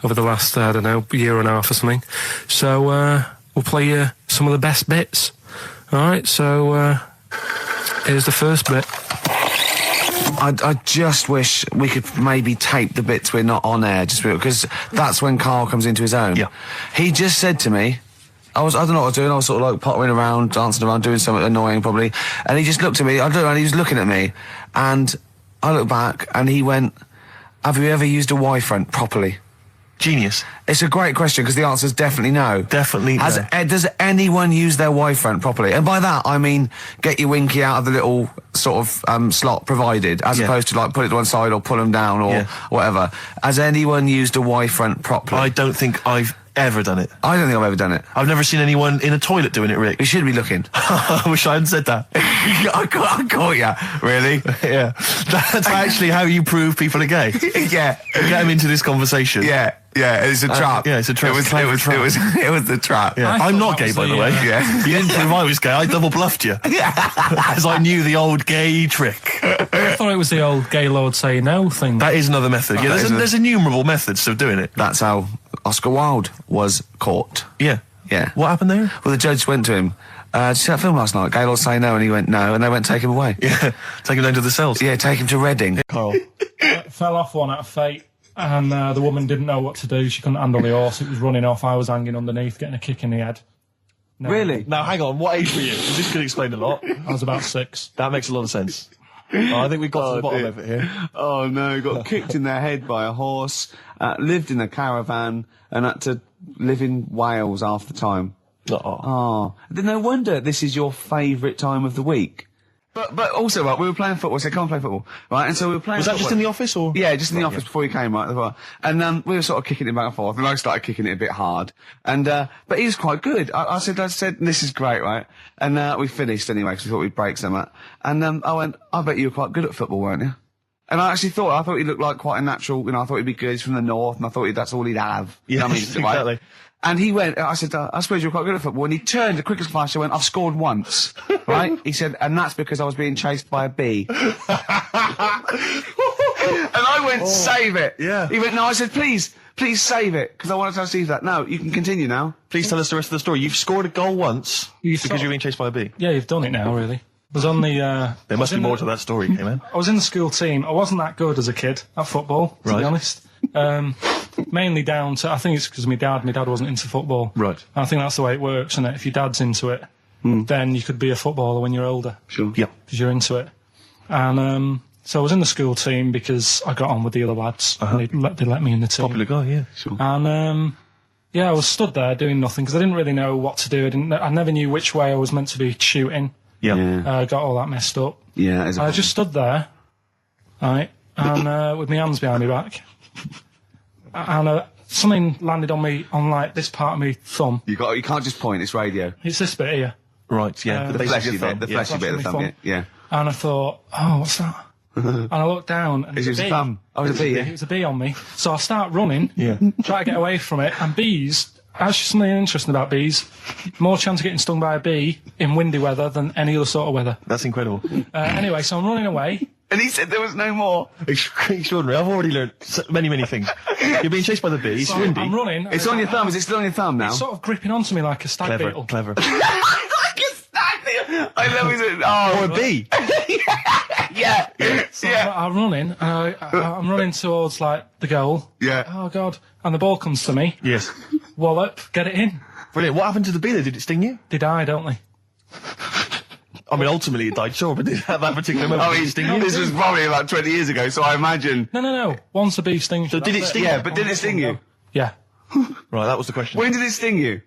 over the last year and a half or something. So we'll play you some of the best bits. All right. So here's the first bit. I just wish we could maybe tape the bits we're not on air, just because that's when Karl comes into his own. Yeah. He just said to me, I don't know what I was doing. I was sort of like pottering around, dancing around, doing something annoying probably. And he just looked at me. I don't know, and he was looking at me. And I looked back and he went, have you ever used a Y-front properly? Genius. It's a great question because the answer is definitely no. Definitely no. Does anyone use their Y-front properly? And by that, I mean get your winky out of the little sort of slot provided, as opposed to like put it to one side or pull them down or whatever. Has anyone used a Y-front properly? I don't think I've ever done it. I don't think I've ever done it. I've never seen anyone in a toilet doing it, Rick. You should be looking. I wish I hadn't said that. I caught you. Really? Yeah. That's actually how you prove people are gay. Yeah. Get them into this conversation. Yeah. It's a trap. Yeah, it's a trap. It was the trap. Yeah. I'm not gay, by the way. Yeah. You didn't prove I was gay. I double bluffed you. As I knew the old gay trick. I thought it was the old gay lord say no thing. That is another method. Yeah, there's innumerable methods of doing it. That's how Oscar Wilde was caught. Yeah. Yeah. What happened there? Well, the judge went to him. Did you see that film last night? Gaylord say no, and he went no, and they went take him away. Yeah. Take him down to the cells. Yeah, take him to Reading. Karl. Fell off one out of fate, and the woman didn't know what to do. She couldn't handle the horse. It was running off. I was hanging underneath, getting a kick in the head. No. Really? Now, hang on. What age were you? 'Cause this could explain a lot. I was about 6. That makes a lot of sense. I think we've got to the bottom of it here. Oh no, got kicked in the head by a horse, lived in a caravan, and had to live in Wales half the time. Oh. No wonder this is your favourite time of the week. But also, right, we were playing football, so I can't play football, right? And so we were playing Was that football. just in the office, or? Yeah, just in the office before he came, right? As well. And we were sort of kicking it back and forth, and I started kicking it a bit hard. And but he was quite good. I said, this is great, right? And we finished anyway, because we thought we'd break something. And I went, I bet you were quite good at football, weren't you? And I actually thought he looked like quite a natural, I thought he'd be good. He's from the north, and I thought that's all he'd have. Yeah, I mean, exactly. Right? And he went, I said, I suppose you're quite good at football. And he turned, the quickest flash, I went, I've scored once. Right? He said, and that's because I was being chased by a bee. And I went, save it. Yeah. He went, no, I said, please save it, because I wanted to see that. No, you can continue now. Please tell us the rest of the story. You've scored a goal once because you're being chased by a bee. Yeah, you've done it now, really. I was on the... There must be more to that story, man. I was in the school team. I wasn't that good as a kid at football, to be honest. Mainly down to, I think it's because my dad wasn't into football. Right. And I think that's the way it works, isn't it? If your dad's into it, then you could be a footballer when you're older. Sure. Yeah. Because you're into it. And so I was in the school team because I got on with the other lads. And they let me in the team. Popular guy, yeah. Sure. And I was stood there doing nothing because I didn't really know what to do. I never knew which way I was meant to be shooting. Yeah. I got all that messed up. Yeah. I just stood there, right, and with my hands behind my back, and something landed on me, on like this part of my thumb. You can't just point, it's radio. It's this bit here. Right, yeah. The fleshy bit, the fleshy bit of the thumb, yeah. And I thought, oh, what's that? And I looked down, and It was a thumb. Oh, it was a bee, yeah. It was a bee on me. So I start running, Yeah. try to get away from it, and bees. Actually, something interesting about bees. More chance of getting stung by a bee in windy weather than any other sort of weather. That's incredible. Anyway, so I'm running away. And he said there was no more. Extraordinary. I've already learned many, many things. You're being chased by the bees. So Windy. I'm running. It's on your thumb. Is it still on your thumb now? It's sort of gripping onto me like a stag beetle. Clever. I love it. Oh, Or a bee. yeah. So I'm running. I'm running towards like the goal. Yeah. Oh God! And the ball comes to me. Yes. Wallop, get it in. Brilliant. What happened to the bee there? Did it sting you? They die, don't they? I mean, ultimately it died, sure, but at that particular moment, did it sting you? This was probably about 20 years ago, so I imagine. No. Once a bee stings you. So did that's it sting Yeah, but did it sting you? Yeah. Right, that was the question. When did it sting you?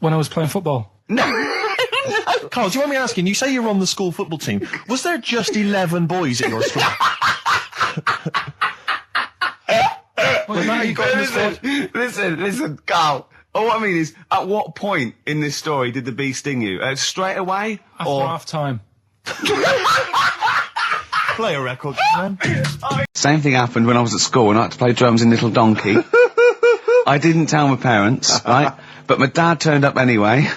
When I was playing football. Karl, do you want me asking, you say you're on the school football team. Was there just 11 boys at your school? Well, now you got in the squad. Listen, Karl. All I mean is, at what point in this story did the bee sting you? Straight away? After half time. Play a record, man. Same thing happened when I was at school and I had to play drums in Little Donkey. I didn't tell my parents, right? But my dad turned up anyway.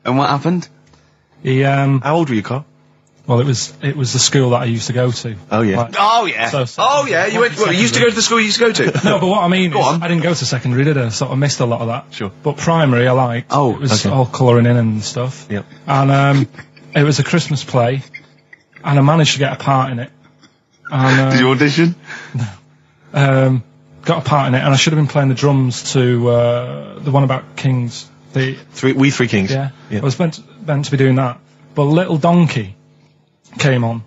And what happened? He How old were you, Karl? Well, it was the school that I used to go to. Oh, yeah. Like, Oh, yeah. You went, you used to go to the school you used to go to? no, but what I mean is, on. I didn't go to secondary, did I? Sort of missed a lot of that. Sure. But primary, I liked. Oh, it was okay. all colouring in and stuff. Yep. And it was a Christmas play, and I managed to get a part in it. And, Did you audition? got a part in it, and I should have been playing the drums to the one about Kings. We Three Kings. Yeah. I was meant to be doing that, but Little Donkey came on,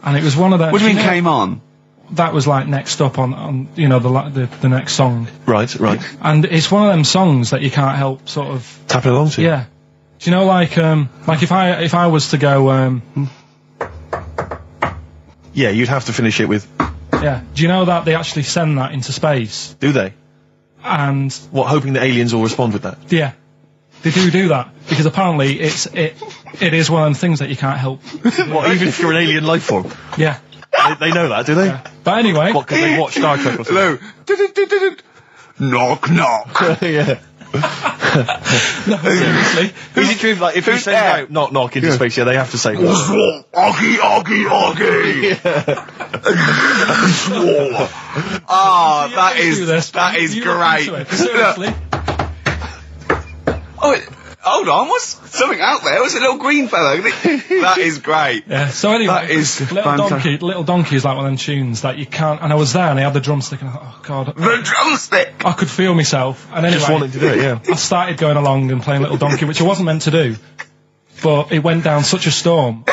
and it was one of them. What do you mean came on? That was like next up on the next song. Right. And it's one of them songs that you can't help sort of tapping along to. Yeah. Do you know like if I was to go yeah, you'd have to finish it with. Yeah. Do you know that they actually send that into space? Do they? And what, hoping that aliens will respond with that? Yeah. They do that because apparently it is one of them things that you can't help. What, even if you're an alien life form? Yeah. They know that, do they? Yeah. But anyway, what, because they watch Star Trek or something? No. Knock, knock. Yeah. No, seriously. Is it true, like, if you send out knock, knock into space, they have to say Augie, Augie. Ah, that is great. Seriously. Oh, hold on, what's something out there? Was it a little green fella? That is great. Yeah, so anyway, that is Little Donkey is like one of them tunes that you can't, and I was there and I had the drumstick and I thought, oh god. The drumstick! I could feel myself, and anyway. Just wanting to do it, yeah. I started going along and playing Little Donkey, which I wasn't meant to do, but it went down such a storm.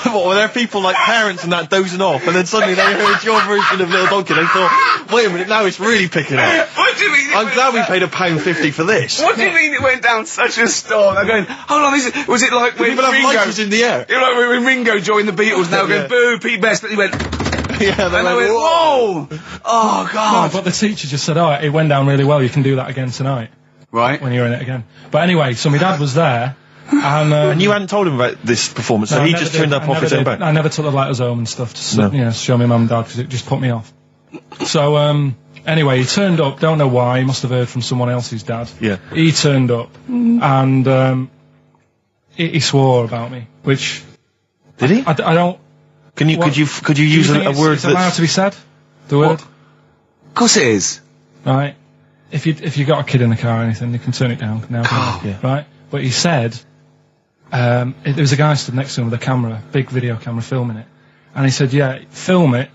What, were there people like parents and that dozing off, and then suddenly they heard your version of Little Donkey, and they thought, wait a minute, now it's really picking up. What do you mean? I'm glad we paid £1.50 for this. What do you mean it went down such a storm? I'm going, hold on, was it like when People have Ringo... lighters in the air. You know, like when Ringo joined the Beatles, now going, boo, Pete Best, but he went... Yeah, and I went, whoa! Oh, God. No, but the teacher just said, it went down really well, you can do that again tonight. Right. When you're in it again. But anyway, so my dad was there, and you hadn't told him about this performance, so he just turned up off his own back. I never took the letters home and stuff to show my mum and dad, because it just put me off. So, anyway, he turned up, don't know why, he must have heard from someone else's dad. Yeah. He turned up, and he swore about me, which... Did he? I don't... Could you use a word that's allowed to be said? The word? Of course it is. Right. If you got a kid in the car or anything, you can turn it down now. Yeah. Right? But he said, there was a guy stood next to him with a camera, big video camera filming it. And he said, yeah, film it,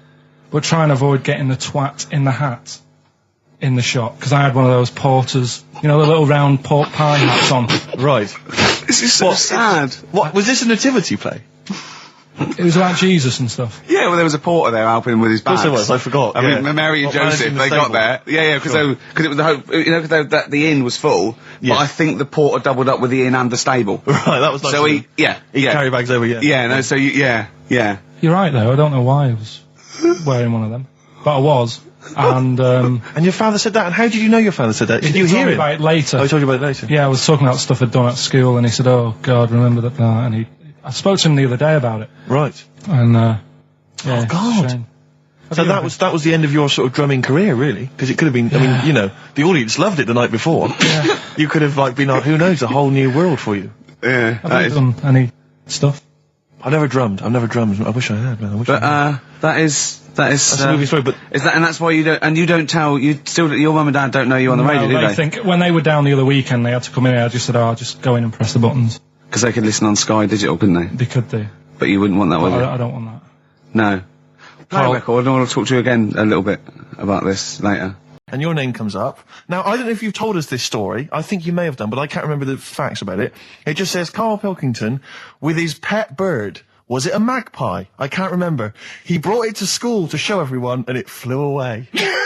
but try and avoid getting the twat in the hat in the shot. Because I had one of those porters, the little round pork pie hats on. Right. This is so sad. What, was this a nativity play? It was about Jesus and stuff. Yeah, well, there was a porter there helping him with his bags. Of course it was, I forgot. I mean, Mary and Joseph, they got there. Yeah, because it was the hope, because the inn was full, but I think the porter doubled up with the inn and the stable. Right, that was nice. So he carry bags over, yeah. You're right, though, I don't know why I was wearing one of them. But I was, and... and your father said that, and how did you know your father said that? Did you hear it? About it later. Oh, he told you about it later? Yeah, I was talking about stuff I'd done at school, and he said, oh, God, remember that, and I spoke to him the other day about it. Right. And, oh, God. So that was the end of your sort of drumming career, really? Because it could have been, I mean, the audience loved it the night before. Yeah. You could have, been on, who knows, a whole new world for you. Yeah. Have you done any stuff? I've never drummed. I wish I had, man. That is that's a movie story, but... and that's why you don't tell, your mum and dad don't know you on the radio, do they? I think when they were down the other weekend, they had to come in here, I just said, I'll just go in and press the buttons. Because they could listen on Sky Digital, couldn't they? They could do. But you wouldn't want that, would you? I don't want that. No. Play record, I want to talk to you again a little bit about this later. And your name comes up. Now, I don't know if you've told us this story. I think you may have done, but I can't remember the facts about it. It just says, Karl Pilkington, with his pet bird. Was it a magpie? I can't remember. He brought it to school to show everyone, and it flew away. Oh,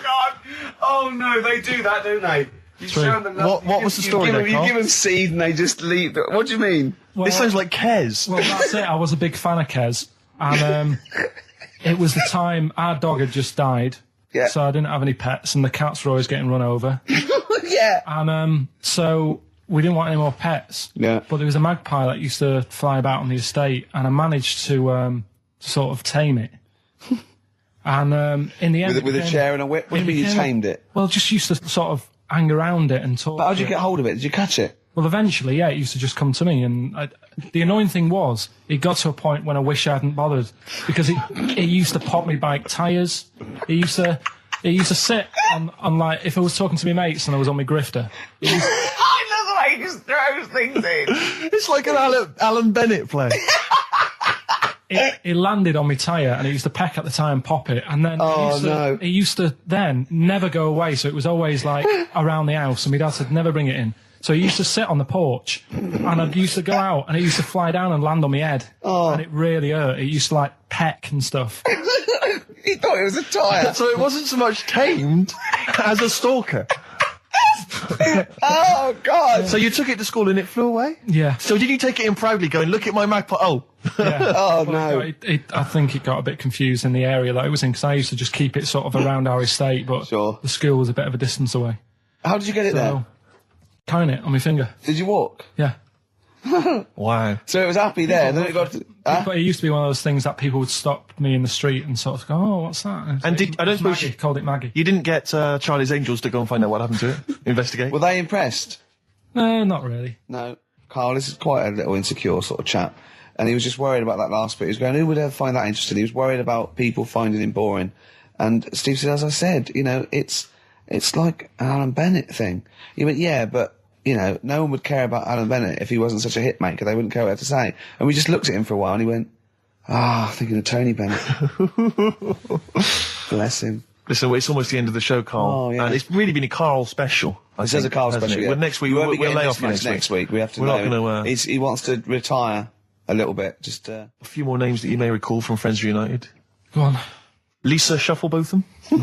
God. Oh, no, they do that, don't they? You show them what was the story there, You give them seed and they just leave. What do you mean? Well, this sounds like Kes. Well, that's it. I was a big fan of Kes. And it was the time our dog had just died. Yeah. So I didn't have any pets, and the cats were always getting run over. Yeah. And so we didn't want any more pets. Yeah. But there was a magpie that used to fly about on the estate, and I managed to sort of tame it. And in the end... With a chair and a whip? What do you mean you tamed it? Well, just used to sort of hang around it and talk. But how did you get hold of it? Did you catch it? Well, eventually, yeah, it used to just come to me, and the annoying thing was, it got to a point when I wish I hadn't bothered, because it used to pop me bike tyres. It used to sit on like, if I was talking to my mates and I was on my grifter. I love the way he just throws things in. It's like an Alan Bennett play. it landed on my tyre, and it used to peck at the tyre and pop it, and then it used to then never go away, so it was always like around the house, and my dad said never bring it in. So it used to sit on the porch, and I used to go out, and it used to fly down and land on my head, and it really hurt. It used to like peck and stuff. He thought it was a tyre. So it wasn't so much tamed as a stalker. Oh, God. So you took it to school and it flew away? Yeah. So did you take it in proudly going, look at my magpie? Oh. Yeah. Oh, Well, no. I think it got a bit confused in the area that it was in, because I used to just keep it sort of around our estate, but Sure. the school was a bit of a distance away. How did you get it there? So, tying it on my finger. Did you walk? Yeah. Wow. So it was happy there, then it got... But it used to be one of those things that people would stop me in the street and sort of go, oh, what's that? And I don't suppose Maggie, called it Maggie. you didn't get Charlie's Angels to go and find out what happened to it? Investigate? Were they impressed? No, not really. No. Carl, this is quite a little insecure sort of chap. And he was just worried about that last bit. He was going, who would ever find that interesting? He was worried about people finding him boring. And Steve said, as I said, you know, it's like an Alan Bennett thing. He went, yeah, but, you know, no one would care about Alan Bennett if he wasn't such a hit maker. They wouldn't care what he had to say. And we just looked at him for a while and he went, thinking of Tony Bennett. Bless him. Listen, it's almost the end of the show, Carl. Oh, yeah. And it's really been a Carl special. This is a Carl special. Yeah. Well, next week, You won't be we'll getting lay this off you much next week. We have to We're know. not going to... He wants to retire a little bit. Just a few more names that you may recall from Friends Reunited. Go on. Lisa Shufflebotham. Do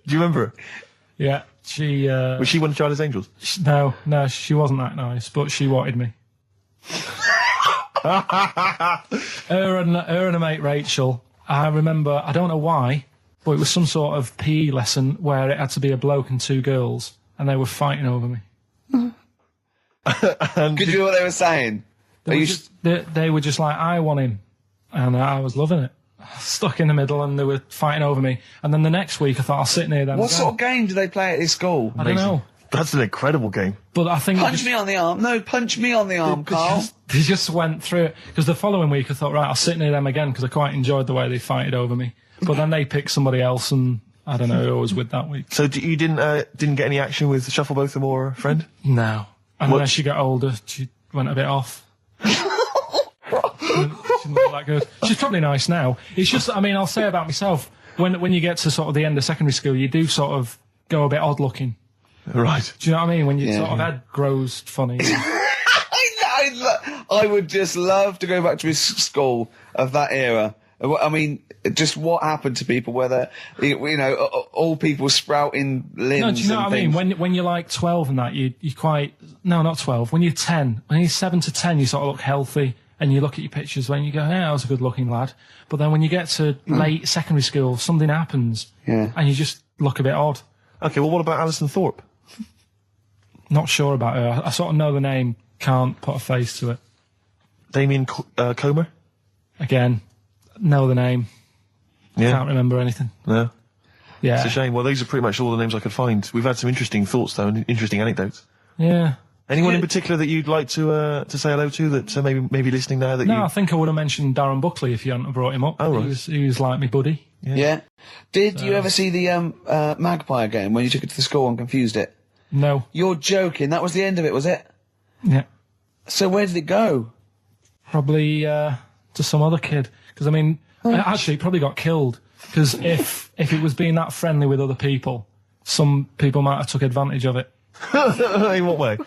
you remember her? Yeah, she... Was she one of Charlie's Angels? No, she wasn't that nice, but she wanted me. her and a mate Rachel, I remember, I don't know why, but it was some sort of PE lesson where it had to be a bloke and two girls, and they were fighting over me. Could you hear what they were saying? They were just like, I want him, and I was loving it. Stuck in the middle, and they were fighting over me. And then the next week, I thought I'll sit near them. What sort of game do they play at this school? I don't know. That's an incredible game. But I think Punch me on the arm. No, punch me on the arm, Carl. They just went through it. Because the following week, I thought, right, I'll sit near them again, because I quite enjoyed the way they fighted over me. But then they picked somebody else, and I don't know who I was with that week. So you didn't get any action with Shufflebotham or a friend? No. And when she got older, she went a bit off. She's not that good. She's probably nice now. It's just, I mean, I'll say about myself, when you get to sort of the end of secondary school, you do sort of go a bit odd looking. Right. Do you know what I mean? When your sort of head grows funny. I would just love to go back to his school of that era. I mean, just what happened to people, whether, you know, all people sprouting limbs. No, do you know what I mean? When you're like 12 and that, you quite, no, not 12, when you're 10, when you're 7 to 10, you sort of look healthy, and you look at your pictures when you go, yeah, I was a good looking lad. But then when you get to late secondary school, something happens, and you just look a bit odd. Okay, well, what about Alison Thorpe? Not sure about her. I sort of know the name, can't put a face to it. Damien Comer? Again, know the name. Yeah. Can't remember anything. No. Yeah. It's a shame. Well, these are pretty much all the names I could find. We've had some interesting thoughts, though, and interesting anecdotes. Yeah. Anyone in particular that you'd like to say hello to that maybe listening now that No, I think I would have mentioned Darren Buckley if you hadn't have brought him up. Oh, right. He was like my buddy. Yeah. Did you ever see the Magpie game when you took it to the school and confused it? No. You're joking. That was the end of it, was it? Yeah. So where did it go? Probably to some other kid. Because, I mean, actually, it probably got killed. Because if it was being that friendly with other people, some people might have took advantage of it. In what way?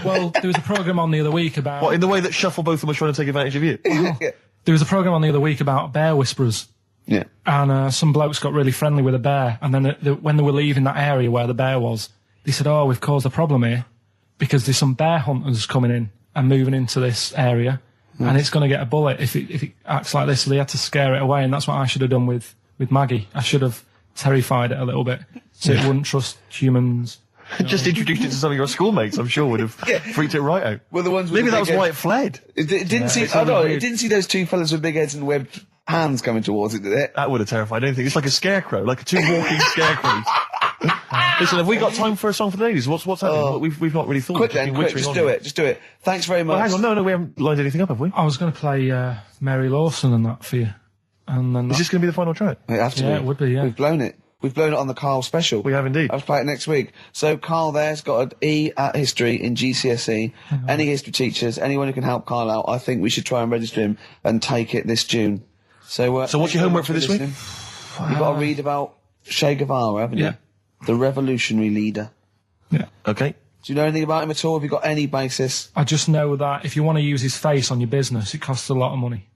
Well, there was a programme on the other week about... What, in the way that Shufflebotham was trying to take advantage of you? There was a programme on the other week about bear whisperers. Yeah. And some blokes got really friendly with a bear. And then when they were leaving that area where the bear was, they said, oh, we've caused a problem here because there's some bear hunters coming in and moving into this area. And it's going to get a bullet if it acts like this. So they had to scare it away. And that's what I should have done with Maggie. I should have terrified it a little bit so it wouldn't trust humans. Just introduced it to some of your schoolmates, I'm sure would have freaked it right out. Well, the ones with maybe the that was big why head- it fled. It didn't see. it's Oh really no! weird. It didn't see those two fellas with big heads and webbed hands coming towards it, did it? That would have terrified anything. It's like a scarecrow, like two walking scarecrows. Listen, have we got time for a song for the ladies? What's happening? We've not really thought. Quick We've just then, been quick! wittering Just on do here. it! Just do it! Thanks very much. Well, hang on, no, we haven't lined anything up, have we? I was going to play Mary Lawson and that for you. And then Is this going to be the final track? It has to Yeah, be. it would be, yeah. We've blown it. We've blown it on the Karl special. We have indeed. I'll play it next week. So Karl there's got an E at history in GCSE. Any history teachers, anyone who can help Karl out, I think we should try and register him and take it this June. So what's your homework for this week? You've got to read about Che Guevara, haven't you? The revolutionary leader. Yeah. Okay. Do you know anything about him at all? Have you got any basis? I just know that if you want to use his face on your business, it costs a lot of money.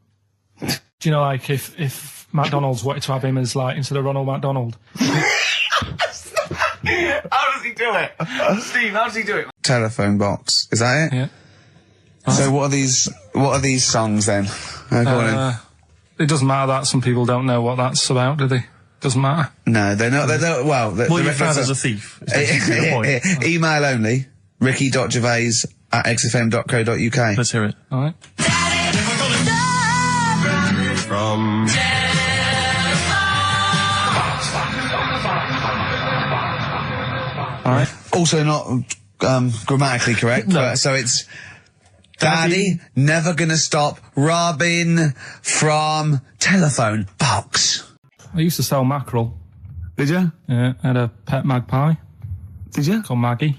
Do you know, like, if McDonald's wanted to have him as, like, instead of Ronald McDonald? How does he do it? Steve, how does he do it? Telephone box. Is that it? Yeah. So what are these songs then? Go on in. It doesn't matter that some people don't know what that's about, do they? Doesn't matter. No, they're not. Well, your father's a thief. Is the point. Email only. ricky.gervais@xfm.co.uk. Let's hear it. All right. From... All right. Also not grammatically correct. No. But, so it's Daddy never gonna stop robbing from telephone box. I used to sell mackerel. Did you? Yeah, I had a pet magpie Did you? called Maggie.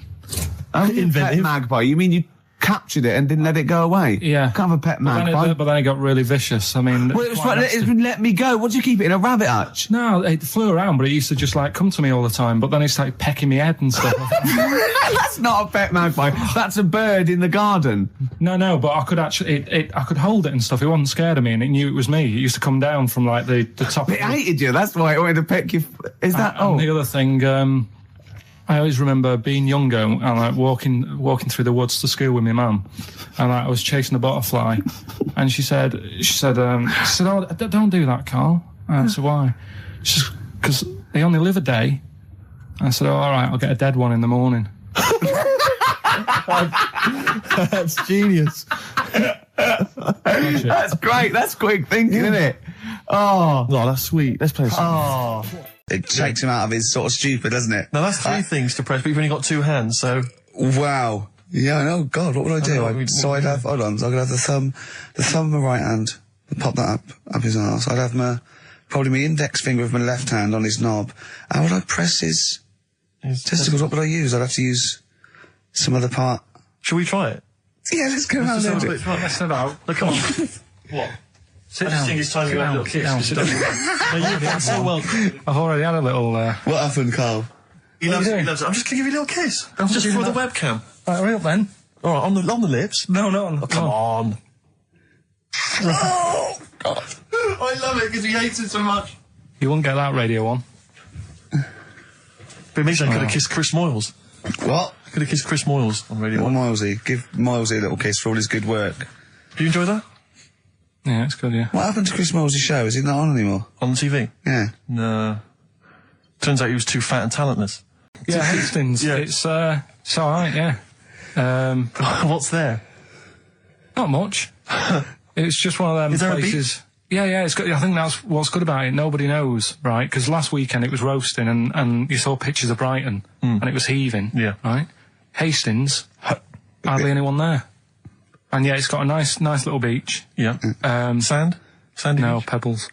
Oh, pet magpie. You mean you captured it and didn't let it go away? Yeah. Can't have a pet magpie. But then it got really vicious. I mean... Well, it was right, let me go. What do you keep it in, a rabbit hutch? No, it flew around, but it used to just, like, come to me all the time, but then it started pecking my head and stuff. That's not a pet magpie. That's a bird in the garden. No, but I could actually... I could hold it and stuff. It wasn't scared of me, and it knew it was me. It used to come down from, like, the top... It hated you. That's why it wanted to peck you. Is that... And the other thing... I always remember being younger and like walking through the woods to school with my mum, and like, I was chasing a butterfly, and she said, "Oh, don't do that, Karl." And I said, "Why?" She said, "Because they only live a day." I said, "Oh, all right, I'll get a dead one in the morning." That's genius. That's great. That's quick thinking, isn't it? Oh, that's sweet. Let's play this. Oh. It takes him out of his sort of stupid, doesn't it? Now that's three things to press, but you've only got two hands, so... Wow. Yeah, I know. God, what would I do? I'd have, hold on, so I could have the thumb of my right hand, pop that up his arse. I'd have probably my index finger of my left hand on his knob. How would I press his testicles? What would I use? I'd have to use some other part. Should we try it? Yeah, let's go around there. Let's head out. Look, come on. What? I just think it's time you have a little kiss. No, you've done so well. I've already had a little... What happened, Karl? He loves it. I'm just going to give you a little kiss. Just for the webcam. Right, hurry up then. All right, on the lips? No. Oh, come on. Oh, God. I love it because he hates it so much. You wouldn't get that Radio 1. But maybe I could have kissed Chris Moyles. What? I could have kissed Chris Moyles on Radio 1. Milesy. Give Milesy a little kiss for all his good work. Do you enjoy that? Yeah, it's good, yeah. What happened to Chris Miles's show? Is he not on anymore? On the TV? Yeah. No. Turns out he was too fat and talentless. Yeah, Hastings. Yeah. It's alright, yeah. What's there? Not much. It's just one of them Is there places... Yeah, it's good. I think that's what's good about it. Nobody knows, right? Because last weekend it was roasting and you saw pictures of Brighton and it was heaving, right? Hastings, hardly anyone there. And yeah, it's got a nice little beach. Yeah. Sand? Sandy No, beach? pebbles.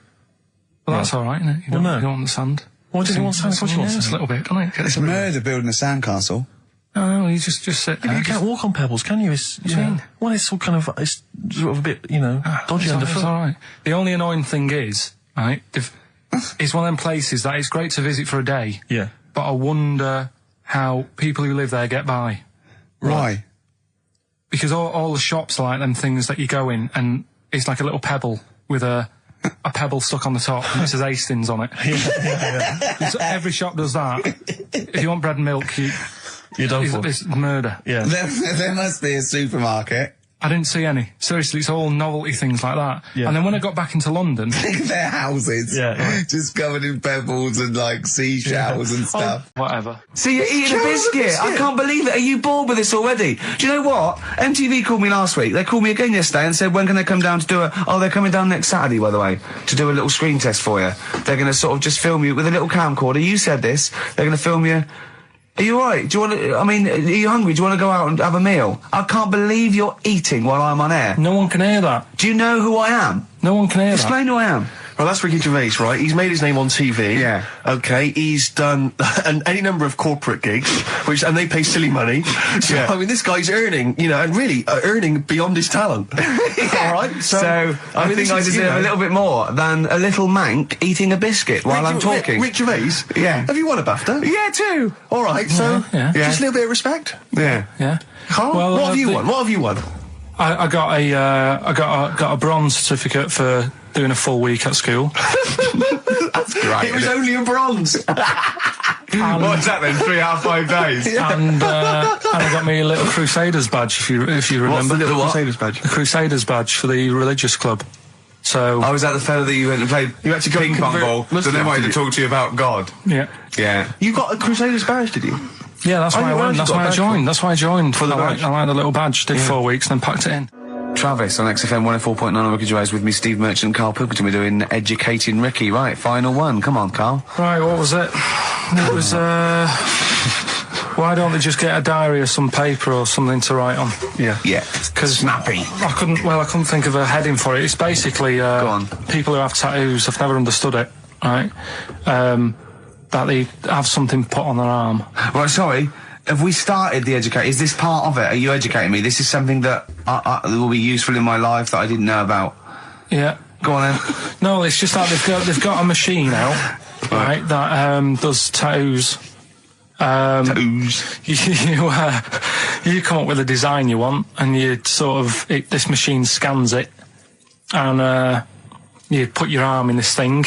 Well, that's alright, isn't it? You don't want the sand. Why does he want sand? Of course you want Just a sand. little bit, don't it? It's murder building a sandcastle. No, you just sit there. You can't walk on pebbles, can you? It's, well, it's all kind of, it's sort of a bit, dodgy underfoot. It's alright. The only annoying thing is, right, it's one of them places that it's great to visit for a day. Yeah. But I wonder how people who live there get by. Why? Because all the shops are like them things that you go in and it's like a little pebble with a pebble stuck on the top and it says Hastings on it. Yeah. So every shop does that. If you want bread and milk, you're done for. It's murder. Yeah. There must be a supermarket. I didn't see any. Seriously, it's all novelty things like that. Yeah. And then when I got back into London... Their houses. Yeah. Just covered in pebbles and, like, seashells and stuff. Whatever. See, you're eating a biscuit. I can't believe it. Are you bored with this already? Do you know what? MTV called me last week. They called me again yesterday and said, when can they come down to do they're coming down next Saturday, by the way, to do a little screen test for you. They're going to sort of just film you with a little camcorder. You said this. They're going to film you... Are you alright? Do you want to, are you hungry? Do you want to go out and have a meal? I can't believe you're eating while I'm on air. No one can hear that. Do you know who I am? No one can hear Explain who I am. Well, that's Ricky Gervais, right? He's made his name on TV. Yeah. Okay, he's done any number of corporate gigs, and they pay silly money. So, Yeah. I mean, this guy's earning, and really earning beyond his talent. All right? So I mean, think I deserve a little bit more than a little mank eating a biscuit while I'm talking. Rick Gervais? Yeah. Have you won a BAFTA? Yeah, too. All right, so Yeah. just a little bit of respect. Yeah. Yeah. Carl, Well, what have you won? What have you won? I got a bronze certificate for doing a full week at school. That's great. It was only a bronze. What's that then? 3.5 days. And I got me a little Crusaders badge, if you remember. What's the little what? Crusaders badge? The Crusaders badge for the religious club. So I was at the fella that you went and played You had to go ping pong convert ball, so Muslim, then wanted did to you? talk to you about God. yeah, Yeah. You got a Crusaders badge, did you? yeah. That's why I where'd went. you That's got why I a badge joined. That's why I joined. For the badge? I like the little badge. Did 4 weeks, then packed it in. Travis on XFM 104.9 on Ricky Gervais with me, Steve Merchant and Karl Pilkington. We're doing Educating Ricky. Right, final one. Come on, Karl. Right, what was it? It was, why don't they just get a diary or some paper or something to write on? Yeah. Yeah. Because Snappy. I couldn't think of a heading for it. It's basically, Go on. people who have tattoos, I've never understood it, right? That they have something put on their arm. Right, sorry. Have we started the educate? Is this part of it? Are you educating me? This is something that will be useful in my life that I didn't know about. Yeah. Go on then. No, it's just that they've got a machine out, right, that does tattoos. Tattoos. You come up with a design you want, and you sort of this machine scans it, and you put your arm in this thing,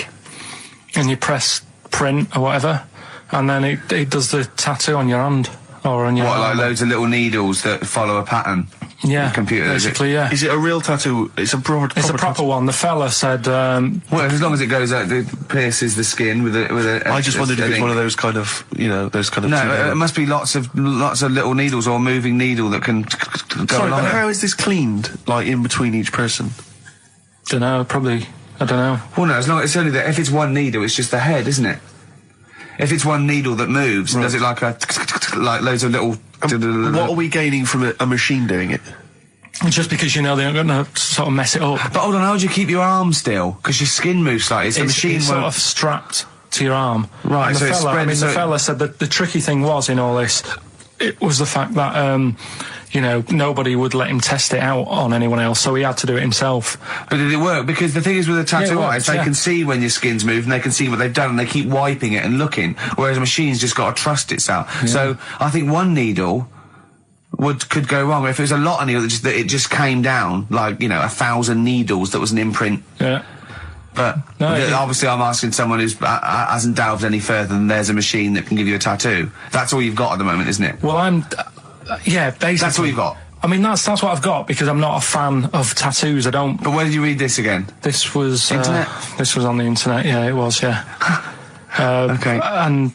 and you press print or whatever, and then it does the tattoo on your hand or on your What, like arm. loads of little needles that follow a pattern? Yeah, the computer, is it? basically, yeah. Is it a real tattoo? It's a It's a proper one. The fella said, Well, as long as it goes out, it pierces the skin with a. I just wondered if it's one of those kind of, those kind of. No, it must be lots of little needles or a moving needle that can go Sorry, along but it. how is this cleaned, like, in between each person? I don't know. Well, no, as long it's only that. If it's one needle, it's just the head, isn't it? If it's one needle that moves, and does it like like loads of little. What are we gaining from a machine doing it? Just because they're not going to sort of mess it up. But hold on, how do you keep your arm still? Because your skin moves slightly. So the machine it's won't. sort of strapped to your arm. Right, And so the it's fella, spread, the so- fella said that the tricky thing was in all this, it was the fact that, nobody would let him test it out on anyone else, so he had to do it himself. But did it work? Because the thing is with a tattoo Yeah, it artist, works, they can see when your skin's moved and they can see what they've done and they keep wiping it and looking, whereas a machine's just got to trust itself. Yeah. So I think one needle could go wrong. If it was a lot of needles that it just came down, like, 1,000 needles that was an imprint. Yeah. But No, obviously I'm asking someone who hasn't delved any further than there's a machine that can give you a tattoo. That's all you've got at the moment, isn't it? Well, yeah, basically. That's all you've got. I mean, that's what I've got because I'm not a fan of tattoos. I don't. But where did you read this again? This was Internet? This was on the internet. Yeah, it was. Yeah. Okay. And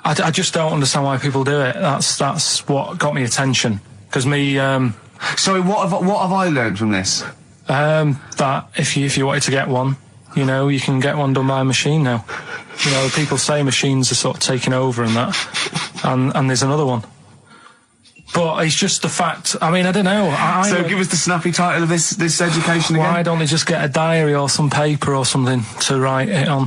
I just don't understand why people do it. That's what got me attention. Because me. Sorry, what have I learned from this? That if you wanted to get one, you can get one done by a machine now. People say machines are sort of taking over and that, and there's another one. But it's just the fact. I mean, I don't know. So give us the snappy title of this education again. Why don't they just get a diary or some paper or something to write it on?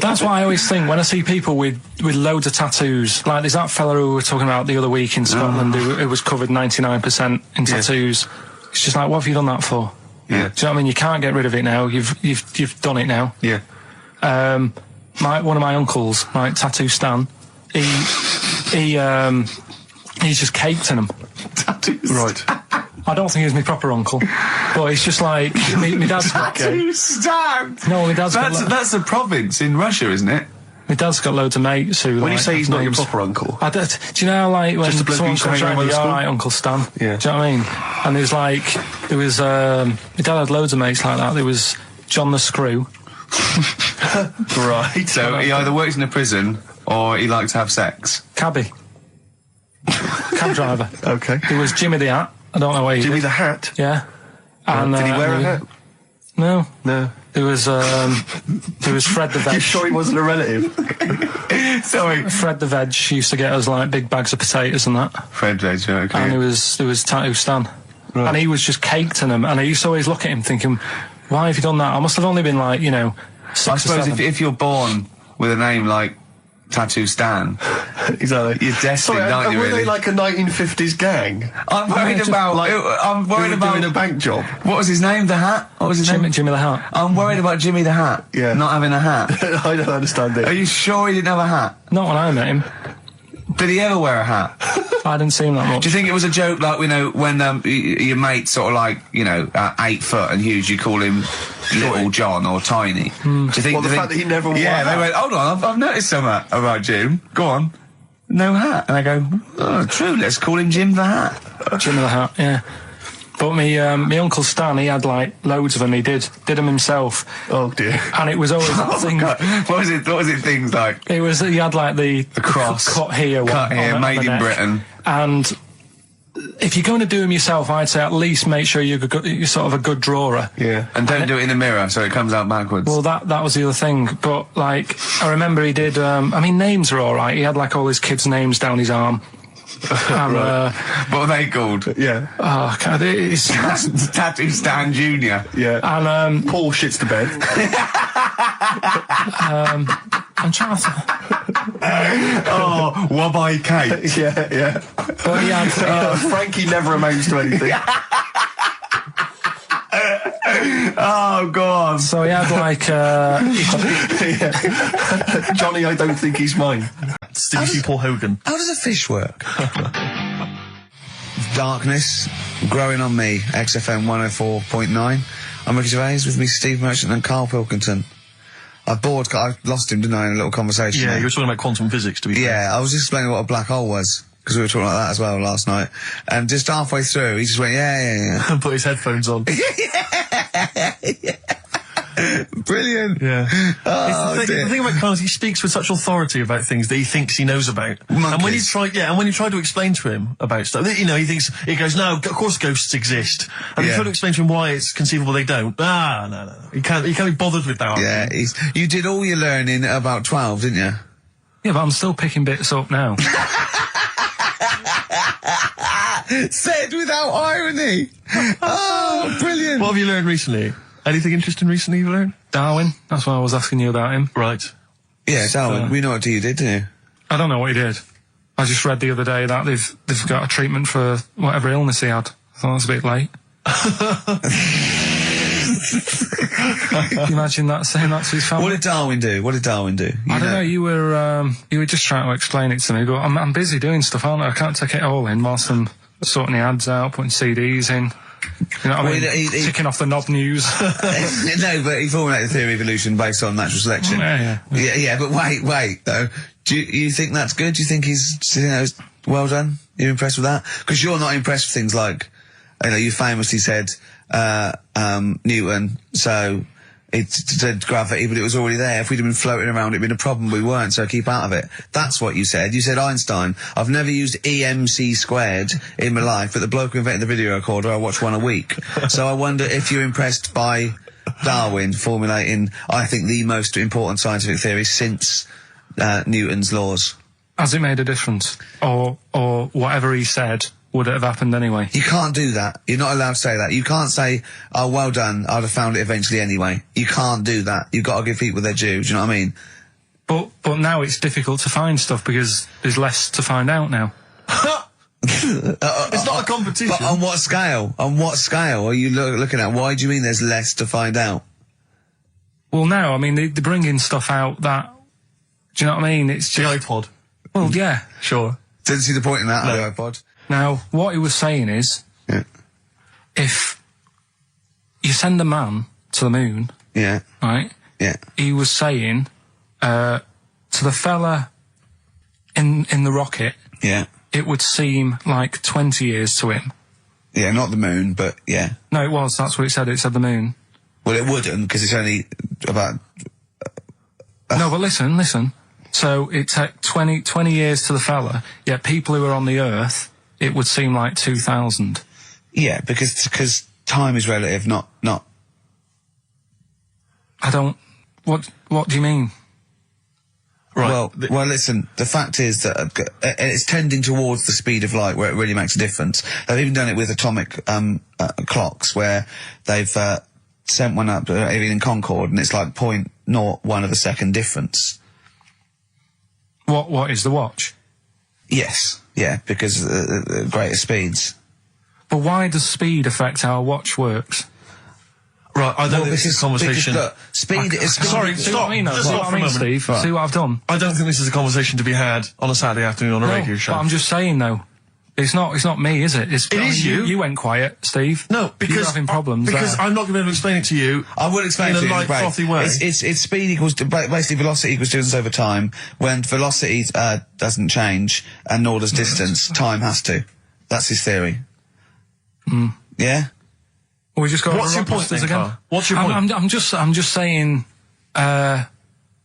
That's why I always think when I see people with loads of tattoos, like there's that fella who we were talking about the other week in Scotland who was covered 99% in tattoos. It's just like, what have you done that for? Yeah. Do you know what I mean? You can't get rid of it now. You've done it now. Yeah. One of my uncles, right, Tattoo Stan, he's just caked in them. Tattoos. Right. I don't think he's my proper uncle, but it's just like my dad's got. Tattoo Stan. No, my dad's got. That's a province in Russia, isn't it? My dad's got loads of mates who. When you like, say he's not your names. proper uncle, Do you know, like, when Just a bloke someone who used to comes hang around around, with the all school? right, Uncle Stan? Yeah. Do you know what I mean? And my dad had loads of mates like that. There was John the Screw. right? So he either works in a prison or he likes to have sex. Cabbie. Cab driver. Okay. There was Jimmy the Hat. I don't know where he Jimmy did. the Hat. Yeah. And, Did he wear a and hat? No. No. There was Fred the Veg. You sure he wasn't a relative? Sorry. Fred the Veg used to get us like big bags of potatoes and that. Fred Veg, okay. And there was Tattoo Stan. Right. And he was just caked in them. And I used to always look at him thinking, why have you done that? I must have only been like, 6 I or suppose 7. if you're born with a name like Tattoo Stan, Exactly. you're destined, Sorry, aren't you, were really? they like a 1950s gang? I'm worried about... I'm worried about... doing a bank job. What was his name? The Hat? What was his name? Jimmy the Hat. I'm worried about Jimmy the Hat. Yeah. Not having a hat. I don't understand Are it. you sure he didn't have a hat? Not when I met him. Did he ever wear a hat? I didn't see him that much. Do you think it was a joke, like, when your mate's sort of like, 8 foot and huge, you call him Little John or Tiny? Do you think... Well, the fact that he never wore Yeah, a they hat. went, hold on, I've noticed something about Jim. Go on. No hat. And I go, oh, true, let's call him Jim the Hat. Jimmy the Hat, yeah. But me Uncle Stan, he had like loads of them. He did them himself. Oh dear. And it was always that thing. God. What was it things like? He had like the cross. cut here, Cut one here, on made the in neck. Britain. And if you're going to do them yourself, I'd say at least make sure you're sort of a good drawer. Yeah. And don't do it in the mirror so it comes out backwards. Well, that was the other thing. But like, I remember he did. Names are all right. He had like all his kids' names down his arm. And, what are they called? Yeah. oh, God, it's Tattoo Stan Jr. Yeah. and Paul shits the bed. I'm trying to. Oh, Wabbai Kate. Yeah. But he had. Frankie never amounts to anything. Oh, God. So he had like. Johnny, I don't think he's mine. Stevie Paul Hogan. How does a fish work? Darkness, growing on me, XFM 104.9. I'm Ricky Gervais, with me Steve Merchant and Karl Pilkington. I lost him, didn't I, in a little conversation? Yeah, there. you were talking about quantum physics, to be fair. Yeah, I was explaining what a black hole was, because we were talking like that as well last night. And just halfway through, he just went, yeah. And put his headphones on. Brilliant. Yeah. Oh, the thing about Karl is he speaks with such authority about things that he thinks he knows about. Monkeys. And when you try to explain to him about stuff, he goes, no, of course ghosts exist. And you Yeah. try to explain to him why it's conceivable they don't. No. He can't be bothered with that. Yeah, you did all your learning at about 12, didn't you? Yeah, but I'm still picking bits up now. Said without irony. Oh, brilliant. What have you learned recently? Anything interesting recently you've learned? Darwin. That's why I was asking you about him. Right. Yeah, Darwin, we know what you did, didn't you? I don't know what he did. I just read the other day that they've got a treatment for whatever illness he had. I thought that's a bit late. Can you imagine that, saying that to his family? What did Darwin do? I don't know. You were just trying to explain it to me, but I'm busy doing stuff, aren't I? I can't take it all in whilst I'm sorting the ads out, putting CDs in. You know what I mean? Ticking off the knob news. No, but he formulated the theory of evolution based on natural selection. Yeah. But wait, though. Do you think that's good? Do you think he's well done? You're impressed with that? Because you're not impressed with things like, you famously said, Newton, so it said gravity, but it was already there. If we'd have been floating around, it'd been a problem. We weren't, so keep out of it. That's what you said. You said Einstein. I've never used EMC squared in my life, but the bloke who invented the video recorder, I watch one a week. So I wonder if you're impressed by Darwin formulating, I think, the most important scientific theory since Newton's laws. Has it made a difference? Or whatever he said, would it have happened anyway? You can't do that. You're not allowed to say that. You can't say, oh, well done, I'd have found it eventually anyway. You can't do that. You've got to give people their due, do you know what I mean? But now it's difficult to find stuff because there's less to find out now. It's not a competition. But on what scale? On what scale are you looking at? Why do you mean there's less to find out? Well, now, I mean, they're bringing stuff out that... Do you know what I mean? It's The just... iPod. Well, yeah. Sure. Didn't see the point in that, No. the iPod. Now, what he was saying is, Yeah. if you send a man to the moon, Yeah. right, Yeah. he was saying to the fella in the rocket, Yeah. it would seem like 20 years to him. Yeah, not the moon, but yeah. No, it was. That's what it said. It said the moon. Well, it wouldn't, because it's only about... No, but listen. So it took 20 years to the fella, yet people who are on the Earth, it would seem like 2,000. Yeah, because time is relative, not... I don't... What do you mean? Right. Well, listen, the fact is that it's tending towards the speed of light where it really makes a difference. They've even done it with atomic clocks where they've sent one up even in Concord, and it's like 0.01 of a second difference. What is the watch? Yes, yeah, because greater speeds. But why does speed affect how a watch works? Right, I don't think this is a conversation. Because, look, speed is... Sorry, See stop. what I mean, though? Just See stop what for I a mean, moment. Steve? Right. See what I've done? I don't think this is a conversation to be had on a Saturday afternoon on a radio show. But I'm just saying, though. It's not me, is it? It is you. You went quiet, Steve. No, because you're having problems. Because I'm not going to be able to explain it to you. I will explain in to a you light, frothy way. It's speed equals basically velocity equals distance over time. When velocity doesn't change, and nor does distance, time has to. That's his theory. Yeah. Well, we just got. What's your point then, Karl? What's your point? I'm just saying.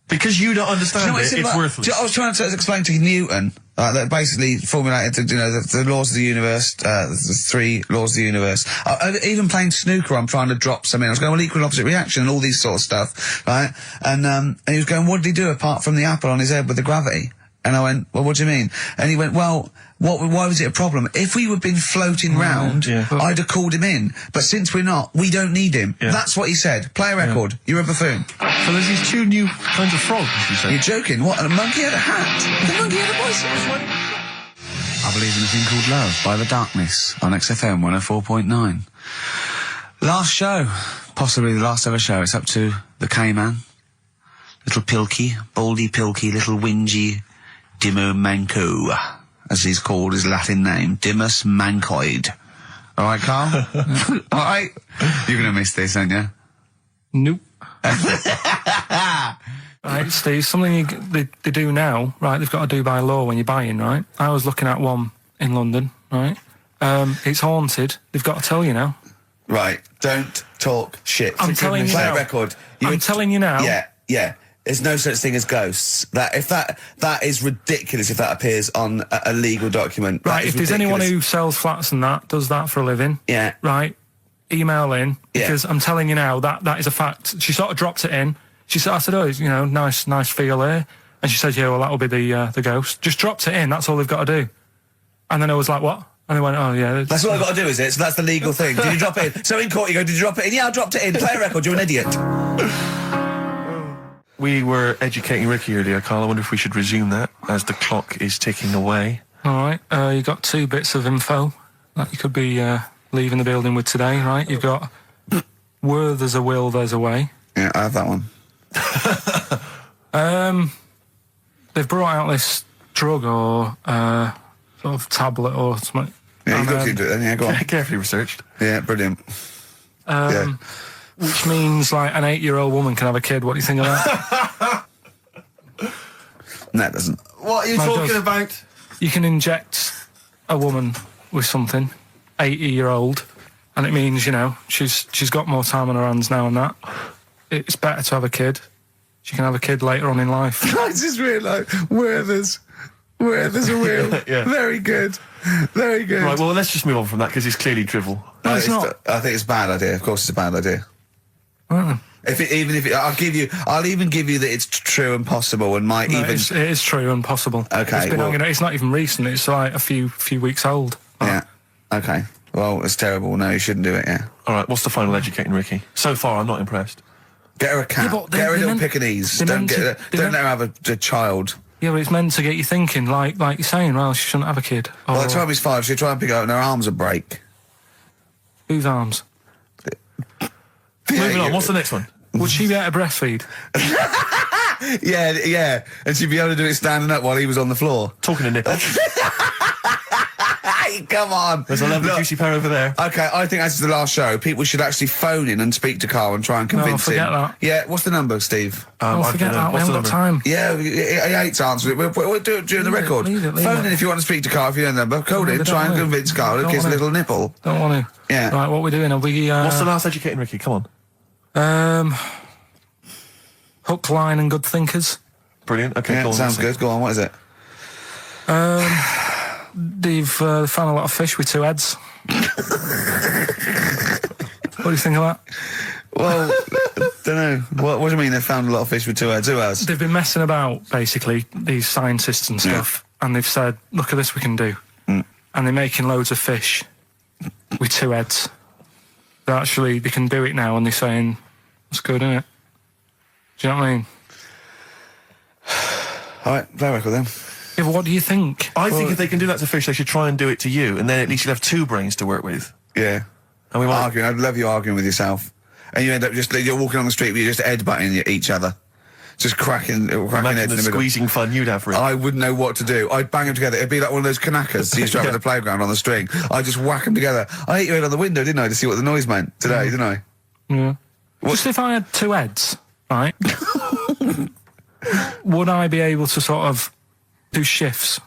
Because you don't understand it's worthless. I was trying to explain to Newton that basically formulated, the laws of the universe, the 3 laws of the universe. Even playing snooker, I'm trying to drop something. I was going, well, equal and opposite reaction and all these sort of stuff, right? And he was going, what did he do apart from the apple on his head with the gravity? And I went, well, what do you mean? And he went, well, why was it a problem? If we had been floating round, I'd have called him in. But since we're not, we don't need him. Yeah. That's what he said. Play a record. You're a buffoon. So there's these 2 new kinds of frogs, you say? You're joking. What? And a monkey had a hat. The monkey had a voice. I Believe in a Thing Called Love by The Darkness on XFM 104.9. Last show. Possibly the last ever show. It's up to the K-Man. Little Pilky. Baldy Pilky. Little Whingy. Dimmu Manco, as he's called, his Latin name, Dimmus Mancoid. All right, Karl? All right? You're going to miss this, aren't you? Nope. Right, Steve, something they do now, right, they've got to do by law when you're buying, right? I was looking at one in London, right? It's haunted. They've got to tell you now. Right. Don't talk shit. I'm telling you Play now. a record. I'm telling you now. Yeah. There's no such thing as ghosts. That is ridiculous if that appears on a legal document. Right, if there's anyone who sells flats and does that for a living. Yeah. Right, email in, Yeah. because I'm telling you now, that is a fact. She sort of dropped it in. I said, oh, nice feel here. And she said, yeah, well, that'll be the ghost. Just dropped it in, that's all they've got to do. And then I was like, what? And they went, oh, yeah. That's what I've got to do, is it? So that's the legal thing. Did you drop it in? So in court you go, did you drop it in? Yeah, I dropped it in. Play a record, you're an idiot. We were educating Ricky earlier, Karl. I wonder if we should resume that as the clock is ticking away. All right, you got 2 bits of info that you could be leaving the building with today, right? You've got where there's a will, there's a way. Yeah, I have that one. They've brought out this drug or sort of tablet or something. Yeah, you looked into it then, yeah, go on. Carefully researched. Yeah, brilliant. Yeah. Which means, like, an 8-year-old woman can have a kid. What do you think of that? No, it doesn't. What are you talking about? You can inject a woman with something, 80-year-old, and it means, she's got more time on her hands now and that. It's better to have a kid. She can have a kid later on in life. I just realised where there's a will. Yeah. Very good. Very good. Right, well, let's just move on from that, because it's clearly drivel. No, it's not. I think it's a bad idea. Of course it's a bad idea. Well, I'll even give you that it's true and possible and might even... it is true and possible. Okay, it's not even recent. It's like a few weeks old. Yeah. Okay. Well, it's terrible. No, you shouldn't do it, yeah. All right, what's the final educating, Ricky? So far, I'm not impressed. Get her a cat. Yeah, but get her a they little meant- Pekingese. they Don't meant to- they let meant- her have a child. Yeah, but it's meant to get you thinking, like you're saying, well, she shouldn't have a kid. Or By the time he's 5, she'll try and pick it up and her arms will break. whose arms? Moving on, what's the next one? Would she be able to breastfeed? Yeah. And she'd be able to do it standing up while he was on the floor. Talking to nipple. Hey, come on. There's a lovely Look, juicy pair over there. Okay, I think that's the last show. People should actually phone in and speak to Karl and try and convince forget him. that. Yeah, what's the number, Steve? Forget that. We What's haven't the got number? time. Yeah, he hates answering it. We'll do it during the record. leave it. Phone in if you want to speak to Karl, if you know the number. Call in, don't try and want to. convince Karl to Don't kiss a want little nipple. Don't want to. Yeah. Right, what are we doing? Are we... What's the last educating, Ricky? Come on. Hook, line and good thinkers. Brilliant. Okay, Yeah, go on. sounds good. Go on, what is it? They've found a lot of fish with 2 heads. What do you think of that? Well, don't know. What do you mean they found a lot of fish with 2 heads? Who else? They've been messing about, basically, these scientists and stuff, and they've said, look at this we can do. And they're making loads of fish with 2 heads. actually they can do it now, and they're saying that's good, isn't it? Do you know what I mean? All right, play a record then. Yeah, but what do you think? I think if they can do that to fish, they should try and do it to you, and then at least you'll have two brains to work with. Yeah. And we might Arguing. I'd love you arguing with yourself. And you end up you're walking on the street, but you're just headbutting each other. Just cracking heads in imagine the the middle. squeezing fun you'd have, Rick. I wouldn't know what to do. I'd bang them together. It'd be like one of those kanakas you used to have at the playground on the string. I'd just whack them together. I hit your head on the window, didn't I, to see what the noise meant today, didn't I? Yeah. Just if I had two heads, right? Would I be able to sort of do shifts?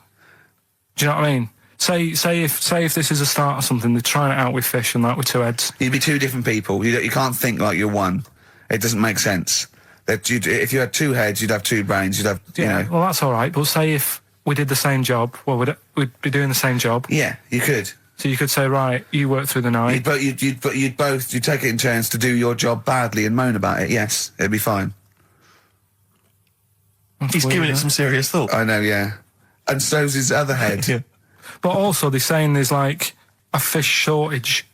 Do you know what I mean? Say if this is a start or something, they're trying it out with fish and that with two heads. You'd be two different people. You can't think like you're one. It doesn't make sense. If you had two heads, you'd have two brains. You'd have, you know. Well, that's all right. But say if we did the same job, well, we'd be doing the same job. Yeah, you could. So you could say, right, you work through the night. You'd take it in turns to do your job badly and moan about it. Yes, it'd be fine. He's giving it some serious thought. I know, yeah. And so's his other head. Yeah. But also, they're saying there's like a fish shortage,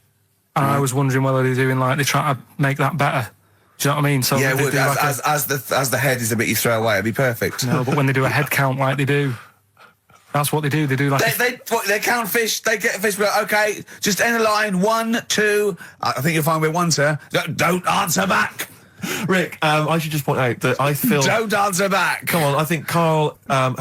and I was wondering whether they're doing like they're trying to make that better. Do you know what I mean? So Yeah, they would, do like as the head is the bit you throw away, it'd be perfect. no, but when they do a head count like they do, that's what they do. They do like They count fish. They get fish. Okay, just end the line. 1, 2. I think you'll find we're 1, sir. Don't answer back. Rick, I should just point out that I feel... Don't answer back. Come on, I think Karl has